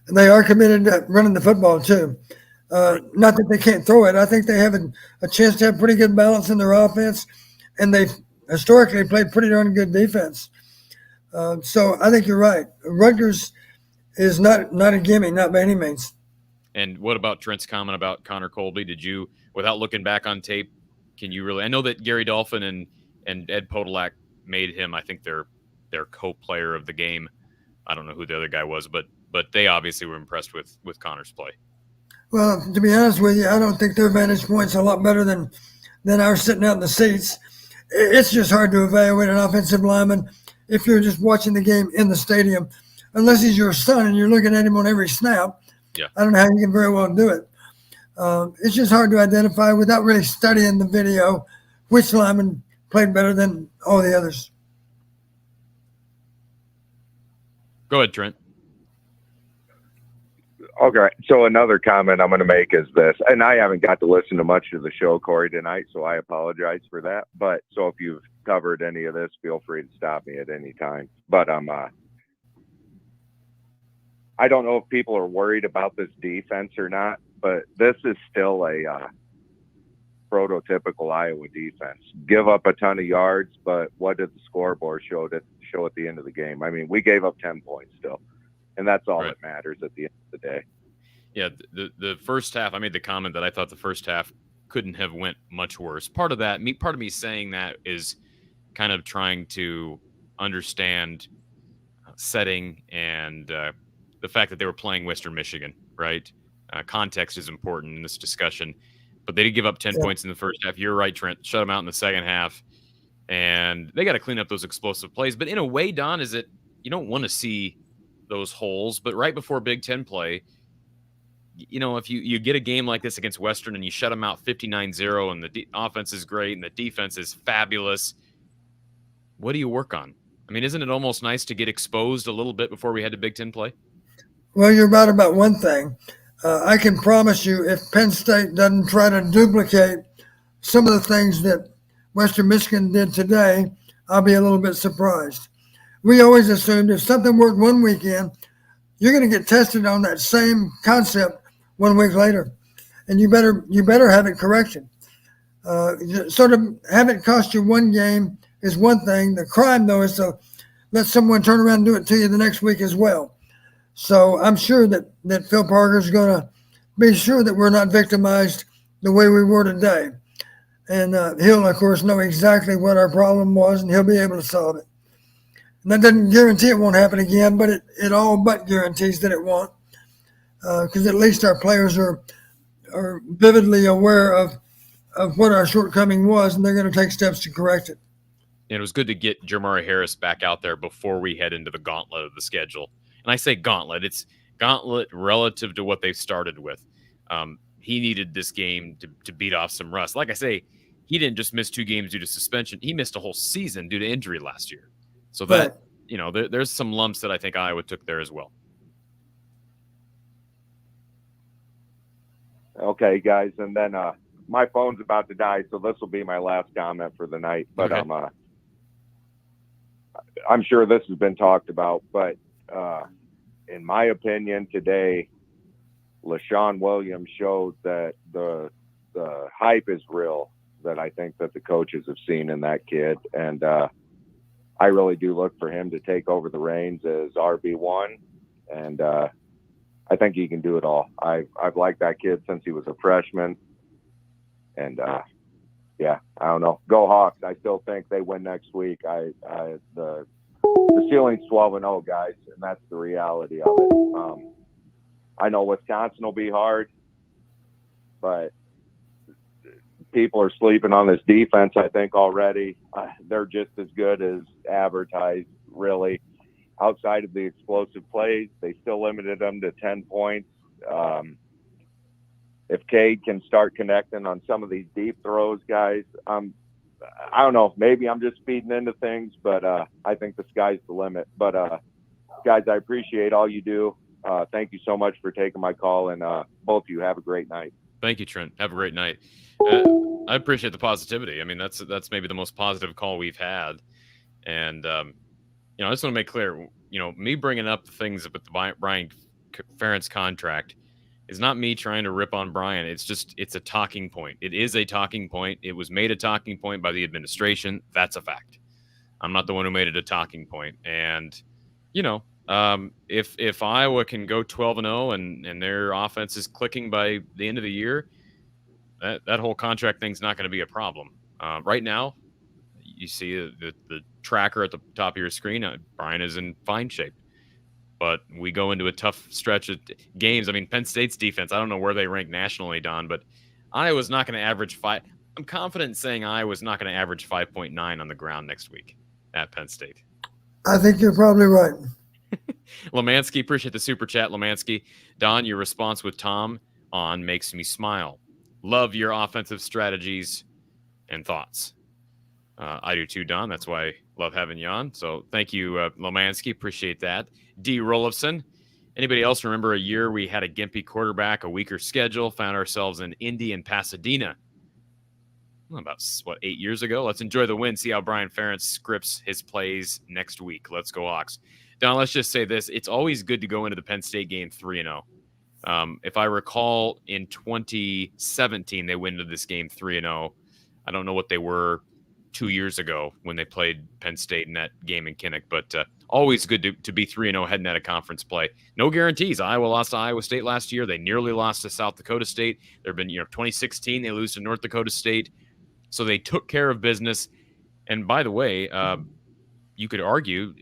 And they are committed to running the football too. Not that they can't throw it. I think they have a chance to have pretty good balance in their offense, and they've historically played pretty darn good defense. So I think you're right. Rutgers is not a gimme, not by any means. And what about Trent's comment about Connor Colby? Did you, without looking back on tape, can you really? I know that Gary Dolphin and Ed Podolak made him, I think, their co-player of the game. I don't know who the other guy was, but they obviously were impressed with Connor's play. Well, to be honest with you, I don't think their vantage point's a lot better than ours sitting out in the seats. It's just hard to evaluate an offensive lineman if you're just watching the game in the stadium, unless he's your son and you're looking at him on every snap. Yeah. I don't know how you can very well do it. It's just hard to identify without really studying the video which lineman played better than all the others. Go ahead, Trent. Okay, so another comment I'm going to make is this, and I haven't got to listen to much of the show, Corey, tonight, so I apologize for that. But so if you've covered any of this, feel free to stop me at any time. But I don't know if people are worried about this defense or not, but this is still a prototypical Iowa defense. Give up a ton of yards, but what did the scoreboard show at the end of the game? I mean, we gave up 10 points still. And that's all that matters at the end of the day. Yeah, the first half, I made the comment that I thought the first half couldn't have went much worse. Part of me saying that is kind of trying to understand setting and the fact that they were playing Western Michigan, right? Context is important in this discussion. But they did give up 10 points in the first half. You're right, Trent. Shut them out in the second half. And they got to clean up those explosive plays. But in a way, Don, is it you don't want to see those holes, but right before Big Ten play, if you get a game like this against Western and you shut them out 59-0 and the offense is great and the defense is fabulous, what do you work on? I mean, isn't it almost nice to get exposed a little bit before we head to Big Ten play? Well, you're right about one thing. I can promise you if Penn State doesn't try to duplicate some of the things that Western Michigan did today, I'll be a little bit surprised. We always assumed if something worked one weekend, you're going to get tested on that same concept 1 week later, and you better have it corrected. Sort of have it cost you one game is one thing. The crime, though, is to let someone turn around and do it to you the next week as well. So I'm sure that Phil Parker's going to be sure that we're not victimized the way we were today. And he'll, of course, know exactly what our problem was, and he'll be able to solve it. And that doesn't guarantee it won't happen again, but it all but guarantees that it won't, because at least our players are vividly aware of what our shortcoming was, and they're going to take steps to correct it. And it was good to get Jermari Harris back out there before we head into the gauntlet of the schedule. And I say gauntlet, it's gauntlet relative to what they've started with. he needed this game to beat off some rust. Like I say, he didn't just miss 2 games due to suspension. He missed a whole season due to injury last year. So that, there's some lumps that I think Iowa took there as well. Okay, guys, and then my phone's about to die, so this will be my last comment for the night. But Okay. I'm sure this has been talked about, but in my opinion, today, LaShawn Williams showed that the hype is real that I think that the coaches have seen in that kid, and I really do look for him to take over the reins as RB1, and I think he can do it all. I've liked that kid since he was a freshman, and yeah, I don't know. Go Hawks! I still think they win next week. The ceiling's 12-0, guys, and that's the reality of it. I know Wisconsin will be hard, but people are sleeping on this defense, I think, already. They're just as good as advertised, really. Outside of the explosive plays, they still limited them to 10 points. If Cade can start connecting on some of these deep throws, guys, I don't know. Maybe I'm just feeding into things, but I think the sky's the limit. But, guys, I appreciate all you do. Thank you so much for taking my call, and both of you have a great night. Thank you, Trent. Have a great night. I appreciate the positivity. I mean, that's maybe the most positive call we've had. And, I just want to make clear, me bringing up the things with the Brian Ferentz contract is not me trying to rip on Brian. It's a talking point. It is a talking point. It was made a talking point by the administration. That's a fact. I'm not the one who made it a talking point. And, if Iowa can go 12-0 and their offense is clicking by the end of the year, that whole contract thing's not going to be a problem. Right now, you see the tracker at the top of your screen. Brian is in fine shape, but we go into a tough stretch of games. I mean, Penn State's defense, I don't know where they rank nationally, Don, but Iowa's not going to average 5. I'm confident in saying Iowa's not going to average 5.9 on the ground next week at Penn State. I think you're probably right. Lemansky, appreciate the super chat, Lemansky. Don, your response with Tom on makes me smile. Love your offensive strategies and thoughts. I do too, Don. That's why I love having you on. So thank you, Lemansky. Appreciate that. D. Rolofson. Anybody else remember a year we had a gimpy quarterback, a weaker schedule, found ourselves in Indy and Pasadena? Well, about, 8 years ago? Let's enjoy the win. See how Brian Ferentz scripts his plays next week. Let's go Hawks. Don, let's just say this. It's always good to go into the Penn State game 3-0. If I recall, in 2017, they went into this game 3-0. I don't know what they were 2 years ago when they played Penn State in that game in Kinnick, but always good to be 3-0 heading out of conference play. No guarantees. Iowa lost to Iowa State last year. They nearly lost to South Dakota State. There have been, 2016, they lose to North Dakota State. So they took care of business. And by the way, you could argue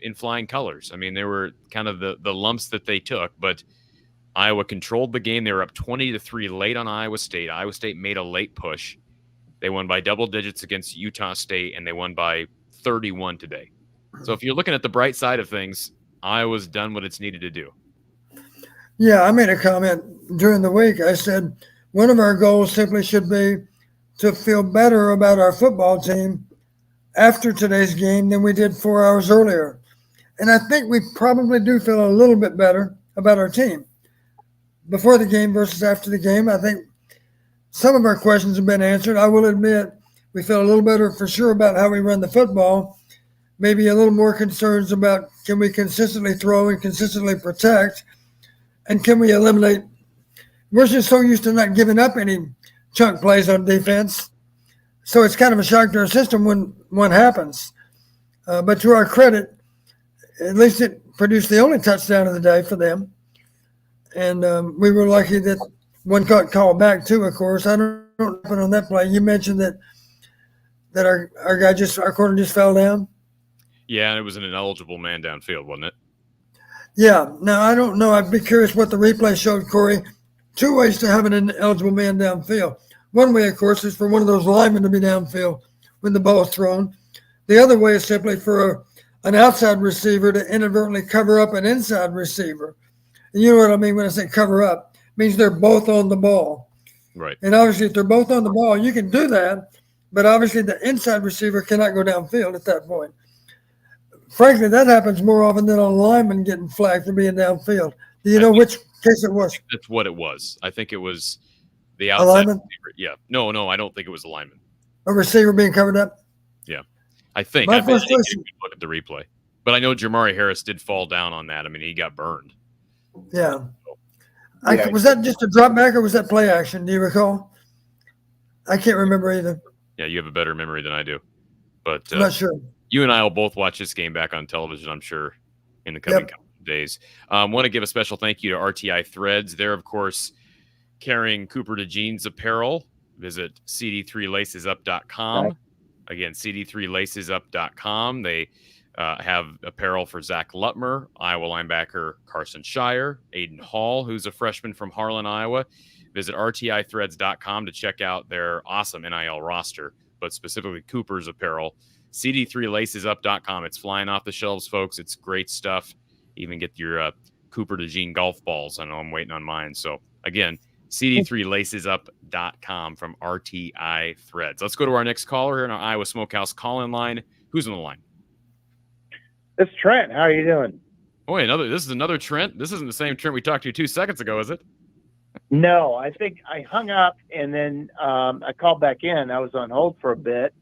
in flying colors. I mean, there were kind of the lumps that they took, but Iowa controlled the game. They were up 20-3 late on Iowa State. Iowa State made a late push. They won by double digits against Utah State, and they won by 31 today. So if you're looking at the bright side of things, Iowa's done what it's needed to do. Yeah, I made a comment during the week. I said one of our goals simply should be to feel better about our football team after today's game than we did 4 hours earlier. And I think we probably do feel a little bit better about our team before the game versus after the game. I think some of our questions have been answered. I will admit we feel a little better for sure about how we run the football, maybe a little more concerns about can we consistently throw and consistently protect, and can we eliminate. We're just so used to not giving up any chunk plays on defense. So it's kind of a shock to our system when one happens. But to our credit, at least it produced the only touchdown of the day for them. And we were lucky that one got called back too, of course. I don't know what happened on that play. You mentioned that our corner just fell down. Yeah, and it was an ineligible man downfield, wasn't it? Yeah. Now, I don't know. I'd be curious what the replay showed, Corey. 2 ways to have an ineligible man downfield. One way, of course, is for one of those linemen to be downfield when the ball is thrown. The other way is simply for an outside receiver to inadvertently cover up an inside receiver. And you know what I mean when I say cover up. means they're both on the ball. Right. And obviously, if they're both on the ball, you can do that. But obviously, the inside receiver cannot go downfield at that point. Frankly, that happens more often than a lineman getting flagged for being downfield. Do you know which case it was? That's what it was. I think it was the A outside lineman? receiver. Yeah. No, I don't think it was a lineman. A receiver being covered up? Yeah. I think. My I bet you frustration- could look at the replay. But I know Jamari Harris did fall down on that. I mean, he got burned. Yeah. Was that just a drop back or was that play action? Do you recall? I can't remember either. Yeah, you have a better memory than I do. But I'm not sure. you and I will both watch this game back on television, I'm sure, in the coming couple of days. Want to give a special thank you to RTI Threads. They're, of course, carrying Cooper DeJean's apparel. Visit cd3lacesup.com. Right. Again, cd3lacesup.com. They have apparel for Zach Lutmer, Iowa linebacker Carson Shire, Aiden Hall, who's a freshman from Harlan, Iowa. Visit rtithreads.com to check out their awesome NIL roster, but specifically Cooper's apparel. cd3lacesup.com. It's flying off the shelves, folks. It's great stuff. Even get your Cooper DeJean golf balls. I know I'm waiting on mine. So, again, cd3lacesup.com from RTI Threads. Let's go to our next caller here in our Iowa Smokehouse call-in line. Who's on the line? It's Trent. How are you doing? Oh, this is another Trent. This isn't the same Trent we talked to 2 seconds ago, is it? No, I think I hung up and then I called back in. I was on hold for a bit,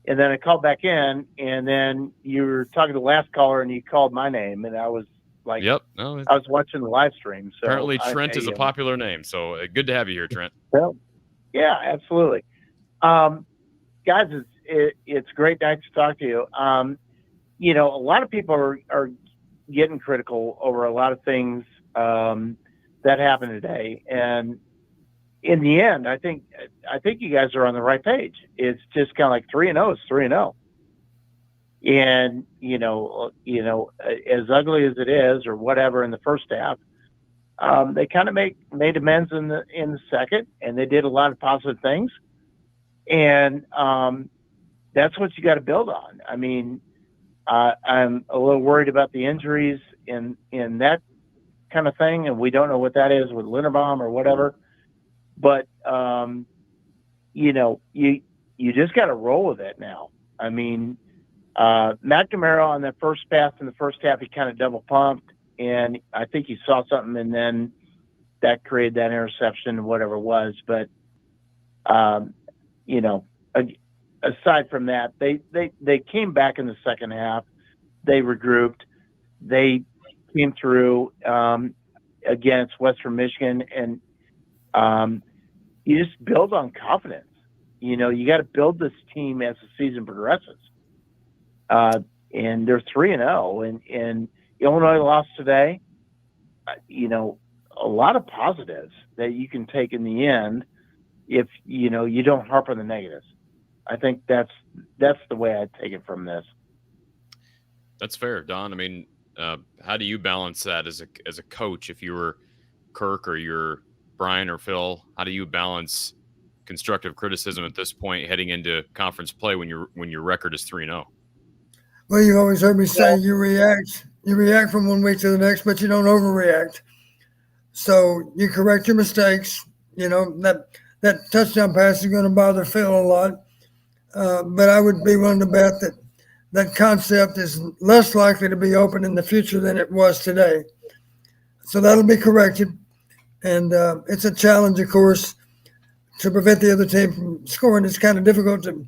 and then I called back in, and then you were talking to the last caller, and you called my name, and I was like, Yep. No, I was watching the live stream. So apparently Trent is a popular name, so good to have you here, Trent. Well, yeah, absolutely. Guys, it's a great night to talk to you. You know, a lot of people are getting critical over a lot of things that happened today, and in the end, I think you guys are on the right page. It's just kind of like 3-0 is 3-0, and you know, as ugly as it is or whatever in the first half, they kind of made amends in the second, and they did a lot of positive things, and that's what you got to build on. I mean, I'm a little worried about the injuries in that kind of thing, and we don't know what that is with Linderbaum or whatever. But you know, you just got to roll with it now. I mean, McNamara on that first pass in the first half, he kind of double pumped, and I think he saw something, and then that created that interception, whatever it was. But you know, aside from that, they came back in the second half. They regrouped. They came through against Western Michigan, and you just build on confidence. You know, you got to build this team as the season progresses. And they're 3-0, and Illinois lost today. You know, a lot of positives that you can take in the end if you know you don't harp on the negatives. I think that's the way I take it from this. That's fair, Don. I mean, how do you balance that as a coach? If you were Kirk or you're Brian or Phil, how do you balance constructive criticism at this point heading into conference play when your record is 3-0? Well, you've always heard me say you react from one week to the next, but you don't overreact. So you correct your mistakes. You know, that touchdown pass is going to bother Phil a lot. But I would be willing to bet that concept is less likely to be open in the future than it was today. So that'll be corrected. And it's a challenge, of course, to prevent the other team from scoring. It's kind of difficult to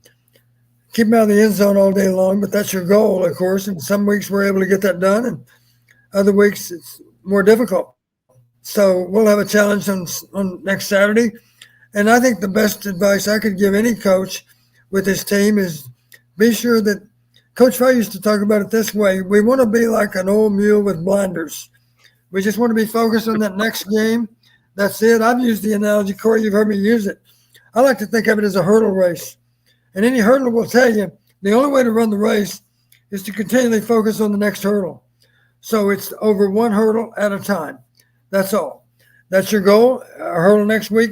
keep them out of the end zone all day long, but that's your goal, of course. And some weeks we're able to get that done, and other weeks it's more difficult. So we'll have a challenge on next Saturday. And I think the best advice I could give any coach with his team is be sure that Coach Fay used to talk about it this way. We want to be like an old mule with blinders. We just want to be focused on that next game. That's it. I've used the analogy, Corey, you've heard me use it. I like to think of it as a hurdle race. And any hurdler will tell you the only way to run the race is to continually focus on the next hurdle. So it's over one hurdle at a time. That's all. That's your goal. Our hurdle next week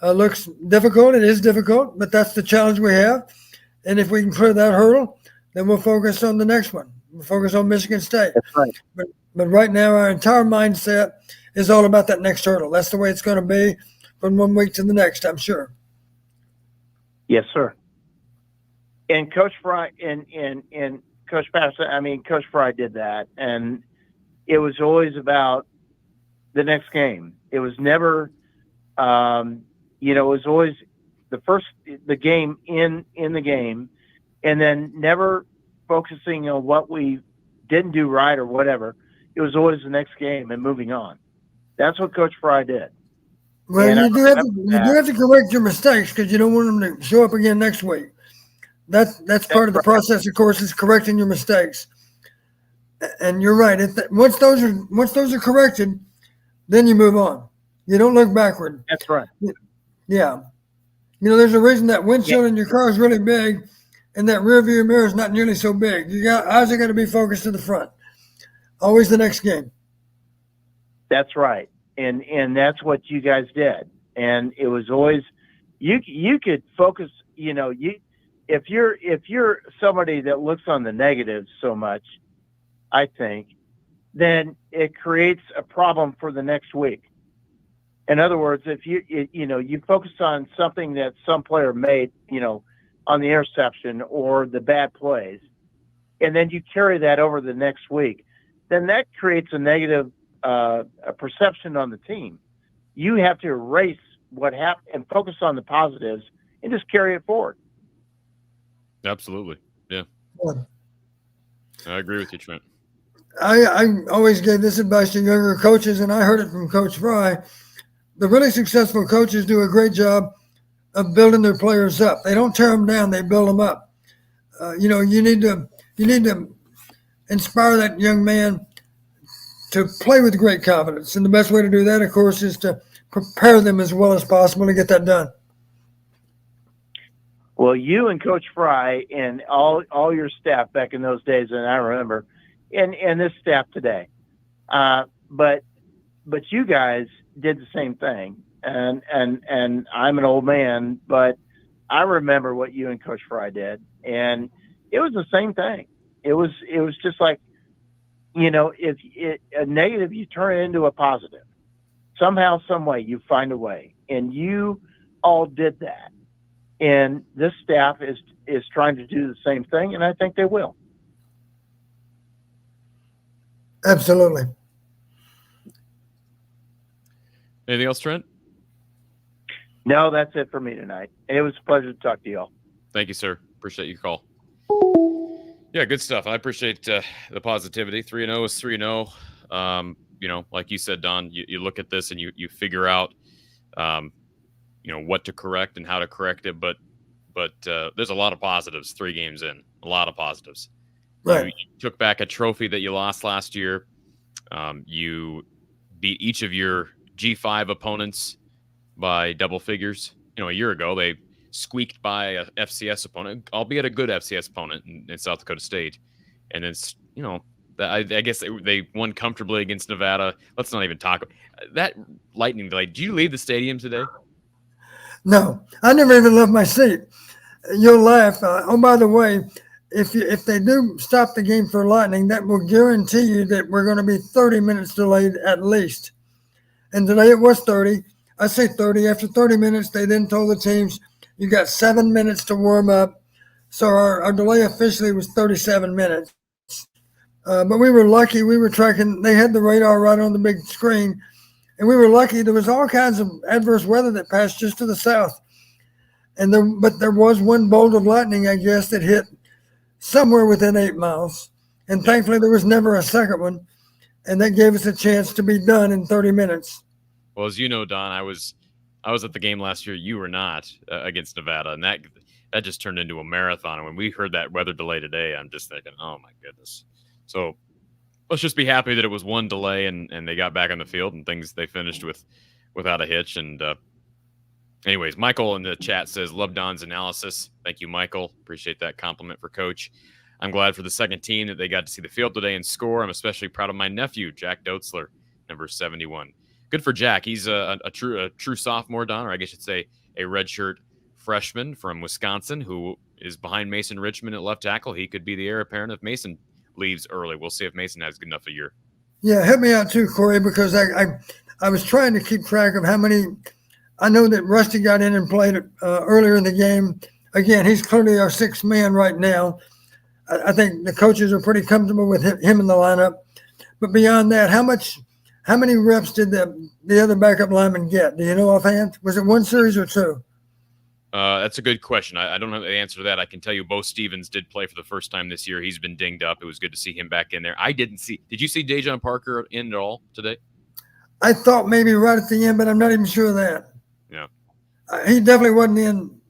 looks difficult. It is difficult, but that's the challenge we have. And if we can clear that hurdle, then we'll focus on the next one. We'll focus on Michigan State. That's right. But right now, our entire mindset is all about that next hurdle. That's the way it's going to be from one week to the next, I'm sure. Yes, sir. And Coach Fry and Coach Patterson, Coach Fry did that, and it was always about the next game. It was never, it was always the game in the game, and then never focusing on what we didn't do right or whatever. It was always the next game and moving on. That's what Coach Fry did. Well, And you do have to correct your mistakes because you don't want them to show up again next week. That's part of the process, of course, is correcting your mistakes. And you're right. Once those are corrected, then you move on. You don't look backward. That's right. Yeah. There's a reason that windshield in your car is really big and that rear view mirror is not nearly so big. Eyes are going to be focused to the front. Always the next game. That's right. And that's what you guys did. And it was always, you could focus, if you're somebody that looks on the negatives so much, I think, then it creates a problem for the next week. In other words, if you focus on something that some player made, on the interception or the bad plays, and then you carry that over the next week, then that creates a negative a perception on the team. You have to erase what happened and focus on the positives and just carry it forward. Absolutely. Yeah. I agree with you, Trent. I always gave this advice to younger coaches, and I heard it from Coach Fry. The really successful coaches do a great job of building their players up. They don't tear them down; they build them up. You need to inspire that young man to play with great confidence, and the best way to do that, of course, is to prepare them as well as possible to get that done. Well, you and Coach Fry and all your staff back in those days, and I remember, and this staff today, but you guys did the same thing, and I'm an old man, but I remember what you and Coach Fry did, and it was the same thing. It was just like, if a negative, you turn it into a positive. Somehow, some way, you find a way, and you all did that. And this staff is trying to do the same thing, and I think they will. Absolutely. Anything else, Trent? No, that's it for me tonight. It was a pleasure to talk to you all. Thank you, sir. Appreciate your call. Yeah, good stuff. I appreciate the positivity. 3-0 is 3-0. Like you said, Don, you look at this and you figure out, what to correct and how to correct it. But there's a lot of positives 3 games in. A lot of positives. Right. You took back a trophy that you lost last year. You beat each of your G5 opponents by double figures. A year ago, they squeaked by a FCS opponent, albeit a good FCS opponent in South Dakota State. And it's, I guess they won comfortably against Nevada. Let's not even talk about that lightning delay. Did you leave the stadium today? No, I never even left my seat. You'll laugh. By the way, if they do stop the game for lightning, that will guarantee you that we're going to be 30 minutes delayed at least. And today it was 30. I say 30. After 30 minutes, they then told the teams, you got 7 minutes to warm up. So our delay officially was 37 minutes. But we were lucky. We were tracking. They had the radar right on the big screen. And we were lucky. There was all kinds of adverse weather that passed just to the south. But there was one bolt of lightning, I guess, that hit somewhere within 8 miles. And thankfully, there was never a second one. And that gave us a chance to be done in 30 minutes. Well, as you know, Don, I was at the game last year. You were not against Nevada, and that just turned into a marathon. And when we heard that weather delay today, I'm just thinking, oh my goodness. So let's just be happy that it was one delay and they got back on the field and they finished without a hitch. And anyways, Michael in the chat says, love Don's analysis. Thank you, Michael. Appreciate that compliment for Coach. I'm glad for the second team that they got to see the field today and score. I'm especially proud of my nephew, Jack Doetzler, number 71. Good for Jack. He's a true sophomore, Don, or I guess you'd say a redshirt freshman from Wisconsin who is behind Mason Richmond at left tackle. He could be the heir apparent if Mason leaves early. We'll see if Mason has good enough a year. Yeah, help me out too, Corey, because I was trying to keep track of how many. I know that Rusty got in and played earlier in the game. Again, he's clearly our sixth man right now. I think the coaches are pretty comfortable with him in the lineup. But beyond that, how many reps did the other backup lineman get? Do you know offhand? Was it one series or two? That's a good question. I don't know the answer to that. I can tell you Bo Stevens did play for the first time this year. He's been dinged up. It was good to see him back in there. Did you see Dejon Parker in at all today? I thought maybe right at the end, but I'm not even sure of that. Yeah. He definitely wasn't in.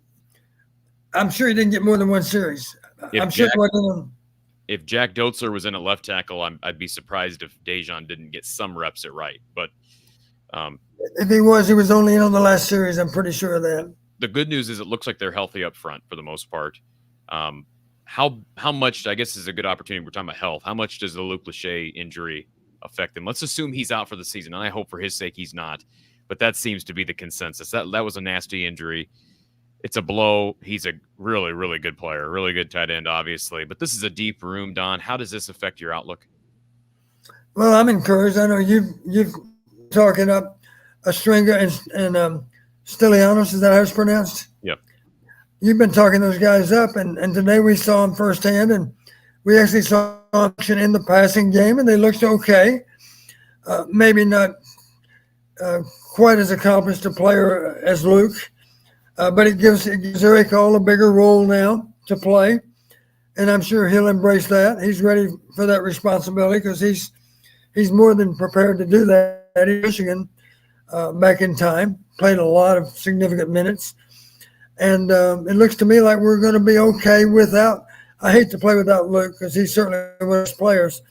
I'm sure he didn't get more than one series. I'm sure he wasn't in. If Jack Dotzler was in at left tackle, I'd be surprised if Dejon didn't get some reps at right. But if he was only in on the last series. I'm pretty sure of that. The good news is it looks like they're healthy up front for the most part. How much, I guess, is a good opportunity. We're talking about health. How much does the Luke Lachey injury affect him? Let's assume he's out for the season, and I hope for his sake he's not. But that seems to be the consensus. That was a nasty injury. It's a blow. He's a really, really good player, really good tight end, obviously. But this is a deep room, Don. How does this affect your outlook? Well, I'm encouraged. I know you've talking up a Stringer and Stylianos, is that how it's pronounced? Yep. You've been talking those guys up, and today we saw them firsthand, and we actually saw action in the passing game, and they looked okay. Maybe not quite as accomplished a player as Luke, but it gives Eric Hall a bigger role now to play, and I'm sure he'll embrace that. He's ready for that responsibility because he's more than prepared to do that in Michigan back in time. Played a lot of significant minutes. And it looks to me like we're going to be okay without – I hate to play without Luke because he's certainly one of those players.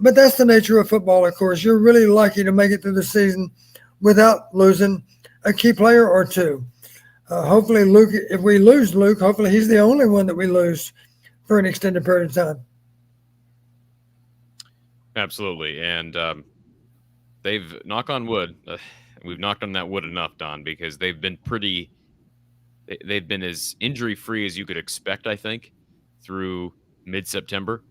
But that's the nature of football, of course. You're really lucky to make it through the season without losing a key player or two. Hopefully, Luke, if we lose Luke, hopefully he's the only one that we lose for an extended period of time. Absolutely. And they've, knock on wood, we've knocked on that wood enough, Don, because they've been as injury-free as you could expect, I think, through mid-September.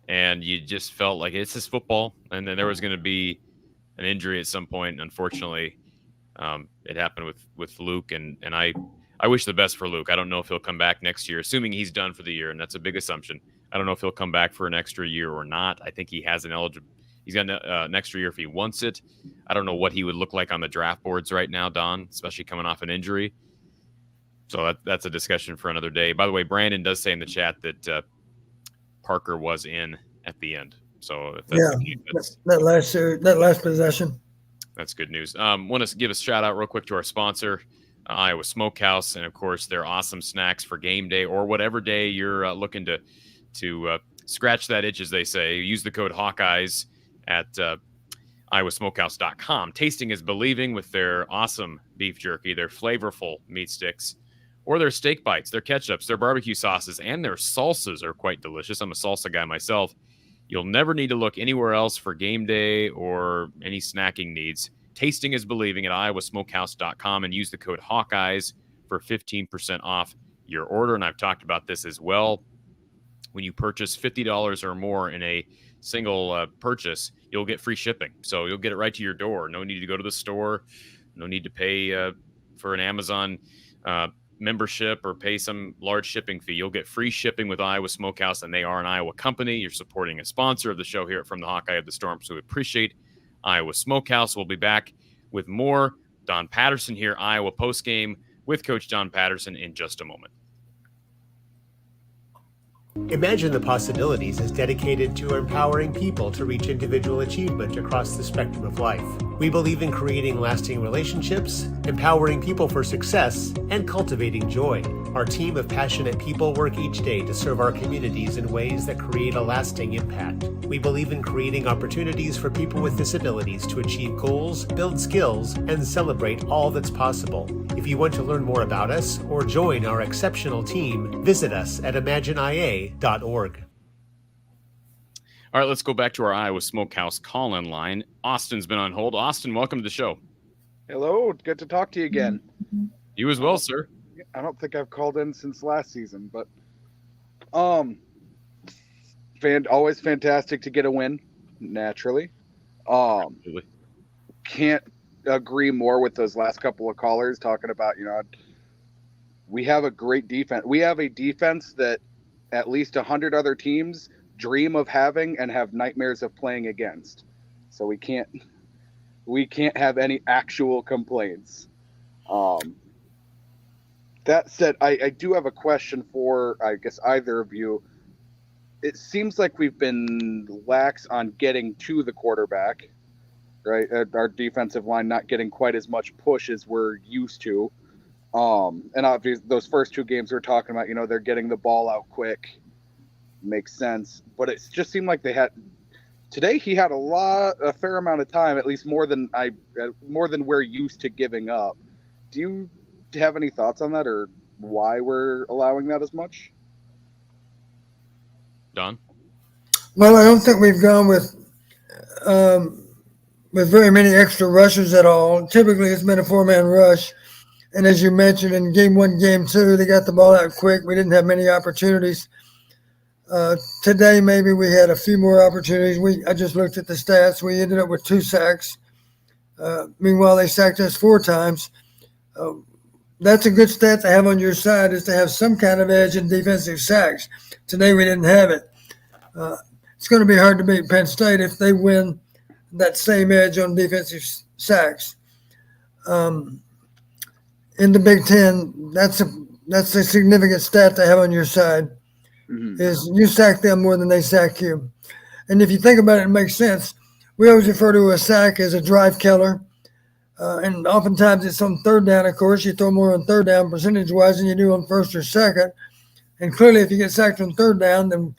And you just felt like it's just football. And then there was going to be an injury at some point. Unfortunately, it happened with Luke. And I wish the best for Luke. I don't know if he'll come back next year, assuming he's done for the year. And that's a big assumption. I don't know if he'll come back for an extra year or not. I think he has he's got an extra year if he wants it. I don't know what he would look like on the draft boards right now, Don, especially coming off an injury. So that's a discussion for another day. By the way, Brandon does say in the chat that Parker was in at the end. So if that's that last possession. That's good news. Want to give a shout out real quick to our sponsor, Iowa Smokehouse, and of course their awesome snacks for game day or whatever day you're looking to scratch that itch, as they say. Use the code Hawkeyes at iowasmokehouse.com. Tasting is believing with their awesome beef jerky, their flavorful meat sticks, or their steak bites, their ketchups, their barbecue sauces, and their salsas are quite delicious. I'm a salsa guy myself. You'll never need to look anywhere else for game day or any snacking needs. Tasting is believing at iowasmokehouse.com and use the code Hawkeyes for 15% off your order. And I've talked about this as well. When you purchase $50 or more in a single purchase, you'll get free shipping. So you'll get it right to your door. No need to go to the store. No need to pay for an Amazon membership or pay some large shipping fee. You'll get free shipping with Iowa Smokehouse, and they are an Iowa company. You're supporting a sponsor of the show here from the Hawkeye of the Storm, so we appreciate Iowa Smokehouse. We'll be back with more. Don Patterson here, Iowa Postgame, with Coach Don Patterson in just a moment. Imagine the Possibilities is dedicated to empowering people to reach individual achievement across the spectrum of life. We believe in creating lasting relationships, empowering people for success, and cultivating joy. Our team of passionate people work each day to serve our communities in ways that create a lasting impact. We believe in creating opportunities for people with disabilities to achieve goals, build skills, and celebrate all that's possible. If you want to learn more about us or join our exceptional team, visit us at imagineia.org. All right, let's go back to our Iowa Smokehouse call-in line. Austin's been on hold. Austin, welcome to the show. Hello, good to talk to you again. You as well, sir. I don't think I've called in since last season, but always fantastic to get a win, naturally. Absolutely. Can't agree more with those last couple of callers talking about, we have a great defense. We have a defense that at least 100 other teams dream of having and have nightmares of playing against. So we can't have any actual complaints. That said, I do have a question for, I guess, either of you. It seems like we've been lax on getting to the quarterback, right? Our defensive line not getting quite as much push as we're used to. And obviously those first two games we're talking about, they're getting the ball out quick. Makes sense. But it just seemed like today he had a fair amount of time, at least more than we're used to giving up. Do you have any thoughts on that, or why we're allowing that as much? Don? Well, I don't think we've gone with very many extra rushes at all. Typically, it's been a 4-man rush. And as you mentioned, in game 1, game 2, they got the ball out quick. We didn't have many opportunities. Today, maybe we had a few more opportunities. I just looked at the stats. We ended up with 2 sacks. Meanwhile, they sacked us 4 times. That's a good stat to have on your side, is to have some kind of edge in defensive sacks. Today, we didn't have it. It's going to be hard to beat Penn State if they win that same edge on defensive sacks. In the Big Ten, that's a significant stat to have on your side. Mm-hmm. Is you sack them more than they sack you. And if you think about it, it makes sense. We always refer to a sack as a drive killer. And oftentimes it's on third down, of course. You throw more on third down percentage-wise than you do on first or second. And clearly, if you get sacked on third down, then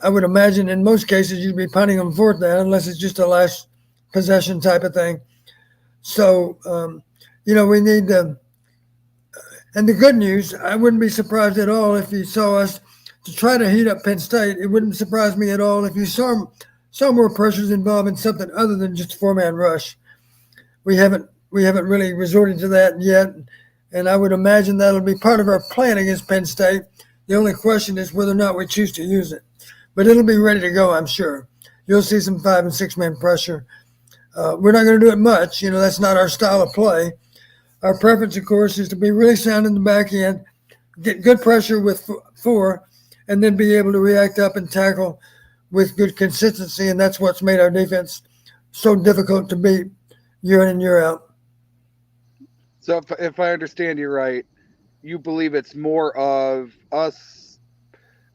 I would imagine in most cases you'd be punting on fourth down unless it's just a last possession type of thing. So, we need to – and the good news, I wouldn't be surprised at all if you saw us to try to heat up Penn State. It wouldn't surprise me at all if you saw more pressures involved in something other than just a 4-man rush. We haven't really resorted to that yet, and I would imagine that'll be part of our plan against Penn State. The only question is whether or not we choose to use it. But it'll be ready to go, I'm sure. You'll see some 5- and 6-man pressure. We're not going to do it much. That's not our style of play. Our preference, of course, is to be really sound in the back end, get good pressure with 4, and then be able to react up and tackle with good consistency, and that's what's made our defense so difficult to beat year in and year out. So if I understand you right, you believe it's more of us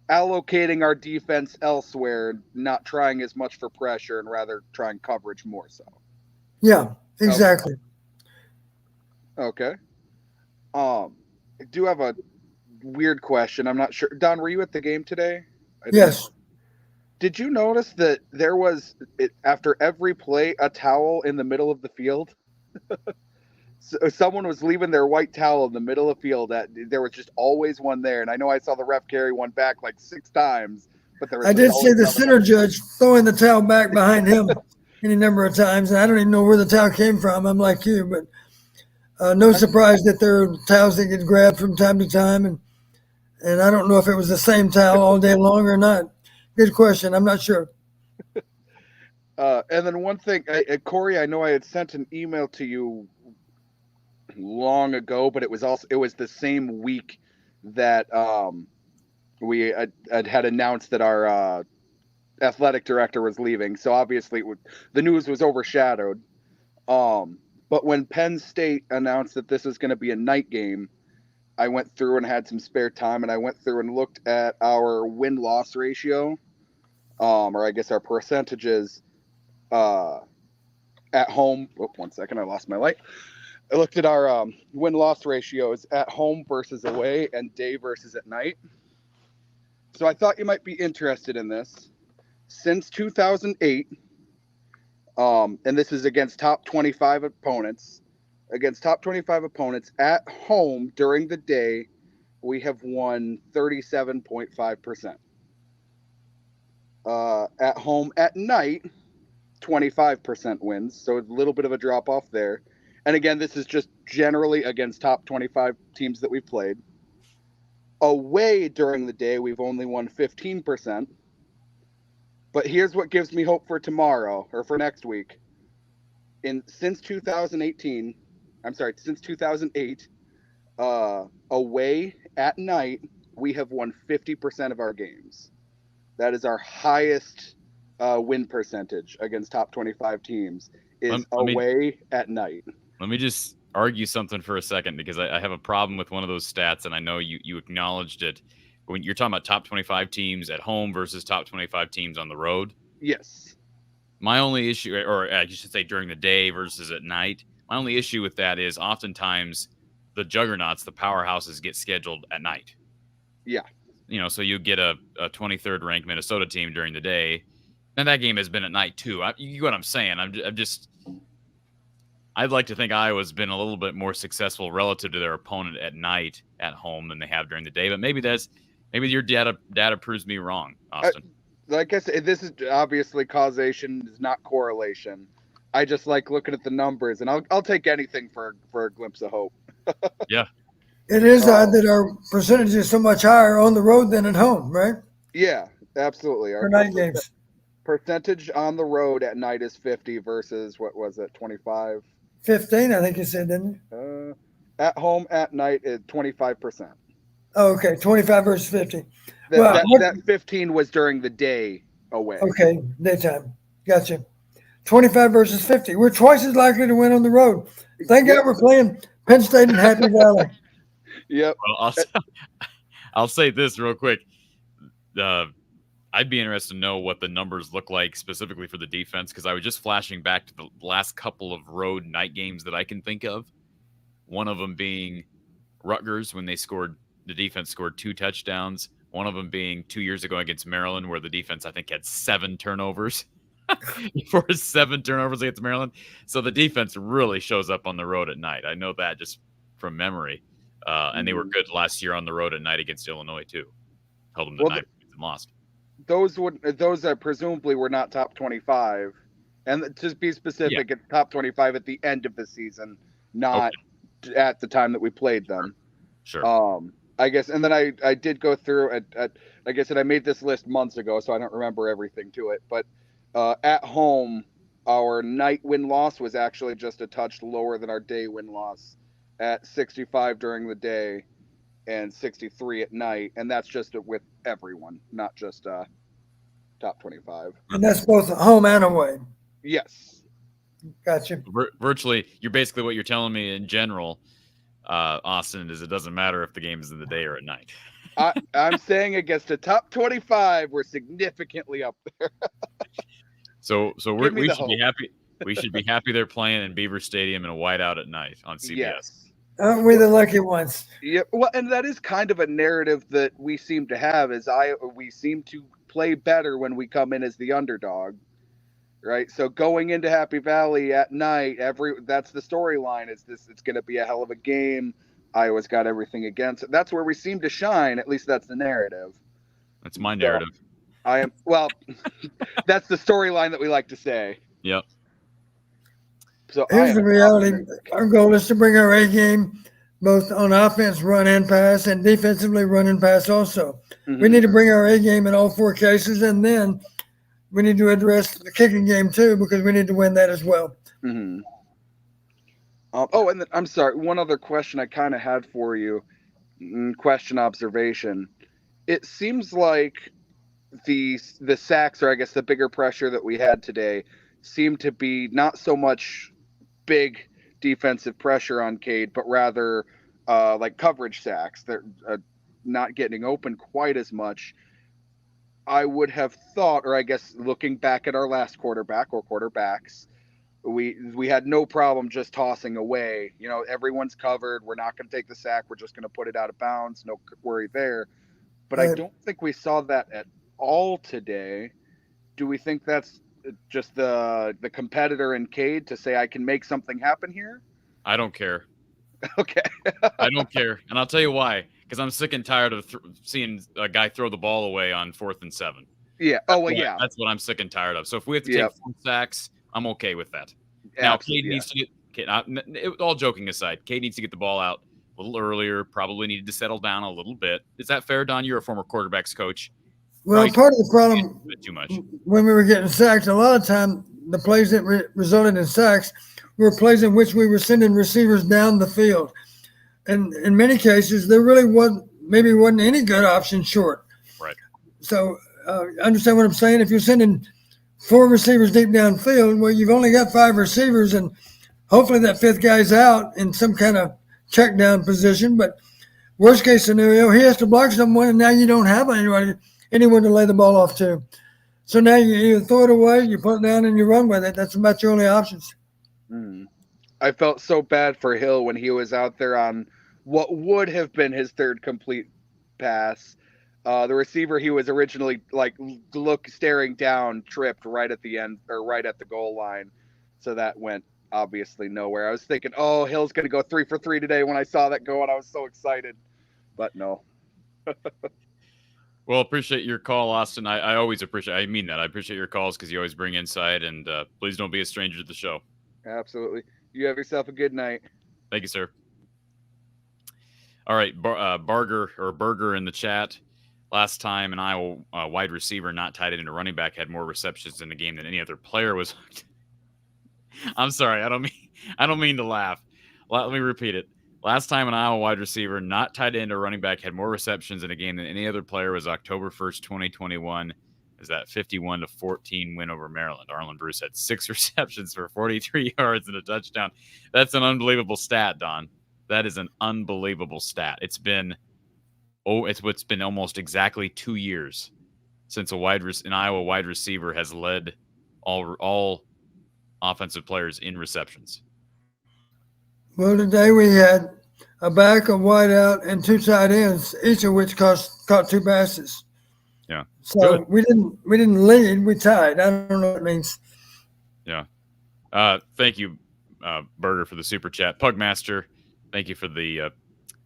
allocating our defense elsewhere, not trying as much for pressure and rather trying coverage more so. Yeah, exactly. Okay. I do have a weird question. I'm not sure. Don, were you at the game today? Yes. Did you notice that there was, after every play, a towel in the middle of the field? So someone was leaving their white towel in the middle of the field. There was just always one there. And I know I saw the ref carry one back like 6 times. But there was I did see the center judge throwing the towel back behind him any number of times. And I don't even know where the towel came from. I'm like you. But no surprise that there are towels that get grabbed from time to time. And I don't know if it was the same towel all day long or not. Good question. I'm not sure. And then one thing, Corey, I know I had sent an email to you long ago, but it was the same week that we had announced that our athletic director was leaving. So obviously the news was overshadowed. But when Penn State announced that this was going to be a night game, I went through and had some spare time, and I went through and looked at our win-loss ratio, or I guess our percentages at home. Oh, 1 second, I lost my light. I looked at our win-loss ratios at home versus away and day versus at night. So I thought you might be interested in this. Since 2008, and this is against top 25 opponents, at home during the day, we have won 37.5%. At home at night, 25% wins, so a little bit of a drop off there. And again, this is just generally against top 25 teams that we've played. Away during the day, we've only won 15%. But here's what gives me hope for tomorrow or for next week. Since 2008, away at night, we have won 50% of our games. That is our highest win percentage against top 25 teams is away at night. Let me just argue something for a second, because I have a problem with one of those stats, and I know you acknowledged it. When you're talking about top 25 teams at home versus top 25 teams on the road. Yes. My only issue, or I should say during the day versus at night, my only issue with that is oftentimes the juggernauts, the powerhouses, get scheduled at night. Yeah. So you get a 23rd ranked Minnesota team during the day, and that game has been at night too. You get what I'm saying? I'd like to think Iowa's been a little bit more successful relative to their opponent at night at home than they have during the day. But maybe your data proves me wrong, Austin. Like I said, this is obviously causation, is not correlation. I just like looking at the numbers, and I'll take anything for a glimpse of hope. Yeah. It is odd that our percentage is so much higher on the road than at home, right? Yeah, absolutely. For night games. Percentage on the road at night is 50 versus, what was it, 25? 15, I think you said, didn't you? At home at night is 25%. Oh, okay, 25 versus 50. That 15 was during the day away. Okay, daytime. Gotcha. 25 versus 50. We're twice as likely to win on the road. Thank God we're playing Penn State and Happy Valley. Yep. Well, I'll say this real quick. I'd be interested to know what the numbers look like specifically for the defense, because I was just flashing back to the last couple of road night games that I can think of. One of them being Rutgers, when the defense scored 2 touchdowns. One of them being 2 years ago against Maryland, where the defense, I think, had 7 turnovers. 7 turnovers against Maryland. So the defense really shows up on the road at night. I know that just from memory. And they were good last year on the road at night against Illinois, too. Held them to 9 points and lost. Those presumably were not top 25. And to be specific, it's top 25 at the end of the season, not at the time that we played them. Sure. I guess, and then I did go through, like I said, I made this list months ago, so I don't remember everything to it. But at home, our night win-loss was actually just a touch lower than our day win-loss at 65 during the day and 63 at night. And that's just with everyone, not just top 25. And that's both home and away. Yes. Gotcha. Virtually, you're basically what you're telling me in general, Austin, is it doesn't matter if the game is in the day or at night. I'm saying against the top 25, we're significantly up there. So we should be happy. We should be happy they're playing in Beaver Stadium in a whiteout at night on CBS. Yes. Aren't we the lucky ones? Yeah. Well, and that is kind of a narrative that we seem to have. We seem to play better when we come in as the underdog, right? So going into Happy Valley at night, that's the storyline. It's going to be a hell of a game. Iowa's got everything against it. That's where we seem to shine. At least that's the narrative. That's my narrative. That's the storyline that we like to say. Yep. So here's the reality. Our goal is to bring our A game both on offense, run and pass, and defensively run and pass also. Mm-hmm. We need to bring our A game in all 4 cases, and then we need to address the kicking game too, because we need to win that as well. Mm-hmm. And then, I'm sorry, one other question I kind of had for you, observation. It seems like the sacks, or I guess the bigger pressure that we had today, seemed to be not so much big defensive pressure on Cade, but rather like coverage sacks. They're not getting open quite as much. I would have thought, or I guess looking back at our last quarterback or quarterbacks, we had no problem just tossing away. Everyone's covered. We're not going to take the sack. We're just going to put it out of bounds. No worry there. But I don't think we saw that at all today. Do we think that's just the competitor in Cade to say, I can make something happen here? I don't care. Okay. I don't care. And I'll tell you why. Because I'm sick and tired of seeing a guy throw the ball away on 4th and 7. Yeah. Yeah. That's what I'm sick and tired of. So if we have to take 4 sacks, I'm okay with that. Now, Cade needs to get, all joking aside, Cade needs to get the ball out a little earlier, probably needed to settle down a little bit. Is that fair, Don? You're a former quarterbacks coach. Well, Right. part of the problem Too much. when we were getting sacked, a lot of time the plays that resulted in sacks were plays in which we were sending receivers down the field. And in many cases, there really wasn't any good option short. Right. So understand what I'm saying? If you're sending 4 receivers deep downfield, well, you've only got 5 receivers, and hopefully that 5th guy's out in some kind of check down position. But worst case scenario, he has to block someone, and now you don't have anyone to lay the ball off to. So now you either throw it away, you put it down, and you run with it. That's about your only options. I felt so bad for Hill when he was out there on what would have been his 3rd complete pass. The receiver he was originally staring down tripped right at the end or right at the goal line. So that went obviously nowhere. I was thinking, oh, Hill's going to go 3 for 3 today when I saw that go, and I was so excited. But no. Well, appreciate your call, Austin. I always appreciate. I mean that. I appreciate your calls because you always bring insight, and please don't be a stranger to the show. Absolutely. You have yourself a good night. Thank you, sir. All right, Burger in the chat. Last time an Iowa wide receiver not tied into running back had more receptions in the game than any other player was. I'm sorry, I don't mean to laugh. Let me repeat it. Last time an Iowa wide receiver not tied into running back had more receptions in a game than any other player was October 1st, 2021. Is that 51-14 win over Maryland? Arlen Bruce had 6 receptions for 43 yards and a touchdown. That's an unbelievable stat, Don. That is an unbelievable stat. It's been almost exactly 2 years since an Iowa wide receiver has led all offensive players in receptions. Well, today we had a back, a wide out, and 2 tight ends, each of which caught 2 passes. Yeah. So good. we didn't lead, we tied. I don't know what it means. Yeah. Thank you, Burger, for the super chat. Pugmaster, thank you for the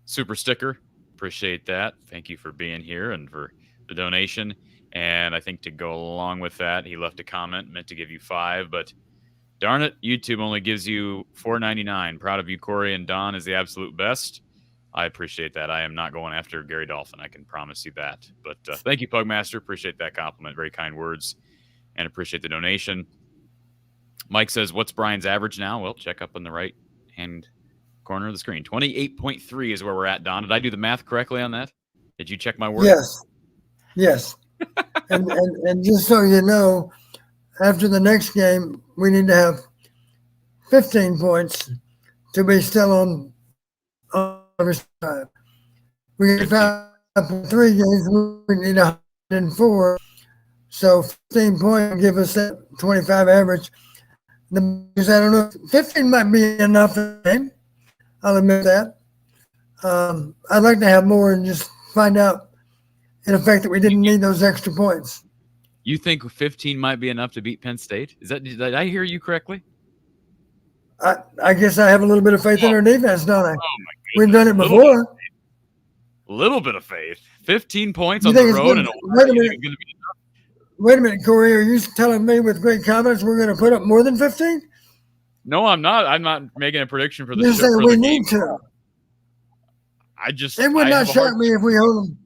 super sticker. Appreciate that. Thank you for being here and for the donation. And I think to go along with that, he left a comment, meant to give you 5, but darn it, YouTube only gives you $4.99. Proud of you, Corey, and Don is the absolute best. I appreciate that. I am not going after Gary Dolphin. I can promise you that. But thank you, Pugmaster. Appreciate that compliment. Very kind words. And appreciate the donation. Mike says, what's Brian's average now? Well, check up on the right-hand corner of the screen. 28.3 is where we're at, Don. Did I do the math correctly on that? Did you check my work? Yes. and just so you know, after the next game, we need to have 15 points to be still on every side. We get 3 games, we need 104. So 15 points will give us that 25 average. I don't know, 15 might be enough for the game. I'll admit that. I'd like to have more and just find out, in effect, that we didn't need those extra points. You think 15 might be enough to beat Penn State? Did I hear you correctly? I guess I have a little bit of faith in our defense, don't I? Oh my goodness. We've done it before. A little bit of faith. 15 points on the road and Wait a minute, Corey. Are you telling me with great confidence we're going to put up more than 15? No, I'm not. I'm not making a prediction for the You're saying we need game. to. It would not shock me if we hold them.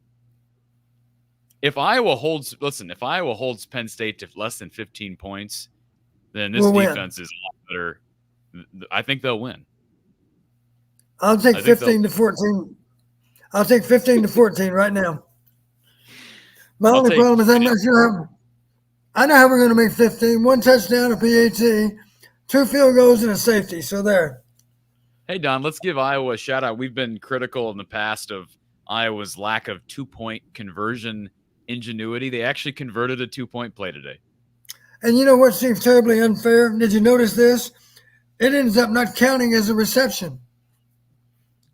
If Iowa holds Penn State to less than 15 points, then this We'll defense is a lot better. I think they'll win. I'll take 15 to 14. I'll take 15 to 14 right now. My only problem is I'm not sure I know how we're going to make 15. 1 touchdown, a PAT, 2 field goals, and a safety. So there. Hey, Don, let's give Iowa a shout out. We've been critical in the past of Iowa's lack of 2-point conversion ingenuity. They actually converted a 2-point play today. And you know what seems terribly unfair? Did you notice this? It ends up not counting as a reception.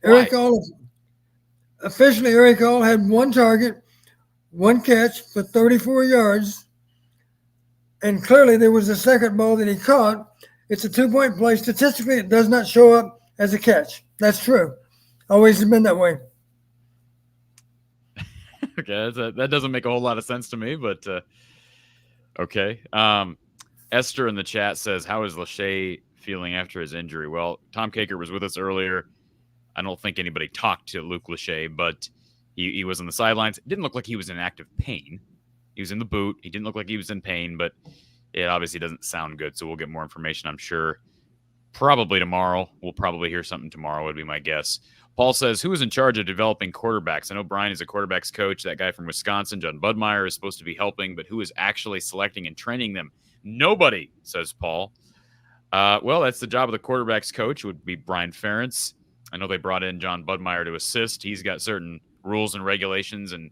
Eric All had 1 target, 1 catch for 34 yards. And clearly there was a second ball that he caught. It's a 2-point play. Statistically, it does not show up as a catch. That's true. Always has been that way. Okay, that doesn't make a whole lot of sense to me, but okay. Esther in the chat says, how is Lachey feeling after his injury? Well, Tom Kaker was with us earlier. I don't think anybody talked to Luke Lachey, but he was on the sidelines. It didn't look like he was in active pain. He was in the boot. He didn't look like he was in pain, but it obviously doesn't sound good. So we'll get more information, I'm sure, probably tomorrow. We'll probably hear something tomorrow, would be my guess. Paul says, who is in charge of developing quarterbacks? I know Brian is a quarterbacks coach. That guy from Wisconsin, John Budmeyer, is supposed to be helping, but who is actually selecting and training them? Nobody, says Paul. Well, that's the job of the quarterbacks coach, would be Brian Ferentz. I know they brought in John Budmeyer to assist. He's got certain rules and regulations and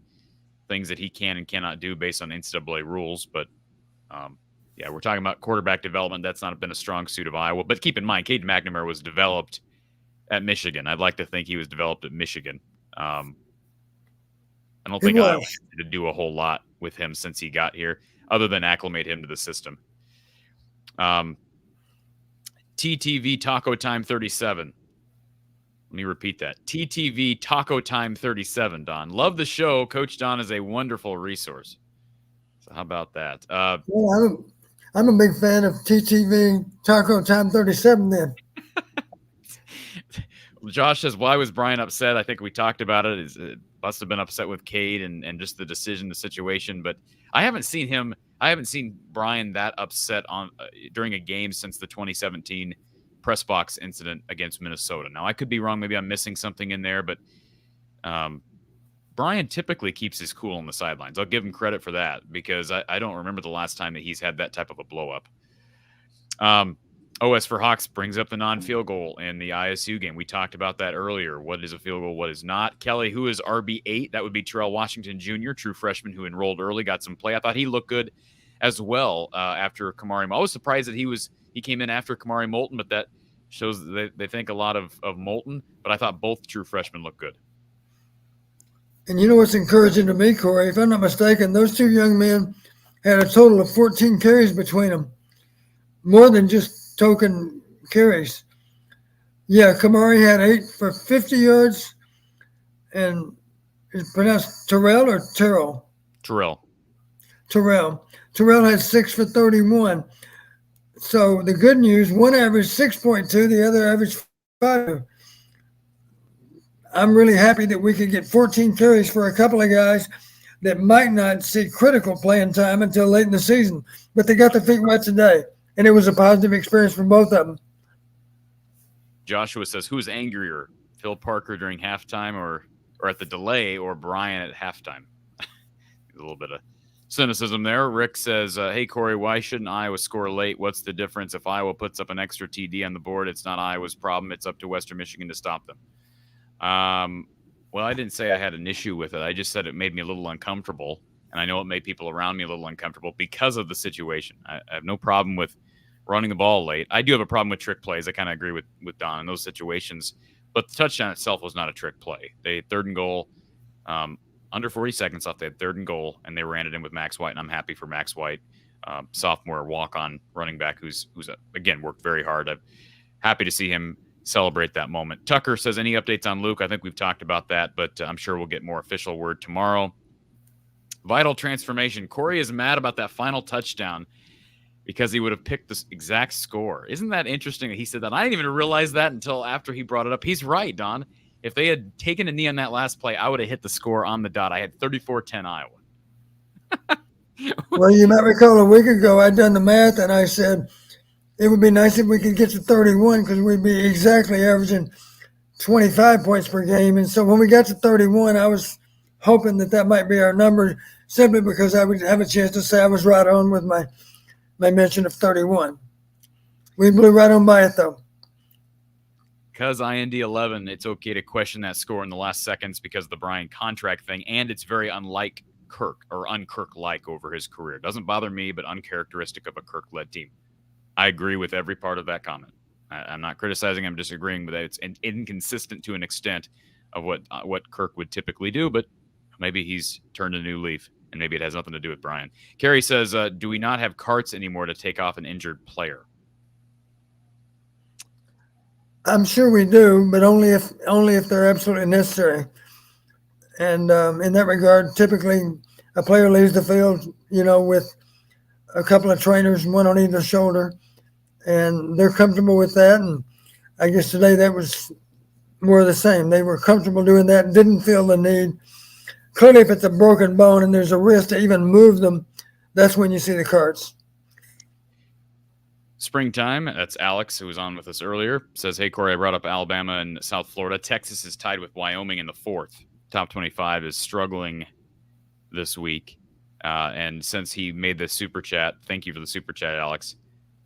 things that he can and cannot do based on NCAA rules. But, yeah, we're talking about quarterback development. That's not been a strong suit of Iowa. But keep in mind, Cade McNamara was developed at Michigan. I'd like to think he was developed at Michigan. I don't think Iowa had to do a whole lot with him since he got here, other than acclimate him to the system. TTV Taco Time 37. Let me repeat that. TTV Taco Time 37, Don. Love the show. Coach Don is a wonderful resource. So how about that? Well, I'm a big fan of TTV Taco Time 37 then. Josh says, why was Brian upset? I think we talked about it. It must have been upset with Cade and just the decision, the situation. But I haven't seen Brian that upset on during a game since the 2017 press box incident against Minnesota. Now, I could be wrong. Maybe I'm missing something in there. But Brian typically keeps his cool on the sidelines. I'll give him credit for that because I don't remember the last time that he's had that type of a blow-up. OS for Hawks brings up the non-field goal in the ISU game. We talked about that earlier. What is a field goal? What is not? Kelly, who is RB8? That would be Terrell Washington Jr., true freshman who enrolled early, got some play. I thought he looked good as well after Kamari. I was surprised that he came in after Kamari Moulton, but that shows that they think a lot of Moulton. But I thought both true freshmen looked good. And you know what's encouraging to me, Corey? If I'm not mistaken, those two young men had a total of 14 carries between them, more than just token carries. Yeah, Kamari had 8 for 50 yards, and it's pronounced Terrell or Terrell? Terrell. Terrell had 6 for 31. So the good news, one averaged 6.2, the other averaged 5. I'm really happy that we could get 14 carries for a couple of guys that might not see critical playing time until late in the season, but they got their feet wet today. And it was a positive experience for both of them. Joshua says, who's angrier, Phil Parker during halftime or at the delay, or Brian at halftime? A little bit of cynicism there. Rick says, hey, Corey, why shouldn't Iowa score late? What's the difference? If Iowa puts up an extra TD on the board, it's not Iowa's problem. It's up to Western Michigan to stop them. Well, I didn't say I had an issue with it. I just said it made me a little uncomfortable. And I know it made people around me a little uncomfortable because of the situation. I have no problem with running the ball late. I do have a problem with trick plays. I kind of agree with Don in those situations. But the touchdown itself was not a trick play. They had 3rd and goal, under 40 seconds left. They had 3rd and goal, and they ran it in with Max White. And I'm happy for Max White, sophomore walk-on running back who's again, worked very hard. I'm happy to see him celebrate that moment. Tucker says, any updates on Luke? I think we've talked about that, but I'm sure we'll get more official word tomorrow. Vital transformation. Corey is mad about that final touchdown because he would have picked the exact score. Isn't that interesting that he said that? I didn't even realize that until after he brought it up. He's right, Don. If they had taken a knee on that last play, I would have hit the score on the dot. I had 34-10 Iowa. Well, you might recall a week ago, I'd done the math, and I said it would be nice if we could get to 31 because we'd be exactly averaging 25 points per game. And so when we got to 31, I was hoping that might be our number, simply because I would have a chance to say I was right on with my mention of 31. We blew right on by it, though. Because IND 11, it's okay to question that score in the last seconds because of the Brian contract thing, and it's very unlike Kirk, or un-Kirk-like over his career. Doesn't bother me, but uncharacteristic of a Kirk-led team. I agree with every part of that comment. I'm not criticizing, I'm disagreeing with that. It's inconsistent to an extent of what Kirk would typically do, but maybe he's turned a new leaf. And maybe it has nothing to do with Brian. Kerry says, do we not have carts anymore to take off an injured player? I'm sure we do, but only if they're absolutely necessary. And in that regard, typically a player leaves the field, with a couple of trainers, one on either shoulder, and they're comfortable with that. And I guess today that was more of the same. They were comfortable doing that and didn't feel the need clearly, if it's a broken bone and there's a risk to even move them, that's when you see the cards. Springtime, that's Alex, who was on with us earlier, says, hey, Corey, I brought up Alabama and South Florida. Texas is tied with Wyoming in the fourth. Top 25 is struggling this week. And since he made the super chat, thank you for the super chat, Alex.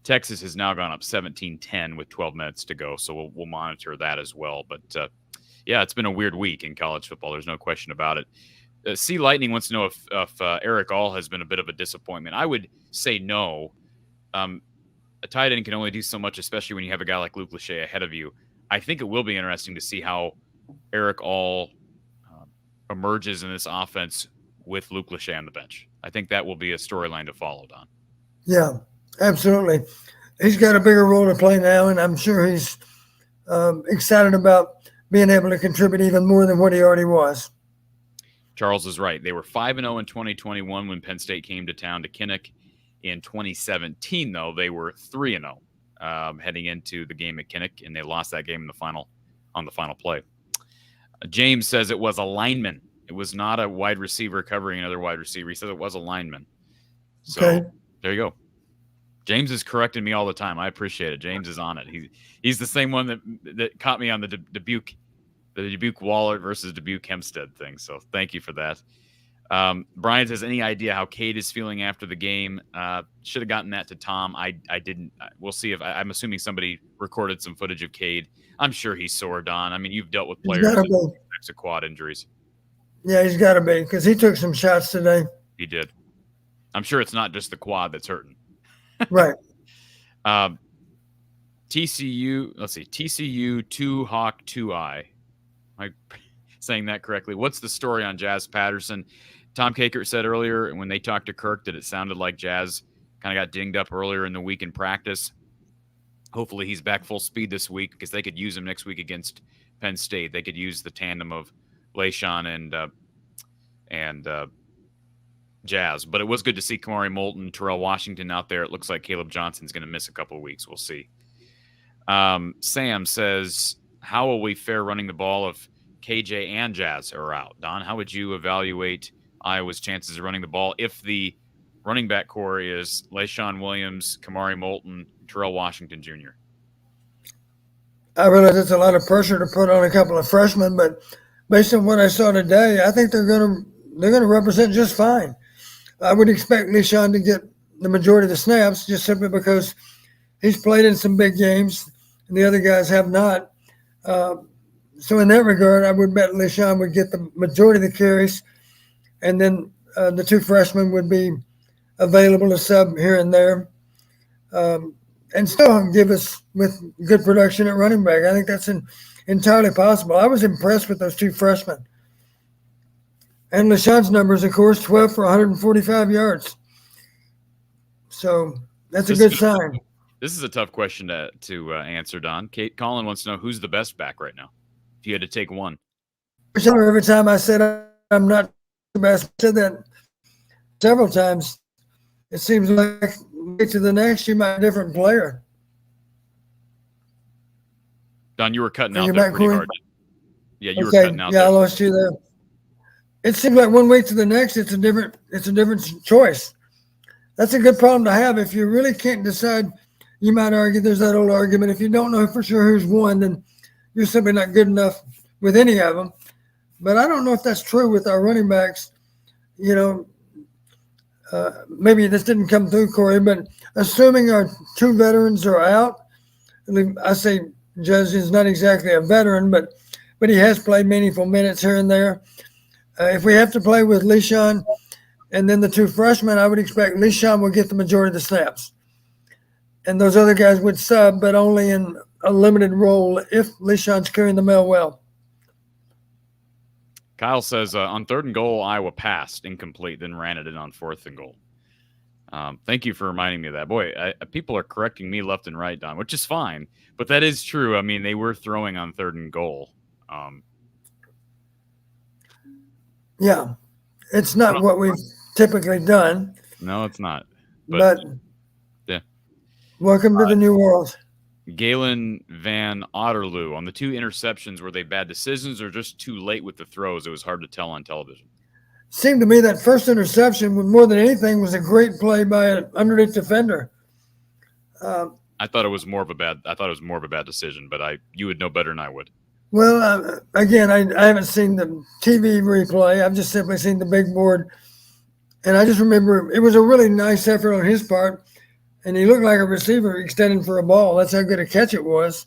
Texas has now gone up 17-10 with 12 minutes to go, so we'll monitor that as well. But, yeah, it's been a weird week in college football. There's no question about it. Sea Lightning wants to know if Eric All has been a bit of a disappointment. I would say no. A tight end can only do so much, especially when you have a guy like Luke Lachey ahead of you. I think it will be interesting to see how Eric All emerges in this offense with Luke Lachey on the bench. I think that will be a storyline to follow, Don. Yeah, absolutely. He's got a bigger role to play now, and I'm sure he's excited about being able to contribute even more than what he already was. Charles is right. They were 5-0 in 2021 when Penn State came to town to Kinnick. In 2017, though, they were 3-0 heading into the game at Kinnick, and they lost that game in the final play. James says it was a lineman. It was not a wide receiver covering another wide receiver. He says it was a lineman. So Okay. There you go. James is correcting me all the time. I appreciate it. James is on it. He's the same one that caught me on the Dubuque Waller versus Dubuque Hempstead thing. So thank you for that. Brian says, any idea how Cade is feeling after the game? Should have gotten that to Tom. I didn't. We'll see if I'm assuming somebody recorded some footage of Cade. I'm sure he's sore, Don. I mean, you've dealt with players with types of quad injuries. Yeah, he's got to be, because he took some shots today. He did. I'm sure it's not just the quad that's hurting. Right. TCU, let's see, TCU 2 Hawk 2 I. Am I saying that correctly? What's the story on Jazz Patterson? Tom Kakert said earlier when they talked to Kirk that it sounded like Jazz kind of got dinged up earlier in the week in practice. Hopefully he's back full speed this week because they could use him next week against Penn State. They could use the tandem of LaShawn and Jazz. But it was good to see Kamari Moulton, Terrell Washington out there. It looks like Caleb Johnson's going to miss a couple of weeks. We'll see. Sam says, how will we fare running the ball if KJ and Jazz are out? Don, how would you evaluate Iowa's chances of running the ball if the running back core is LaShawn Williams, Kamari Moulton, Terrell Washington Jr.? I realize it's a lot of pressure to put on a couple of freshmen, but based on what I saw today, I think they're going to represent just fine. I would expect LaShawn to get the majority of the snaps just simply because he's played in some big games and the other guys have not. So in that regard, I would bet LaShawn would get the majority of the carries, and then the two freshmen would be available to sub here and there, and still give us with good production at running back. I think that's entirely possible. I was impressed with those two freshmen. And LaShawn's numbers, of course, 12 for 145 yards. So that's a good sign. This is a tough question to answer, Don. Kate Collin wants to know who's the best back right now, if you had to take one. Every time I said I'm not the best, I said that several times. It seems like get to the next, you might be a different player. Don, you were cutting out there pretty hard. Yeah, you were cutting out there. Yeah, I lost you there. It seems like one week to the next, it's a different choice. That's a good problem to have. If you really can't decide, you might argue there's that old argument. If you don't know for sure who's won, then you're simply not good enough with any of them. But I don't know if that's true with our running backs. You know, maybe this didn't come through, Corey, but assuming our two veterans are out, I say Judge is not exactly a veteran, but he has played meaningful minutes here and there. If we have to play with LaShawn and then the two freshmen, I would expect LaShawn will get the majority of the snaps. And those other guys would sub, but only in a limited role if LaShawn's carrying the mail well. Kyle says, on 3rd and goal, Iowa passed, incomplete, then ran it in on 4th and goal. Thank you for reminding me of that. Boy, people are correcting me left and right, Don, which is fine. But that is true. I mean, they were throwing on 3rd and goal. Yeah, it's not what we've typically done. No, it's not. But yeah. Welcome to the new world. Galen Van Otterloo, on the two interceptions, were they bad decisions or just too late with the throws? It was hard to tell on television. seemed to me that first interception, more than anything, was a great play by an underneath defender. I thought it was more of a bad decision, but you would know better than I would. Well, again, I haven't seen the TV replay. I've just simply seen the big board. And I just remember it was a really nice effort on his part. And he looked like a receiver extending for a ball. That's how good a catch it was.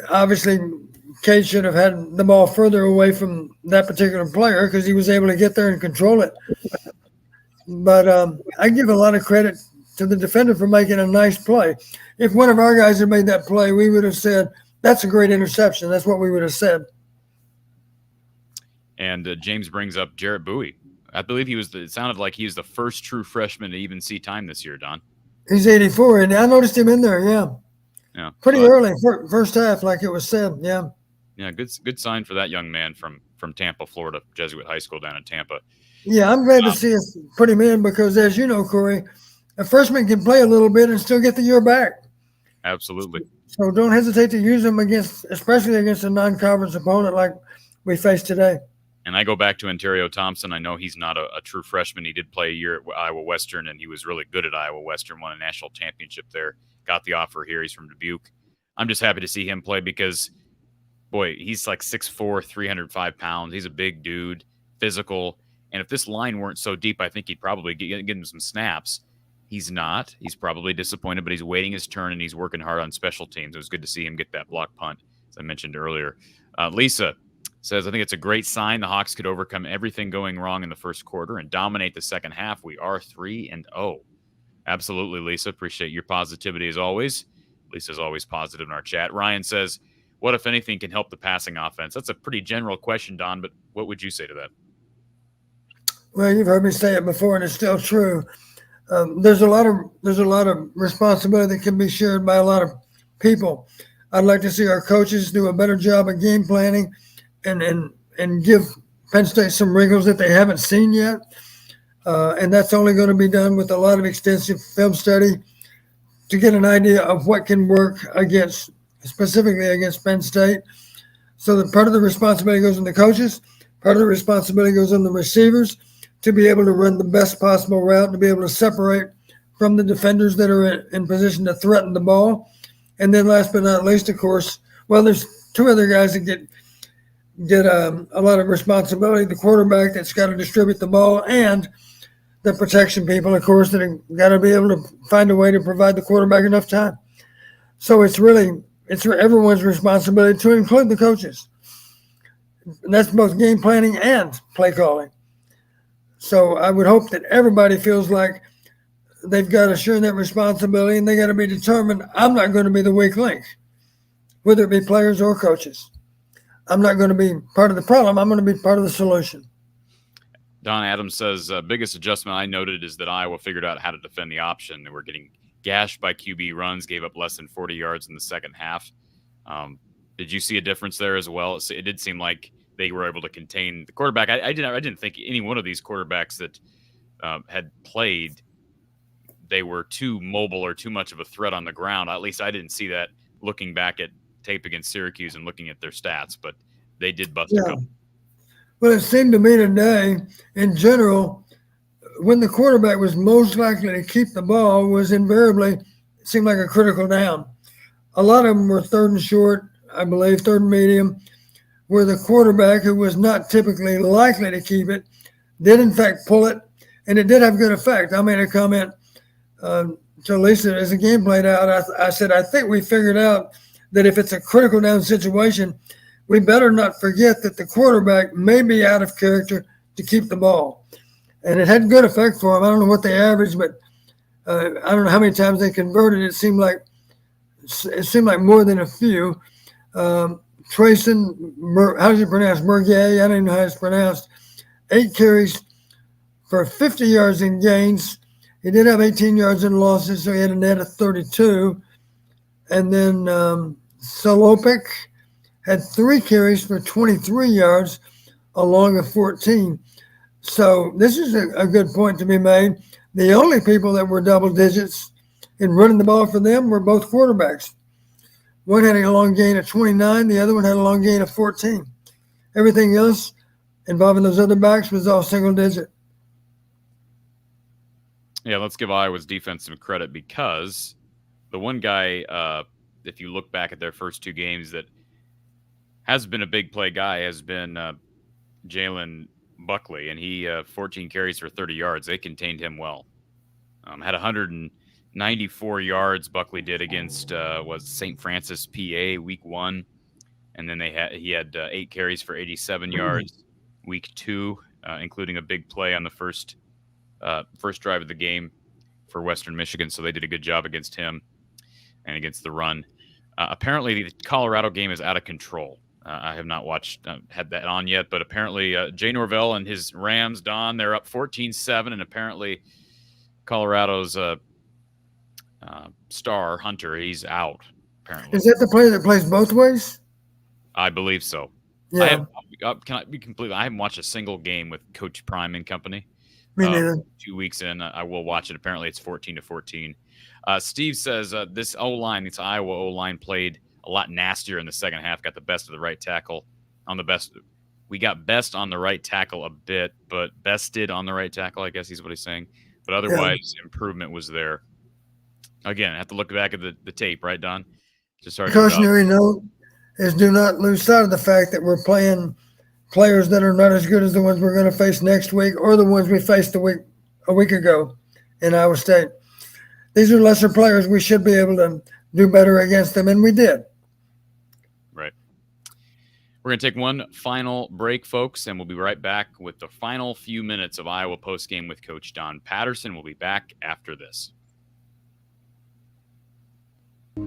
Obviously, Cade should have had the ball further away from that particular player because he was able to get there and control it. But I give a lot of credit to the defender for making a nice play. If one of our guys had made that play, we would have said, that's a great interception. That's what we would have said. And James brings up Jarrett Bowie. I believe it sounded like he was the first true freshman to even see time this year, Don. He's 84, and I noticed him in there, yeah. Pretty early, first half, like it was said, yeah. Yeah, good sign for that young man from Tampa, Florida, Jesuit High School down in Tampa. Yeah, I'm glad to see us put him in because, as you know, Corey, a freshman can play a little bit and still get the year back. Absolutely. So don't hesitate to use him especially against a non-conference opponent like we face today. And I go back to Ontario Thompson. I know he's not a true freshman. He did play a year at Iowa Western, and he was really good at Iowa Western, won a national championship there, got the offer here. He's from Dubuque. I'm just happy to see him play because, boy, he's like 6'4", 305 pounds. He's a big dude, physical. And if this line weren't so deep, I think he'd probably get him some snaps. He's not. He's probably disappointed, but he's waiting his turn, and he's working hard on special teams. It was good to see him get that block punt, as I mentioned earlier. Lisa says, I think it's a great sign the Hawks could overcome everything going wrong in the first quarter and dominate the second half. We are 3-0. Absolutely, Lisa. Appreciate your positivity as always. Lisa's always positive in our chat. Ryan says, what, if anything, can help the passing offense? That's a pretty general question, Don, but what would you say to that? Well, you've heard me say it before, and it's still true. There's a lot of responsibility that can be shared by a lot of people. I'd like to see our coaches do a better job of game planning and give Penn State some wrinkles that they haven't seen yet. And that's only going to be done with a lot of extensive film study to get an idea of what can work specifically against Penn State. So that part of the responsibility goes on the coaches, part of the responsibility goes on the receivers to be able to run the best possible route, to be able to separate from the defenders that are in position to threaten the ball. And then last but not least, of course, there's two other guys that get a lot of responsibility. The quarterback that's got to distribute the ball and the protection people, of course, that have got to be able to find a way to provide the quarterback enough time. So it's everyone's responsibility to include the coaches. And that's both game planning and play calling. So I would hope that everybody feels like they've got to share that responsibility and they got to be determined, I'm not going to be the weak link, whether it be players or coaches. I'm not going to be part of the problem. I'm going to be part of the solution. Don Adams says, biggest adjustment I noted is that Iowa figured out how to defend the option. They were getting gashed by QB runs, gave up less than 40 yards in the second half. Did you see a difference there as well? It did seem like they were able to contain the quarterback. I didn't think any one of these quarterbacks that had played, they were too mobile or too much of a threat on the ground. At least I didn't see that looking back at tape against Syracuse and looking at their stats, but they did bust a couple. Well, it seemed to me today, in general, when the quarterback was most likely to keep the ball was invariably, it seemed like a critical down. A lot of them were third and short, I believe, third and medium, where the quarterback, who was not typically likely to keep it, did in fact pull it, and it did have good effect. I made a comment to Lisa as the game played out. I said, I think we figured out that if it's a critical down situation, we better not forget that the quarterback may be out of character to keep the ball. And it had good effect for him. I don't know what they averaged, but I don't know how many times they converted. It seemed like more than a few. Trayson, how does it pronounce? Mergier, I don't even know how it's pronounced. 8 carries for 50 yards in gains. He did have 18 yards in losses, so he had a net of 32. And then Solopik had 3 carries for 23 yards along with 14. So this is a good point to be made. The only people that were double digits in running the ball for them were both quarterbacks. One had a long gain of 29. The other one had a long gain of 14. Everything else involving those other backs was all single digit. Yeah, let's give Iowa's defense some credit because the one guy, if you look back at their first two games, that has been a big play guy has been Jalen Buckley, and he 14 carries for 30 yards. They contained him well. Had 194 yards Buckley did against was St. Francis, PA, week 1. And then he had 8 carries for 87 yards week 2, including a big play on the first drive of the game for Western Michigan. So they did a good job against him and against the run. Apparently, the Colorado game is out of control. I have not had that on yet, but apparently Jay Norvell and his Rams, Don, they're up 14-7, and apparently Colorado's star, Hunter, he's out, apparently. Is that the player that plays both ways? I believe so. Yeah. Can I be completely? I haven't watched a single game with Coach Prime and company. Me neither. 2 weeks in, I will watch it. Apparently, it's 14-14. Steve says this O-line, this Iowa O-line, played a lot nastier in the second half. Got the best of the right tackle on the best. We got best on the right tackle a bit, but bested on the right tackle, I guess is what he's saying. But otherwise, improvement was there. Again, I have to look back at the tape, right, Don? Just sorry. Cautionary note is do not lose sight of the fact that we're playing players that are not as good as the ones we're going to face next week or the ones we faced a week ago in Iowa State. These are lesser players. We should be able to do better against them, and we did. Right. We're going to take one final break, folks, and we'll be right back with the final few minutes of Iowa postgame with Coach Don Patterson. We'll be back after this.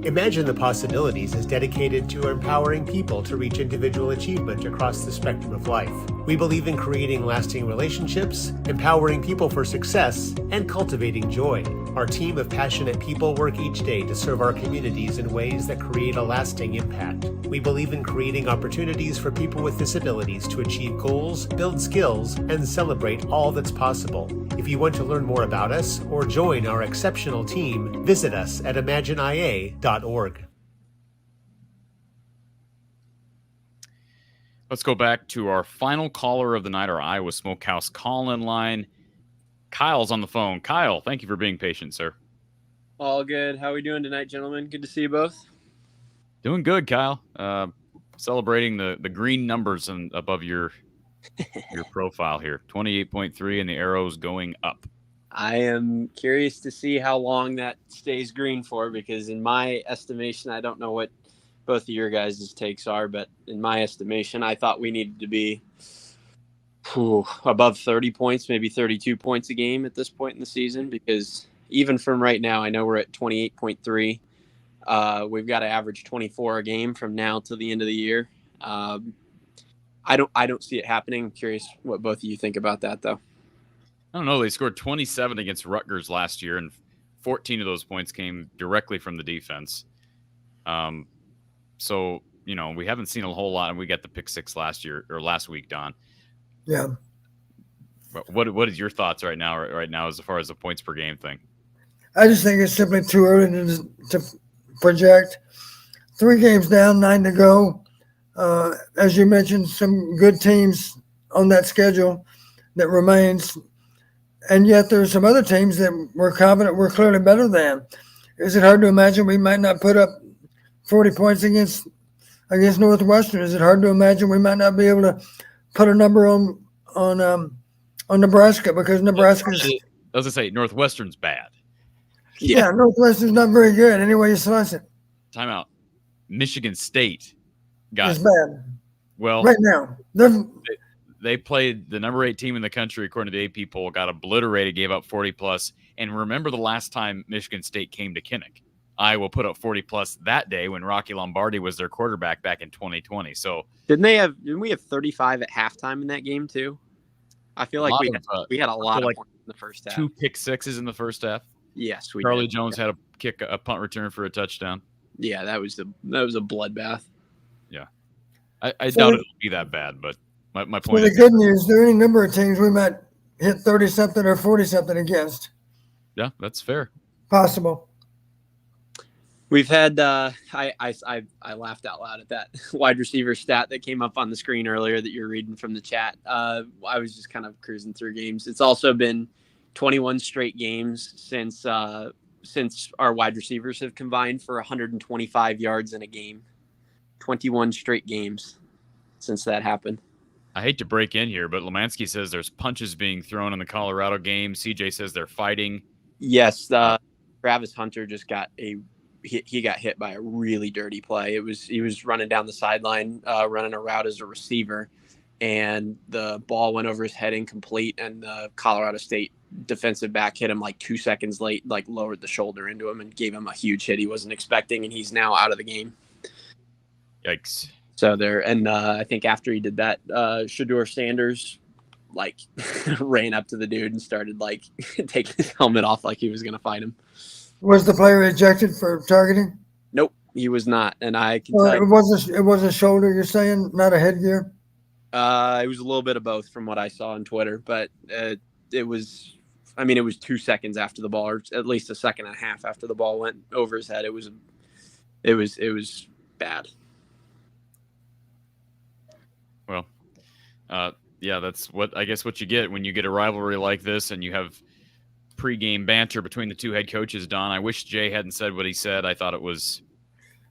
Imagine the Possibilities is dedicated to empowering people to reach individual achievement across the spectrum of life. We believe in creating lasting relationships, empowering people for success, and cultivating joy. Our team of passionate people work each day to serve our communities in ways that create a lasting impact. We believe in creating opportunities for people with disabilities to achieve goals, build skills, and celebrate all that's possible. If you want to learn more about us or join our exceptional team, visit us at imagineia.org. Let's go back to our final caller of the night, our Iowa Smokehouse call-in line. Kyle's on the phone. Kyle, thank you for being patient, sir. All good. How are we doing tonight, gentlemen? Good to see you both. Doing good, Kyle. Celebrating the green numbers above your profile here. 28.3 and the arrows going up. I am curious to see how long that stays green for, because in my estimation, I don't know what both of your guys' takes are, but in my estimation, I thought we needed to be above 30 points, maybe 32 points a game at this point in the season, because even from right now, I know we're at 28.3. We've got to average 24 a game from now till the end of the year. I don't see it happening. I'm curious what both of you think about that, though. I don't know. They scored 27 against Rutgers last year, and 14 of those points came directly from the defense. So, we haven't seen a whole lot, and we got the pick 6 last week, Don. Yeah. What is your thoughts right now as far as the points per game thing? I just think it's simply too early to project. 3 games down, 9 to go. As you mentioned, some good teams on that schedule that remains. And yet there's some other teams that we're confident we're clearly better than. Is it hard to imagine we might not put up 40 points against Northwestern? Is it hard to imagine we might not be able to put a number on Nebraska, because Nebraska's... I was going to say, Northwestern's bad. Yeah, Northwestern's not very good any way you slice it. Timeout. Michigan State It's bad. Well, right now. They played the number 8 team in the country, according to the AP poll, got obliterated, gave up 40+. And remember the last time Michigan State came to Kinnick. Iowa put up 40+ that day when Rocky Lombardi was their quarterback back in 2020. So didn't we have 35 at halftime in that game too? I feel like we had a lot of points in the first half. 2 pick sixes in the first half. Yes, we Charlie did. Jones had a punt return for a touchdown. Yeah, that was a bloodbath. Yeah, I doubt it'll be that bad, but my point. Well, the good news, there are any number of teams we might hit 30-something or 40-something against. Yeah, that's fair. Possible. We've had I laughed out loud at that wide receiver stat that came up on the screen earlier that you're reading from the chat. I was just kind of cruising through games. It's also been 21 straight games since our wide receivers have combined for 125 yards in a game. 21 straight games since that happened. I hate to break in here, but Lemansky says there's punches being thrown in the Colorado game. CJ says they're fighting. Yes, Travis Hunter just got he got hit by a really dirty play. He was running down the sideline, running a route as a receiver, and the ball went over his head incomplete, and the Colorado State defensive back hit him like 2 seconds late, like lowered the shoulder into him and gave him a huge hit he wasn't expecting, and he's now out of the game. Yikes. So I think after he did that, Shedeur Sanders like ran up to the dude and started like taking his helmet off like he was going to fight him. Was the player ejected for targeting? Nope, he was not. And I can Well, tell it was a shoulder, you're saying, not a headgear? it was a little bit of both from what I saw on Twitter, but it was 2 seconds after the ball, or at least a second and a half after the ball went over his head. It was bad. Well, yeah, that's what you get when you get a rivalry like this and you have pregame banter between the two head coaches, Don. I wish Jay hadn't said what he said. I thought it was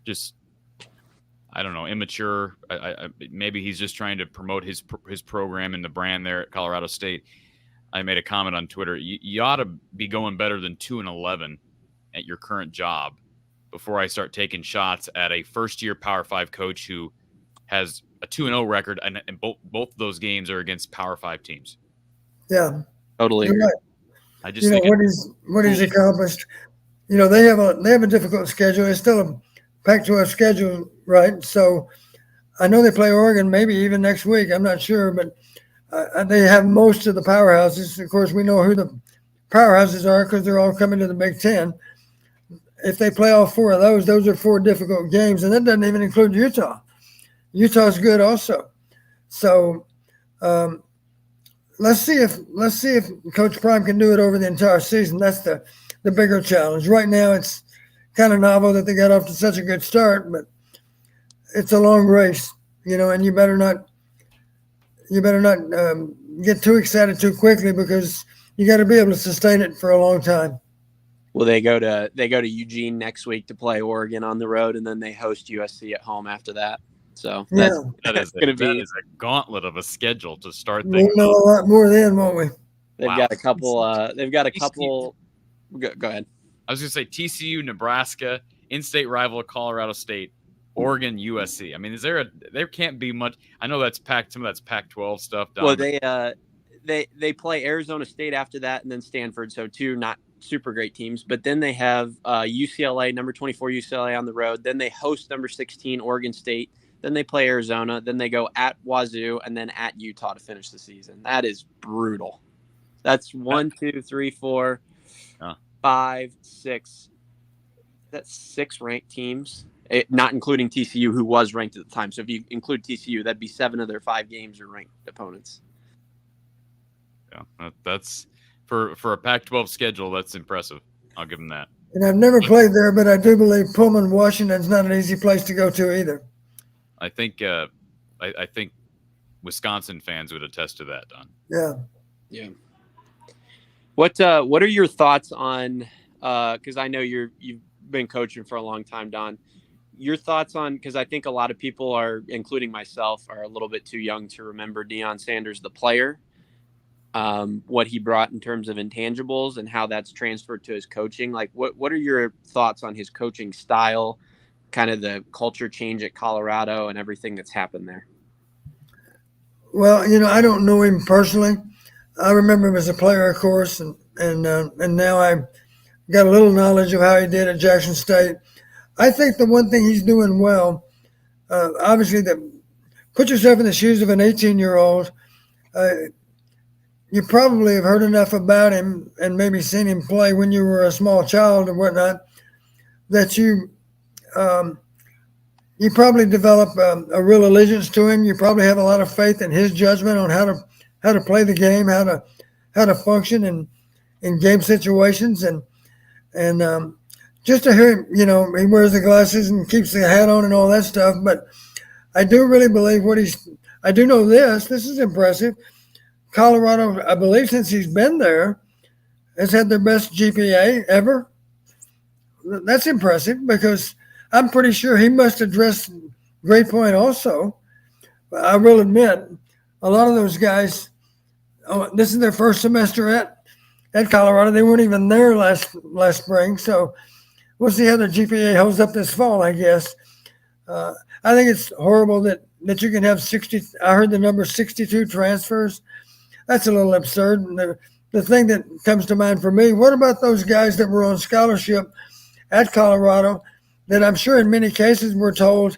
just, I don't know, immature. Maybe he's just trying to promote his program and the brand there at Colorado State. I made a comment on Twitter. You ought to be going better than 2-11 at your current job before I start taking shots at a first-year Power 5 coach who has a 2-0 record, and both of those games are against Power 5 teams. Yeah, totally. You're right. I just think what he's accomplished. They have a difficult schedule. It's still a Pac-12 schedule, right? So I know they play Oregon maybe even next week. I'm not sure, but they have most of the powerhouses. Of course, we know who the powerhouses are because they're all coming to the Big Ten. If they play all four of those are four difficult games, and that doesn't even include Utah. Utah's good also. So let's see if Coach Prime can do it over the entire season. That's the bigger challenge. Right now, it's kind of novel that they got off to such a good start, but it's a long race, and you better not get too excited too quickly because you got to be able to sustain it for a long time. Well, they go to Eugene next week to play Oregon on the road, and then they host USC at home after that. So that is a gauntlet of a schedule to start We'll things. know a lot more then, won't we? They've got a couple. They've got a couple. Go ahead. I was going to say TCU, Nebraska, in-state rival Colorado State, Oregon, USC. I mean, there can't be much. I know that's some of that's Pac-12 stuff. Don, well, they play Arizona State after that, and then Stanford. So two not super great teams. But then they have UCLA, number 24 UCLA on the road. Then they host number 16 Oregon State. Then they play Arizona. Then they go at Wazoo and then at Utah to finish the season. That is brutal. That's 1, 2, 3, 4, 5, 6. That's 6 ranked teams, not including TCU, who was ranked at the time. So if you include TCU, that'd be 7 of their 5 games are ranked opponents. Yeah, that's for a Pac-12 schedule. That's impressive. I'll give them that. And I've never played there, but I do believe Pullman, Washington's not an easy place to go to either. I think I think Wisconsin fans would attest to that, Don. Yeah. What are your thoughts on? Because I know you've been coaching for a long time, Don. Your thoughts on, because I think a lot of people are, including myself, are a little bit too young to remember Deion Sanders, the player, what he brought in terms of intangibles and how that's transferred to his coaching. Like, what are your thoughts on his coaching style, kind of the culture change at Colorado and everything that's happened there? Well, I don't know him personally. I remember him as a player, of course, and now I've got a little knowledge of how he did at Jackson State. I think the one thing he's doing well, obviously, put yourself in the shoes of an 18-year-old. You probably have heard enough about him and maybe seen him play when you were a small child or whatnot, that you probably develop a real allegiance to him. You probably have a lot of faith in his judgment on how to play the game, how to function in game situations, and just to hear him, he wears the glasses and keeps the hat on and all that stuff. But I do really believe I do know this is impressive. Colorado, I believe since he's been there, has had their best GPA ever. That's impressive because I'm pretty sure he must address grade point also. I will admit, a lot of those guys, this is their first semester at Colorado. They weren't even there last spring. So we'll see how their GPA holds up this fall, I guess. I think it's horrible that you can have 60. I heard the number 62 transfers. That's a little absurd. And the thing that comes to mind for me, what about those guys that were on scholarship at Colorado that I'm sure in many cases were told,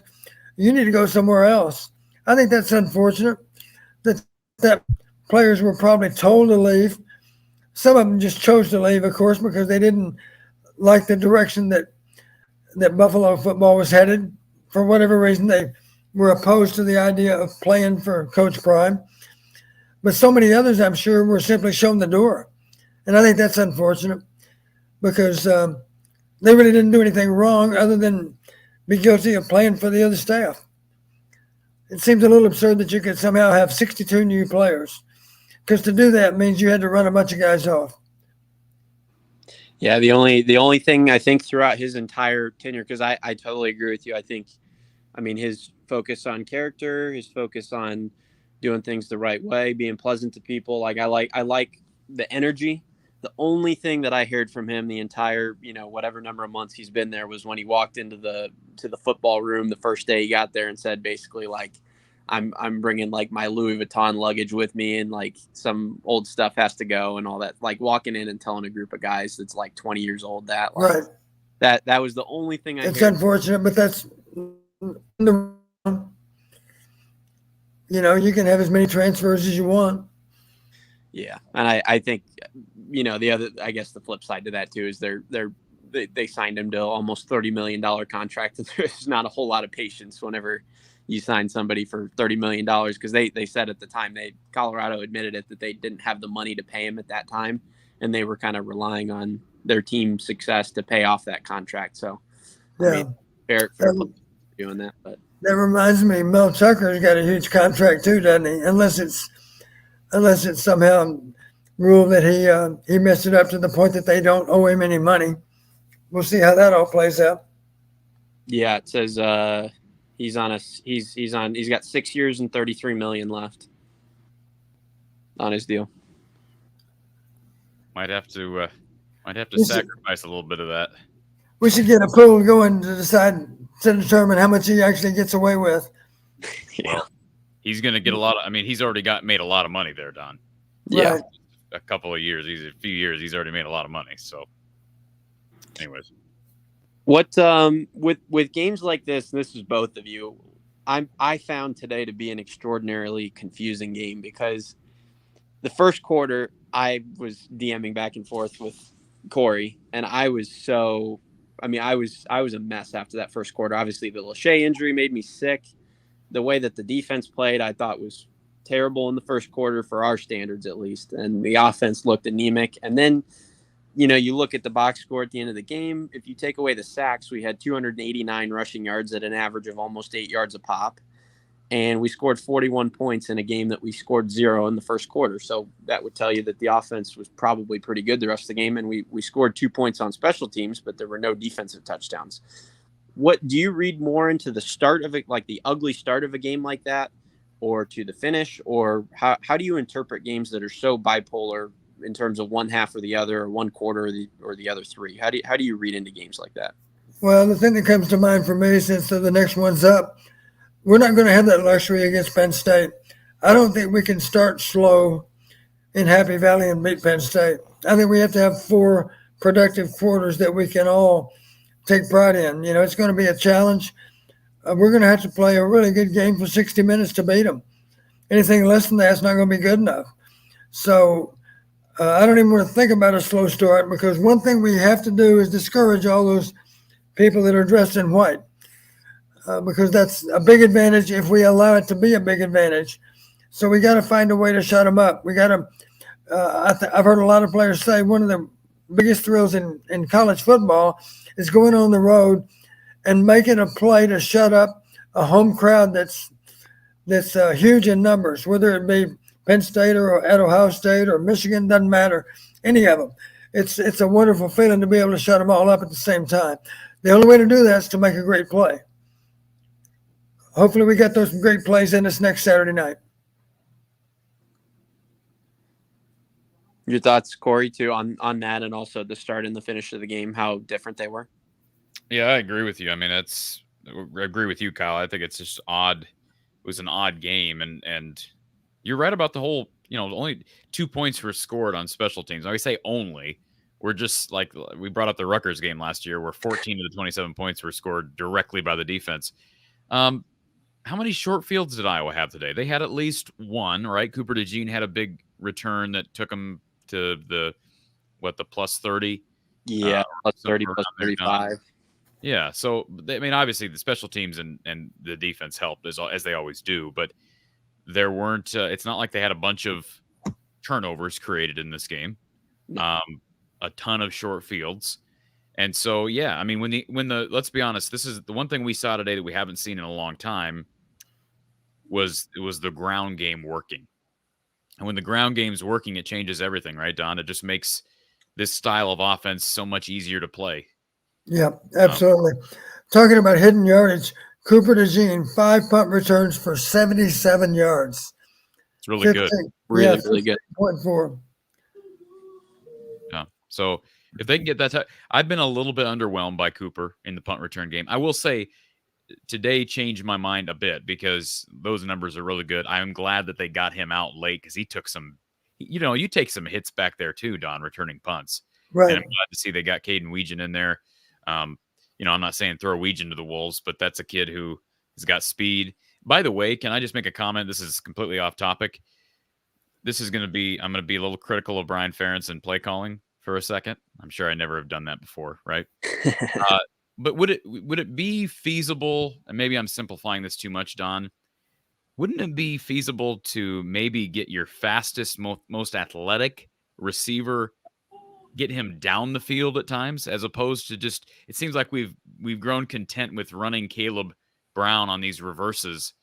you need to go somewhere else? I think that's unfortunate that players were probably told to leave. Some of them just chose to leave, of course, because they didn't like the direction that Buffalo football was headed. For whatever reason, they were opposed to the idea of playing for Coach Prime. But so many others, I'm sure, were simply shown the door. And I think that's unfortunate because they really didn't do anything wrong other than be guilty of playing for the other staff. It seems a little absurd that you could somehow have 62 new players, because to do that means you had to run a bunch of guys off. Yeah, the only thing I think throughout his entire tenure, because I totally agree with you. I mean, his focus on character, his focus on doing things the right way, being pleasant to people. Like I like the energy. The only thing that I heard from him the entire, whatever number of months he's been there was when he walked into the football room the first day he got there and said basically like, I'm bringing like my Louis Vuitton luggage with me and like some old stuff has to go and all that. Like walking in and telling a group of guys that's like 20 years old that like, right. That was the only thing I It's heard. Unfortunate, but that's you can have as many transfers as you want. Yeah, and I think the other, I guess the flip side to that too is they signed him to almost $30 million contract, and there's not a whole lot of patience whenever you sign somebody for $30 million because they said at the time Colorado admitted it that they didn't have the money to pay him at that time, and they were kind of relying on their team success to pay off that contract. So yeah, I mean, fair doing that, but that reminds me, Mel Tucker's got a huge contract too, doesn't he? Unless it's somehow ruled that he messed it up to the point that they don't owe him any money. We'll see how that all plays out. Yeah, it says he's got 6 years and $33 million left on his deal. Might have to sacrifice a little bit of that. We should get a pool going to determine how much he actually gets away with. Yeah. Well, he's going to get a lot of. I mean, he's already made a lot of money there, Don. Yeah, right. A couple of years, a few years, he's already made a lot of money. So, anyways, what with games like this, and this is both of you, I found today to be an extraordinarily confusing game because the first quarter I was DMing back and forth with Corey, and I was a mess after that first quarter. Obviously, the Lachey injury made me sick. The way that the defense played, I thought was terrible in the first quarter for our standards, at least. And the offense looked anemic. And then, you look at the box score at the end of the game. If you take away the sacks, we had 289 rushing yards at an average of almost 8 yards a pop. And we scored 41 points in a game that we scored 0 in the first quarter. So that would tell you that the offense was probably pretty good the rest of the game. And we scored 2 points on special teams, but there were no defensive touchdowns. What do you read more into the start of it, like the ugly start of a game like that, or to the finish? Or how do you interpret games that are so bipolar in terms of one half or the other, or one quarter or the other three? How do you read into games like that? Well, the thing that comes to mind for me, since the next one's up, we're not going to have that luxury against Penn State. I don't think we can start slow in Happy Valley and beat Penn State. I think we have to have 4 productive quarters that we can all take pride in. It's going to be a challenge. We're going to have to play a really good game for 60 minutes to beat them. Anything less than that's not going to be good enough. So I don't even want to think about a slow start, because one thing we have to do is discourage all those people that are dressed in white. Because that's a big advantage if we allow it to be a big advantage. So we got to find a way to shut them up. We got to. I've heard a lot of players say one of the biggest thrills in college football is going on the road and making a play to shut up a home crowd that's huge in numbers, whether it be Penn State or at Ohio State or Michigan, doesn't matter, any of them. It's a wonderful feeling to be able to shut them all up at the same time. The only way to do that is to make a great play. Hopefully we get those great plays in this next Saturday night. Your thoughts, Corey, too, on that, and also the start and the finish of the game, how different they were? Yeah, I agree with you. I mean, I agree with you, Kyle. I think it's just odd. It was an odd game, and you're right about the whole, only 2 points were scored on special teams. Now, we say only. We're just like, we brought up the Rutgers game last year where 14 of the 27 points were scored directly by the defense. How many short fields did Iowa have today? They had at least one, right? Cooper DeJean had a big return that took them to the plus 30? Yeah, plus 30, plus 35. Yeah, so, I mean, obviously the special teams and the defense helped as they always do, but there weren't it's not like they had a bunch of turnovers created in this game. A ton of short fields. And so, yeah, I mean, when the let's be honest, this is the one thing we saw today that we haven't seen in a long time was the ground game working. And when the ground game's working, it changes everything, right, Don? It just makes this style of offense so much easier to play. Yeah, absolutely. Talking about hidden yardage, Cooper DeJean, 5 punt returns for 77 yards. It's really good. Really good. 4. Yeah. So if they can get that, I've been a little bit underwhelmed by Cooper in the punt return game. I will say today changed my mind a bit because those numbers are really good. I'm glad that they got him out late because he took some, you take some hits back there too, Don, returning punts. Right. And I'm glad to see they got Caden Weegan in there. I'm not saying throw Weegan to the Wolves, but that's a kid who has got speed. By the way, can I just make a comment? This is completely off topic. I'm going to be a little critical of Brian Ferentz and play calling for a second. I'm sure I never have done that before, right? But would it be feasible, and maybe I'm simplifying this too much, Don, wouldn't it be feasible to maybe get your fastest, most athletic receiver, get him down the field at times, as opposed to just, it seems like we've grown content with running Caleb Brown on these reverses,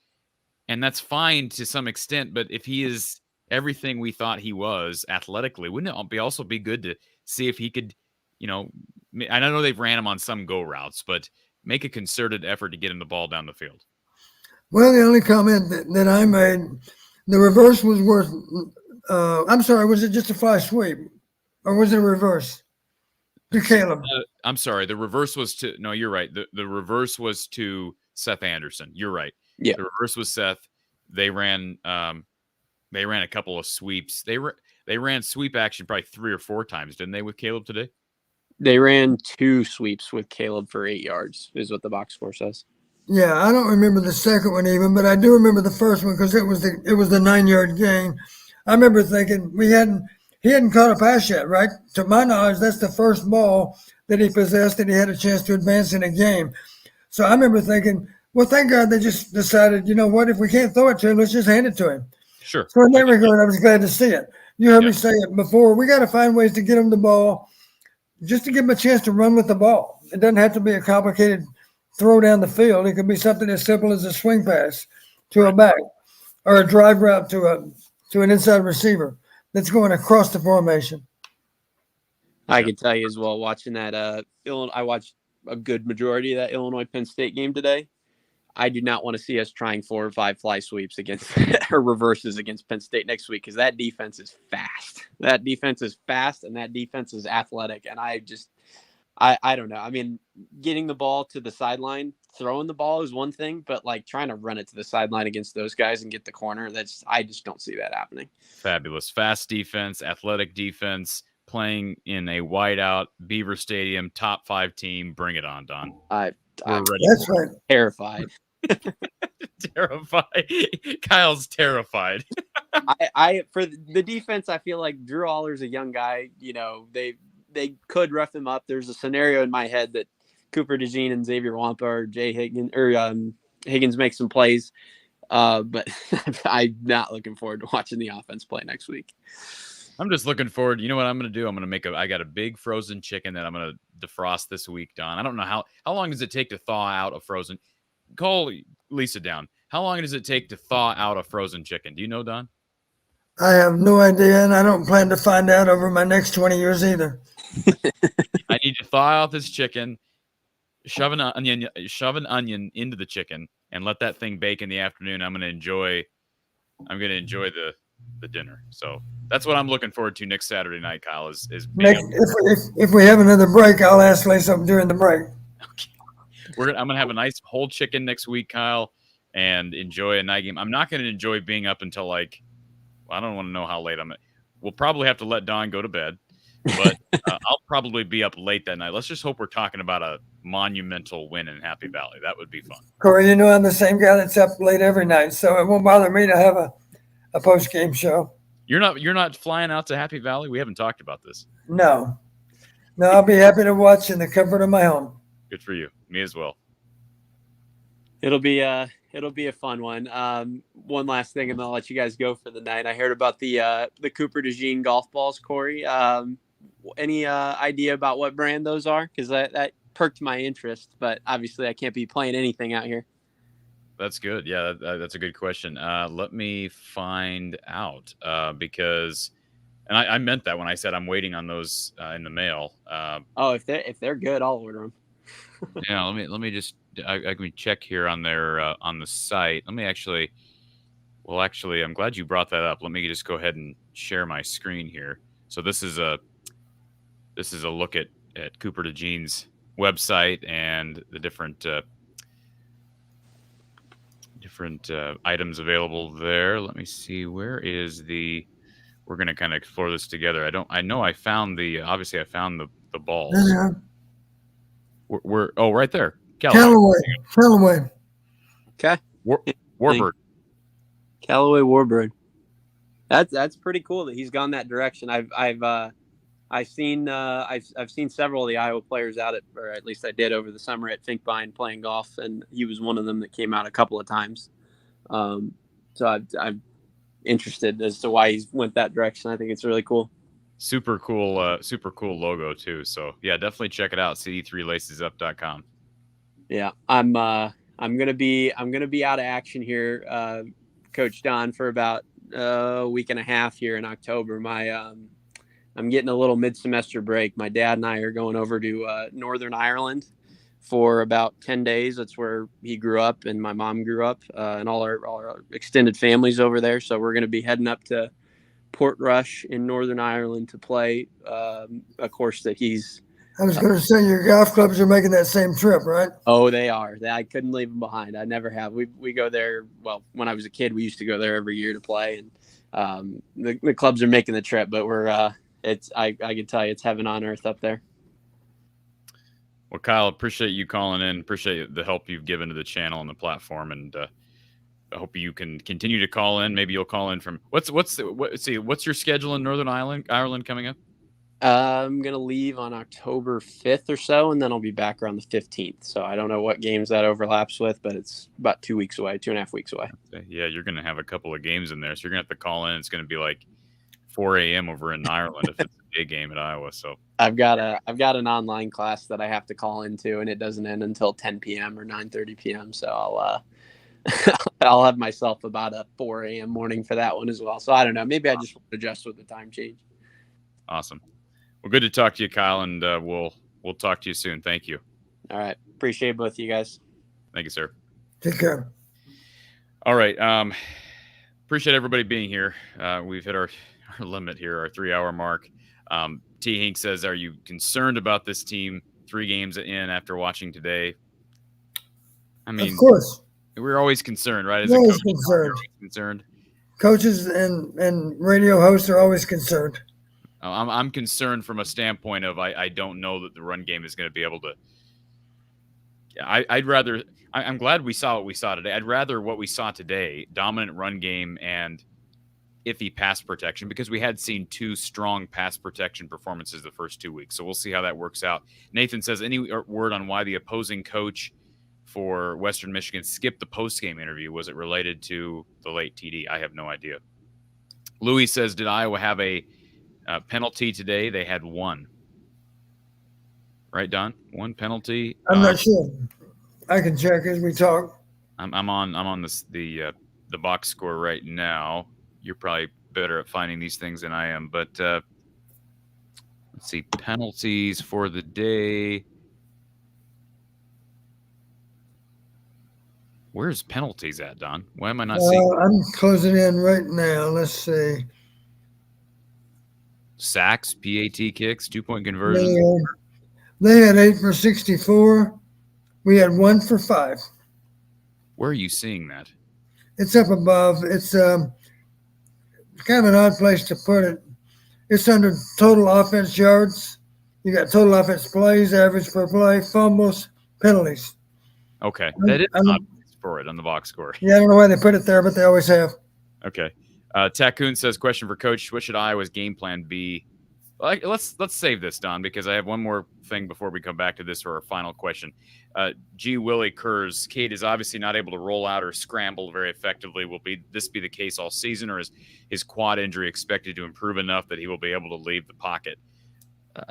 and that's fine to some extent, but if he is everything we thought he was athletically, wouldn't it also be good to see if he could, I know they've ran him on some go routes, but make a concerted effort to get him the ball down the field? Well, the only comment that I made, the reverse was worth, I'm sorry, was it just a fly sweep? Or was it a reverse to Caleb? I'm sorry. The reverse was to, no, you're right. The reverse was to Seth Anderson. You're right. Yeah. The reverse was Seth. They ran a couple of sweeps. They ran sweep action probably 3 or 4 times, didn't they, with Caleb today? They ran 2 sweeps with Caleb for 8 yards, is what the box score says. Yeah, I don't remember the second one even, but I do remember the first one because it was the 9-yard gain. I remember thinking he hadn't caught a pass yet, right? To my knowledge, that's the first ball that he possessed that he had a chance to advance in a game. So I remember thinking, well, thank God they just decided, you know what, if we can't throw it to him, let's just hand it to him. Sure. So in that regard, I was glad to see it. You heard me say it before. We got to find ways to get him the ball just to give him a chance to run with the ball. It doesn't have to be a complicated throw down the field. It could be something as simple as a swing pass to a back or a drive route to an inside receiver that's going across the formation. I can tell you as well, watching that I watched a good majority of that Illinois Penn State game today. I do not want to see us trying 4 or 5 fly sweeps against or reverses against Penn State next week because that defense is fast. That defense is fast and that defense is athletic. And I don't know. I mean, getting the ball to the sideline, throwing the ball is one thing, but like trying to run it to the sideline against those guys and get the corner, I just don't see that happening. Fabulous. Fast defense, athletic defense, playing in a whiteout Beaver Stadium, top 5 team. Bring it on, Don. I'm ready. That's right. Terrified. Terrified. Kyle's terrified. I for the defense, I feel like Drew Aller's a young guy. You know, they could rough him up. There's a scenario in my head that Cooper DeJean and Xavier Wampa or Higgins make some plays. But I'm not looking forward to watching the offense play next week. I'm just looking forward. You know what I'm going to do? I'm going to I got a big frozen chicken that I'm going to defrost this week, Don. I don't know how long does it take to thaw out a frozen. Call Lisa down. How long does it take to thaw out a frozen chicken? Do you know, Don? I have no idea, and I don't plan to find out over my next 20 years either. I need to thaw out this chicken, shove an onion into the chicken, and let that thing bake in the afternoon. I'm going to enjoy the dinner. So that's what I'm looking forward to next Saturday night, Kyle. Is if we have another break, I'll ask Lisa during the break. Okay. I'm gonna have a nice whole chicken next week, Kyle, and enjoy a night game. I'm not gonna enjoy being up until I don't want to know how late I'm at. We'll probably have to let Dawn go to bed, but I'll probably be up late that night. Let's just hope we're talking about a monumental win in Happy Valley. That would be fun. Corey, you know I'm the same guy that's up late every night, so it won't bother me to have a post-game show. You're not flying out to Happy Valley? We haven't talked about this. No, I'll be happy to watch in the comfort of my home. Good for you. Me as well. It'll be a fun one. One last thing, and then I'll let you guys go for the night. I heard about the Cooper DeJean golf balls, Corey. Any idea about what brand those are? Because that perked my interest, but obviously I can't be playing anything out here. That's good. Yeah, that's a good question. Let me find out because, and I meant that when I said I'm waiting on those in the mail. If they're good, I'll order them. Yeah, let me just I can check here on their on the site. Let me actually. Well, actually, I'm glad you brought that up. Let me just go ahead and share my screen here. So this is a look at Cooper DeJean's website and the different items available there. Let me see. Where is we're going to kind of explore this together. I found obviously I found the balls. Yeah. We're right there. Callaway. Okay. Warbird. Callaway Warbird. That's pretty cool that he's gone that direction. I've seen several of the Iowa players out or at least I did over the summer at Finkbine playing golf, and he was one of them that came out a couple of times. So I'm interested as to why he's went that direction. I think it's really cool. Super cool logo too. So yeah, definitely check it out. cd3lacesup.com. Yeah, I'm gonna be out of action here, Coach Don, for about a week and a half here in October. I'm getting a little mid-semester break. My dad and I are going over to Northern Ireland for about 10 days. That's where he grew up and my mom grew up, and all our extended families over there. So we're going to be heading up to Portrush in Northern Ireland to play a course that he's. I was going to say your golf clubs are making that same trip, right? Oh, they are. I couldn't leave them behind. I never have. We go there. Well, when I was a kid, we used to go there every year to play, and the clubs are making the trip. But we're I can tell you, it's heaven on earth up there. Well, Kyle, appreciate you calling in. Appreciate the help you've given to the channel and the platform, and I hope you can continue to call in. Maybe you'll call in from what's your schedule in Northern Ireland coming up? I'm gonna leave on October 5th or so, and then I'll be back around the 15th. So I don't know what games that overlaps with, but it's about 2 weeks away, 2.5 weeks away. Yeah, you're gonna have a couple of games in there, so you're gonna have to call in. It's gonna be like 4 a.m. over in Ireland if it's a big game at Iowa. So I've got an online class that I have to call into, and it doesn't end until 10 p.m. or 9:30 p.m. So I'll have myself about a 4 a.m. morning for that one as well. So I don't know. Maybe I just adjust with the time change. Awesome. Well, good to talk to you, Kyle, and we'll talk to you soon. Thank you. All right. Appreciate both of you guys. Thank you, sir. Take care. All right. Appreciate everybody being here. We've hit our limit here, our 3-hour mark. T. Hink says, are you concerned about this team 3 games in after watching today? I mean, of course. We're always concerned, right? We're always concerned. Coaches and radio hosts are always concerned. I'm concerned from a standpoint of I don't know that the run game is going to be able to. I'm glad we saw what we saw today. I'd rather what we saw today, dominant run game and iffy pass protection, because we had seen 2 strong pass protection performances the first 2 weeks. So we'll see how that works out. Nathan says, any word on why the opposing coach for Western Michigan skipped the postgame interview? Was it related to the late TD? I have no idea. Louis says, did Iowa have a Penalty today, they had one. Right, Don? One penalty. I'm not sure. I can check as we talk. I'm on the box score right now. You're probably better at finding these things than I am, but let's see, penalties for the day. Where's penalties at, Don? Why am I not seeing? I'm closing in right now. Let's see. Sacks, PAT kicks, 2-point conversions. They had 8 for 64. We had 1 for 5. Where are you seeing that? It's up above. It's kind of an odd place to put it. It's under total offense yards. You got total offense plays, average per play, fumbles, penalties. Okay, that is not for it on the box score. Yeah, I don't know why they put it there, but they always have. Okay. Tacoon says, question for Coach, what should Iowa's game plan be? Let's save this, Don, because I have one more thing before we come back to this for our final question. G. Willie Kurz, Cade is obviously not able to roll out or scramble very effectively. Will this be the case all season, or is his quad injury expected to improve enough that he will be able to leave the pocket?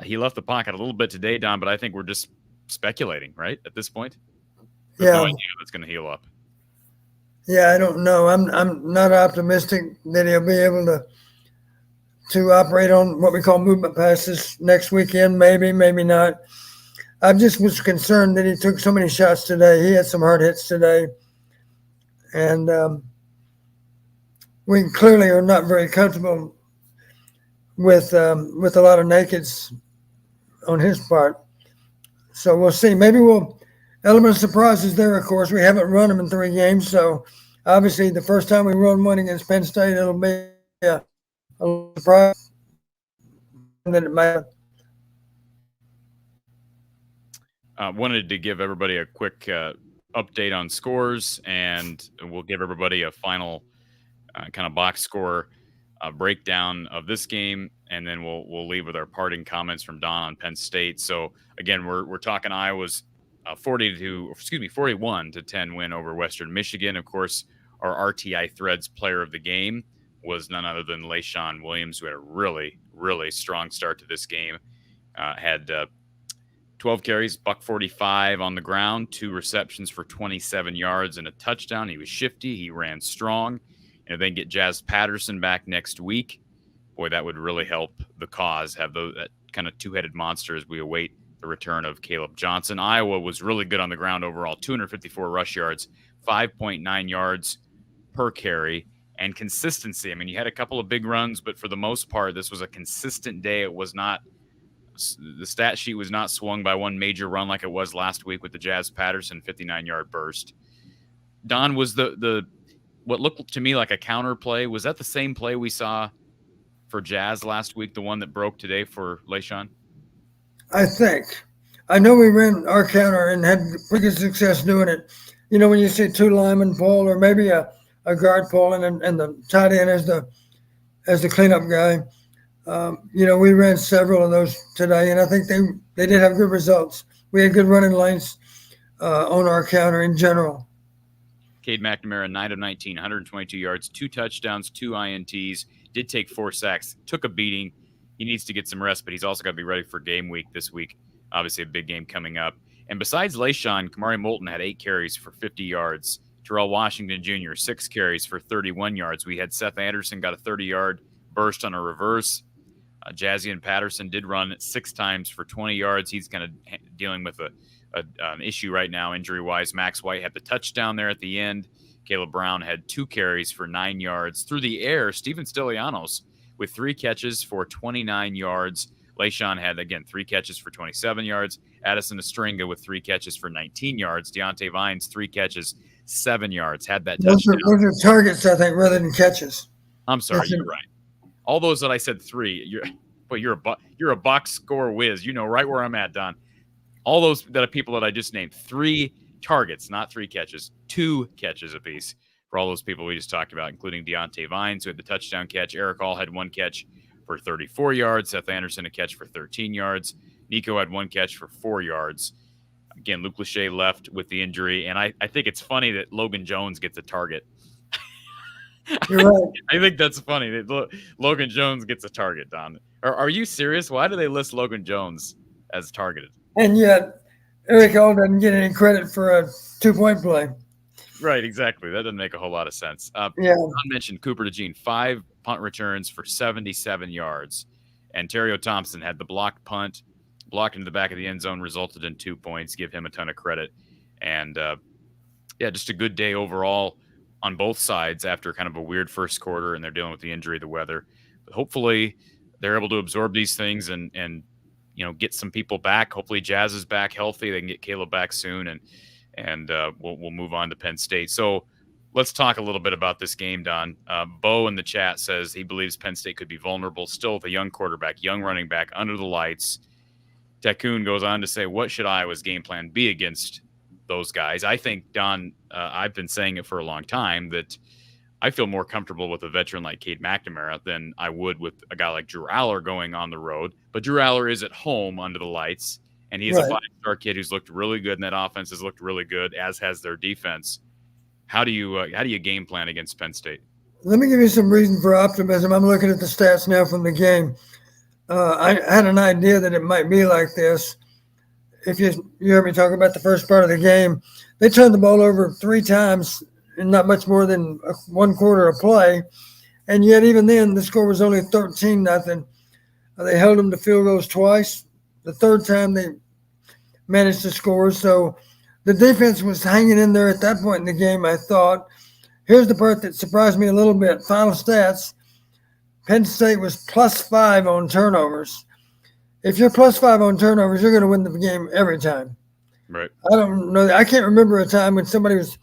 He left the pocket a little bit today, Don, but I think we're just speculating, right, at this point? There's no idea that's going to heal up. Yeah, I don't know. I'm not optimistic that he'll be able to operate on what we call movement passes next weekend. Maybe not. I just was concerned that he took so many shots today. He had some hard hits today, and we clearly are not very comfortable with a lot of nakeds on his part. So we'll see. Maybe element of surprise is there, of course. We haven't run them in 3 games, so obviously the first time we run one against Penn State, it'll be a surprise. And then it might. Wanted to give everybody a quick update on scores, and we'll give everybody a final kind of box score breakdown of this game, and then we'll leave with our parting comments from Don on Penn State. So again, we're talking Iowa's 41-10 win over Western Michigan. Of course, our RTI Threads player of the game was none other than LaShawn Williams, who had a really, really strong start to this game. Had 12 carries, $145 on the ground, 2 receptions for 27 yards and a touchdown. He was shifty. He ran strong. And if they can get Jazz Patterson back next week, boy, that would really help the cause, have that kind of two-headed monster as we await the return of Caleb Johnson. Iowa was really good on the ground overall, 254 rush yards, 5.9 yards per carry, and consistency. I mean, you had a couple of big runs, but for the most part, this was a consistent day. It was not – the stat sheet was not swung by one major run like it was last week with the Jazz Patterson 59-yard burst. Don, was the what looked to me like a counter play, was that the same play we saw for Jazz last week, the one that broke today for LaShawn? I think. I know we ran our counter and had pretty good success doing it. You know, when you see 2 linemen pull, or maybe a guard pulling, and the tight end as the cleanup guy. You know, we ran several of those today, and I think they did have good results. We had good running lanes on our counter in general. Cade McNamara, 9 of 19, 122 yards, 2 touchdowns, 2 INTs, did take 4 sacks, took a beating. He needs to get some rest, but he's also got to be ready for game week this week. Obviously, a big game coming up. And besides LaShawn, Kamari Moulton had 8 carries for 50 yards. Terrell Washington Jr., 6 carries for 31 yards. We had Seth Anderson got a 30-yard burst on a reverse. Jazzian Patterson did run 6 times for 20 yards. He's kind of dealing with an issue right now, injury-wise. Max White had the touchdown there at the end. Caleb Brown had 2 carries for 9 yards. Through the air, Steven Stilianos with 3 catches for 29 yards. LaShawn had, again, 3 catches for 27 yards. Addison Estringa with 3 catches for 19 yards. Deontay Vines, 3 catches, 7 yards. Had that touchdown. Those are targets, I think, rather than catches. I'm sorry, you're right. All those that I said 3, you're a box score whiz. You know right where I'm at, Don. All those that are people that I just named, 3 targets, not 3 catches, 2 catches apiece for all those people we just talked about, including Deontay Vines, who had the touchdown catch. Eric All had 1 catch for 34 yards. Seth Anderson, a catch for 13 yards. Nico had 1 catch for 4 yards. Again, Luke Lachey left with the injury, and I think it's funny that Logan Jones gets a target. You're right. I think that's funny. Logan Jones gets a target, Don. Are you serious? Why do they list Logan Jones as targeted? And yet, Eric Hall doesn't get any credit for a 2-point play. Right, exactly. That doesn't make a whole lot of sense. Yeah. Don mentioned Cooper DeJean, 5 punt returns for 77 yards. And Terrio Thompson had the blocked punt, blocked into the back of the end zone, resulted in 2 points. Give him a ton of credit. And, just a good day overall on both sides after kind of a weird first quarter, and they're dealing with the injury, the weather. But hopefully they're able to absorb these things and get some people back. Hopefully Jazz is back healthy. They can get Caleb back soon, and we'll move on to Penn State. So let's talk a little bit about this game, Don. Bo in the chat says he believes Penn State could be vulnerable still with a young quarterback, young running back, under the lights. Tekun goes on to say, what should Iowa's game plan be against those guys? I think, Don, I've been saying it for a long time that I feel more comfortable with a veteran like Cade McNamara than I would with a guy like Drew Aller going on the road. But Drew Aller is at home under the lights, and he's a 5-star kid who's looked really good, and that offense has looked really good, as has their defense. How do you game plan against Penn State? Let me give you some reason for optimism. I'm looking at the stats now from the game. I had an idea that it might be like this. If you heard me talk about the first part of the game, they turned the ball over 3 times in not much more than 1 quarter of play. And yet even then, the score was only 13-0. They held them to field goals twice. The third time they managed to score. So the defense was hanging in there at that point in the game, I thought. Here's the part that surprised me a little bit. Final stats, Penn State was +5 on turnovers. If you're +5 on turnovers, you're going to win the game every time. Right. I don't know. I can't remember a time when somebody was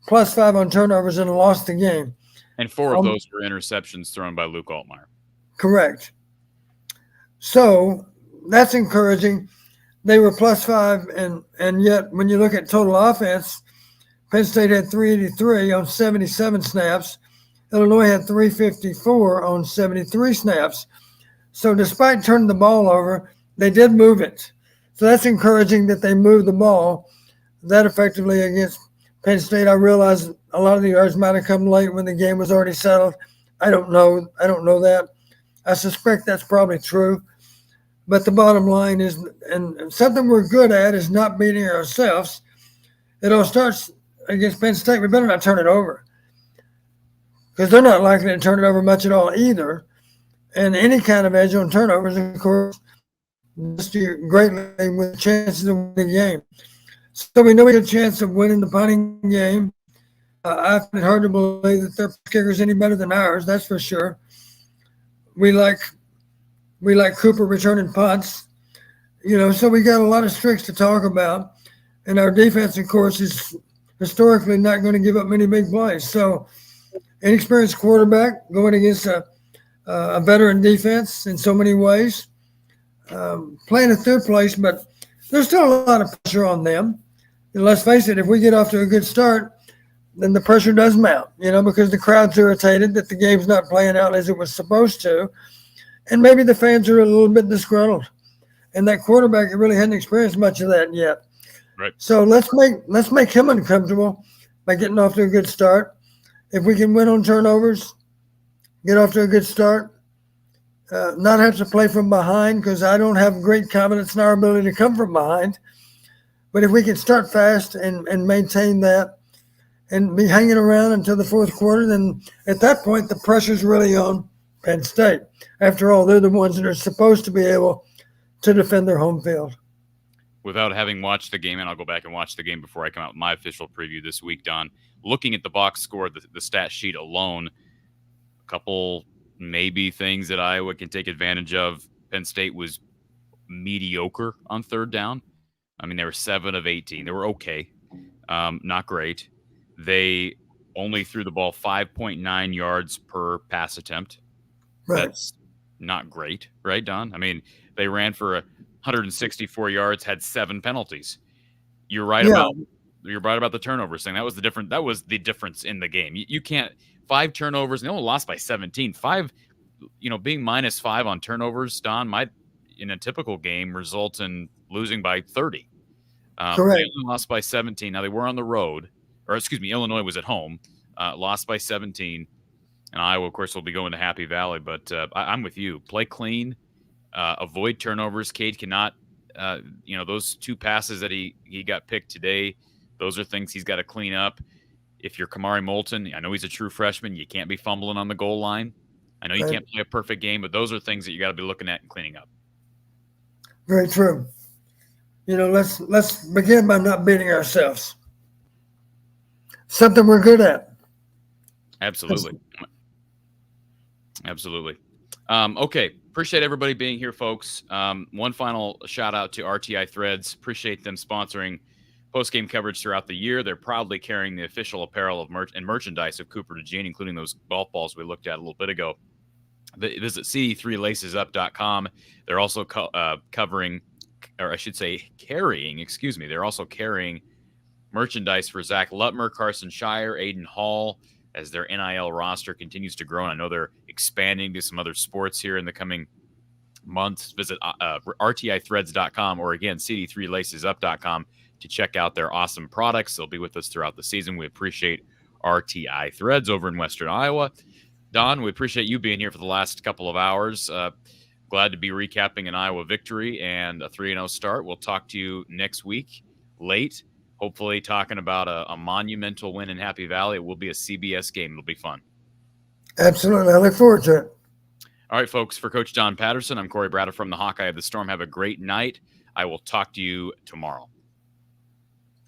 +5 on turnovers and lost the game. And 4 of those were interceptions thrown by Luke Altmaier. Correct. So that's encouraging. They were +5, and yet when you look at total offense, Penn State had 383 on 77 snaps. Illinois had 354 on 73 snaps. So despite turning the ball over, they did move it. So that's encouraging that they moved the ball that effectively against Penn State. I realize a lot of the yards might have come late when the game was already settled. I don't know that. I suspect that's probably true. But the bottom line is, and something we're good at is not beating ourselves. It all starts against Penn State. We better not turn it over, because they're not likely to turn it over much at all either. And any kind of edge on turnovers, of course, greatly with chances of winning the game. So we know we have a chance of winning the punting game. I find it hard to believe that their kicker is any better than ours. That's for sure. We like Cooper returning punts, so we got a lot of streaks to talk about. And our defense, of course, is historically not going to give up many big plays. So inexperienced quarterback going against a veteran defense in so many ways, playing at third place, but there's still a lot of pressure on them. And let's face it, if we get off to a good start, then the pressure does mount, because the crowd's irritated that the game's not playing out as it was supposed to. And maybe the fans are a little bit disgruntled. And that quarterback really hadn't experienced much of that yet. Right. So let's make him uncomfortable by getting off to a good start. If we can win on turnovers, get off to a good start, not have to play from behind, because I don't have great confidence in our ability to come from behind. But if we can start fast and maintain that and be hanging around until the fourth quarter, then at that point the pressure's really on Penn State. After all, they're the ones that are supposed to be able to defend their home field. Without having watched the game, and I'll go back and watch the game before I come out with my official preview this week, Don, looking at the box score, the stat sheet alone, a couple maybe things that Iowa can take advantage of. Penn State was mediocre on third down. I mean, they were 7 of 18. They were okay, not great. They only threw the ball 5.9 yards per pass attempt. Right. That's not great, right, Don? I mean, they ran for 164 yards, had 7 penalties. You're right about the turnovers thing. That was the difference in the game. You can't 5 turnovers, and they only lost by 17. 5, being -5 on turnovers, Don, might in a typical game result in losing by 30. Correct. They only lost by 17. Now they were on the road, or excuse me, Illinois was at home, lost by 17. And Iowa, of course, will be going to Happy Valley. But I'm with you. Play clean, avoid turnovers. Cade cannot, those 2 passes that he got picked today, those are things he's got to clean up. If you're Kamari Moulton, I know he's a true freshman. You can't be fumbling on the goal line. I know you can't play a perfect game, but those are things that you got to be looking at and cleaning up. Very true. Let's begin by not beating ourselves. Something we're good at. Absolutely. Absolutely. Okay. Appreciate everybody being here, folks. One final shout out to RTI Threads. Appreciate them sponsoring post-game coverage throughout the year. They're proudly carrying the official apparel of merchandise of Cooper DeJean, including those golf balls we looked at a little bit ago. Visit cd3lacesup.com. They're also carrying, they're also carrying merchandise for Zach Lutmer, Carson Shire, Aiden Hall, as their NIL roster continues to grow. And I know they're expanding to some other sports here in the coming months. Visit rtithreads.com or, again, cd3lacesup.com to check out their awesome products. They'll be with us throughout the season. We appreciate RTI Threads over in Western Iowa. Don, we appreciate you being here for the last couple of hours. Glad to be recapping an Iowa victory and a 3-0 start. We'll talk to you next week late, hopefully talking about a monumental win in Happy Valley. It will be a CBS game. It'll be fun. Absolutely. I look forward to it. All right, folks, for Coach Don Patterson, I'm Corey Braddock from the Hawkeye of the Storm. Have a great night. I will talk to you tomorrow.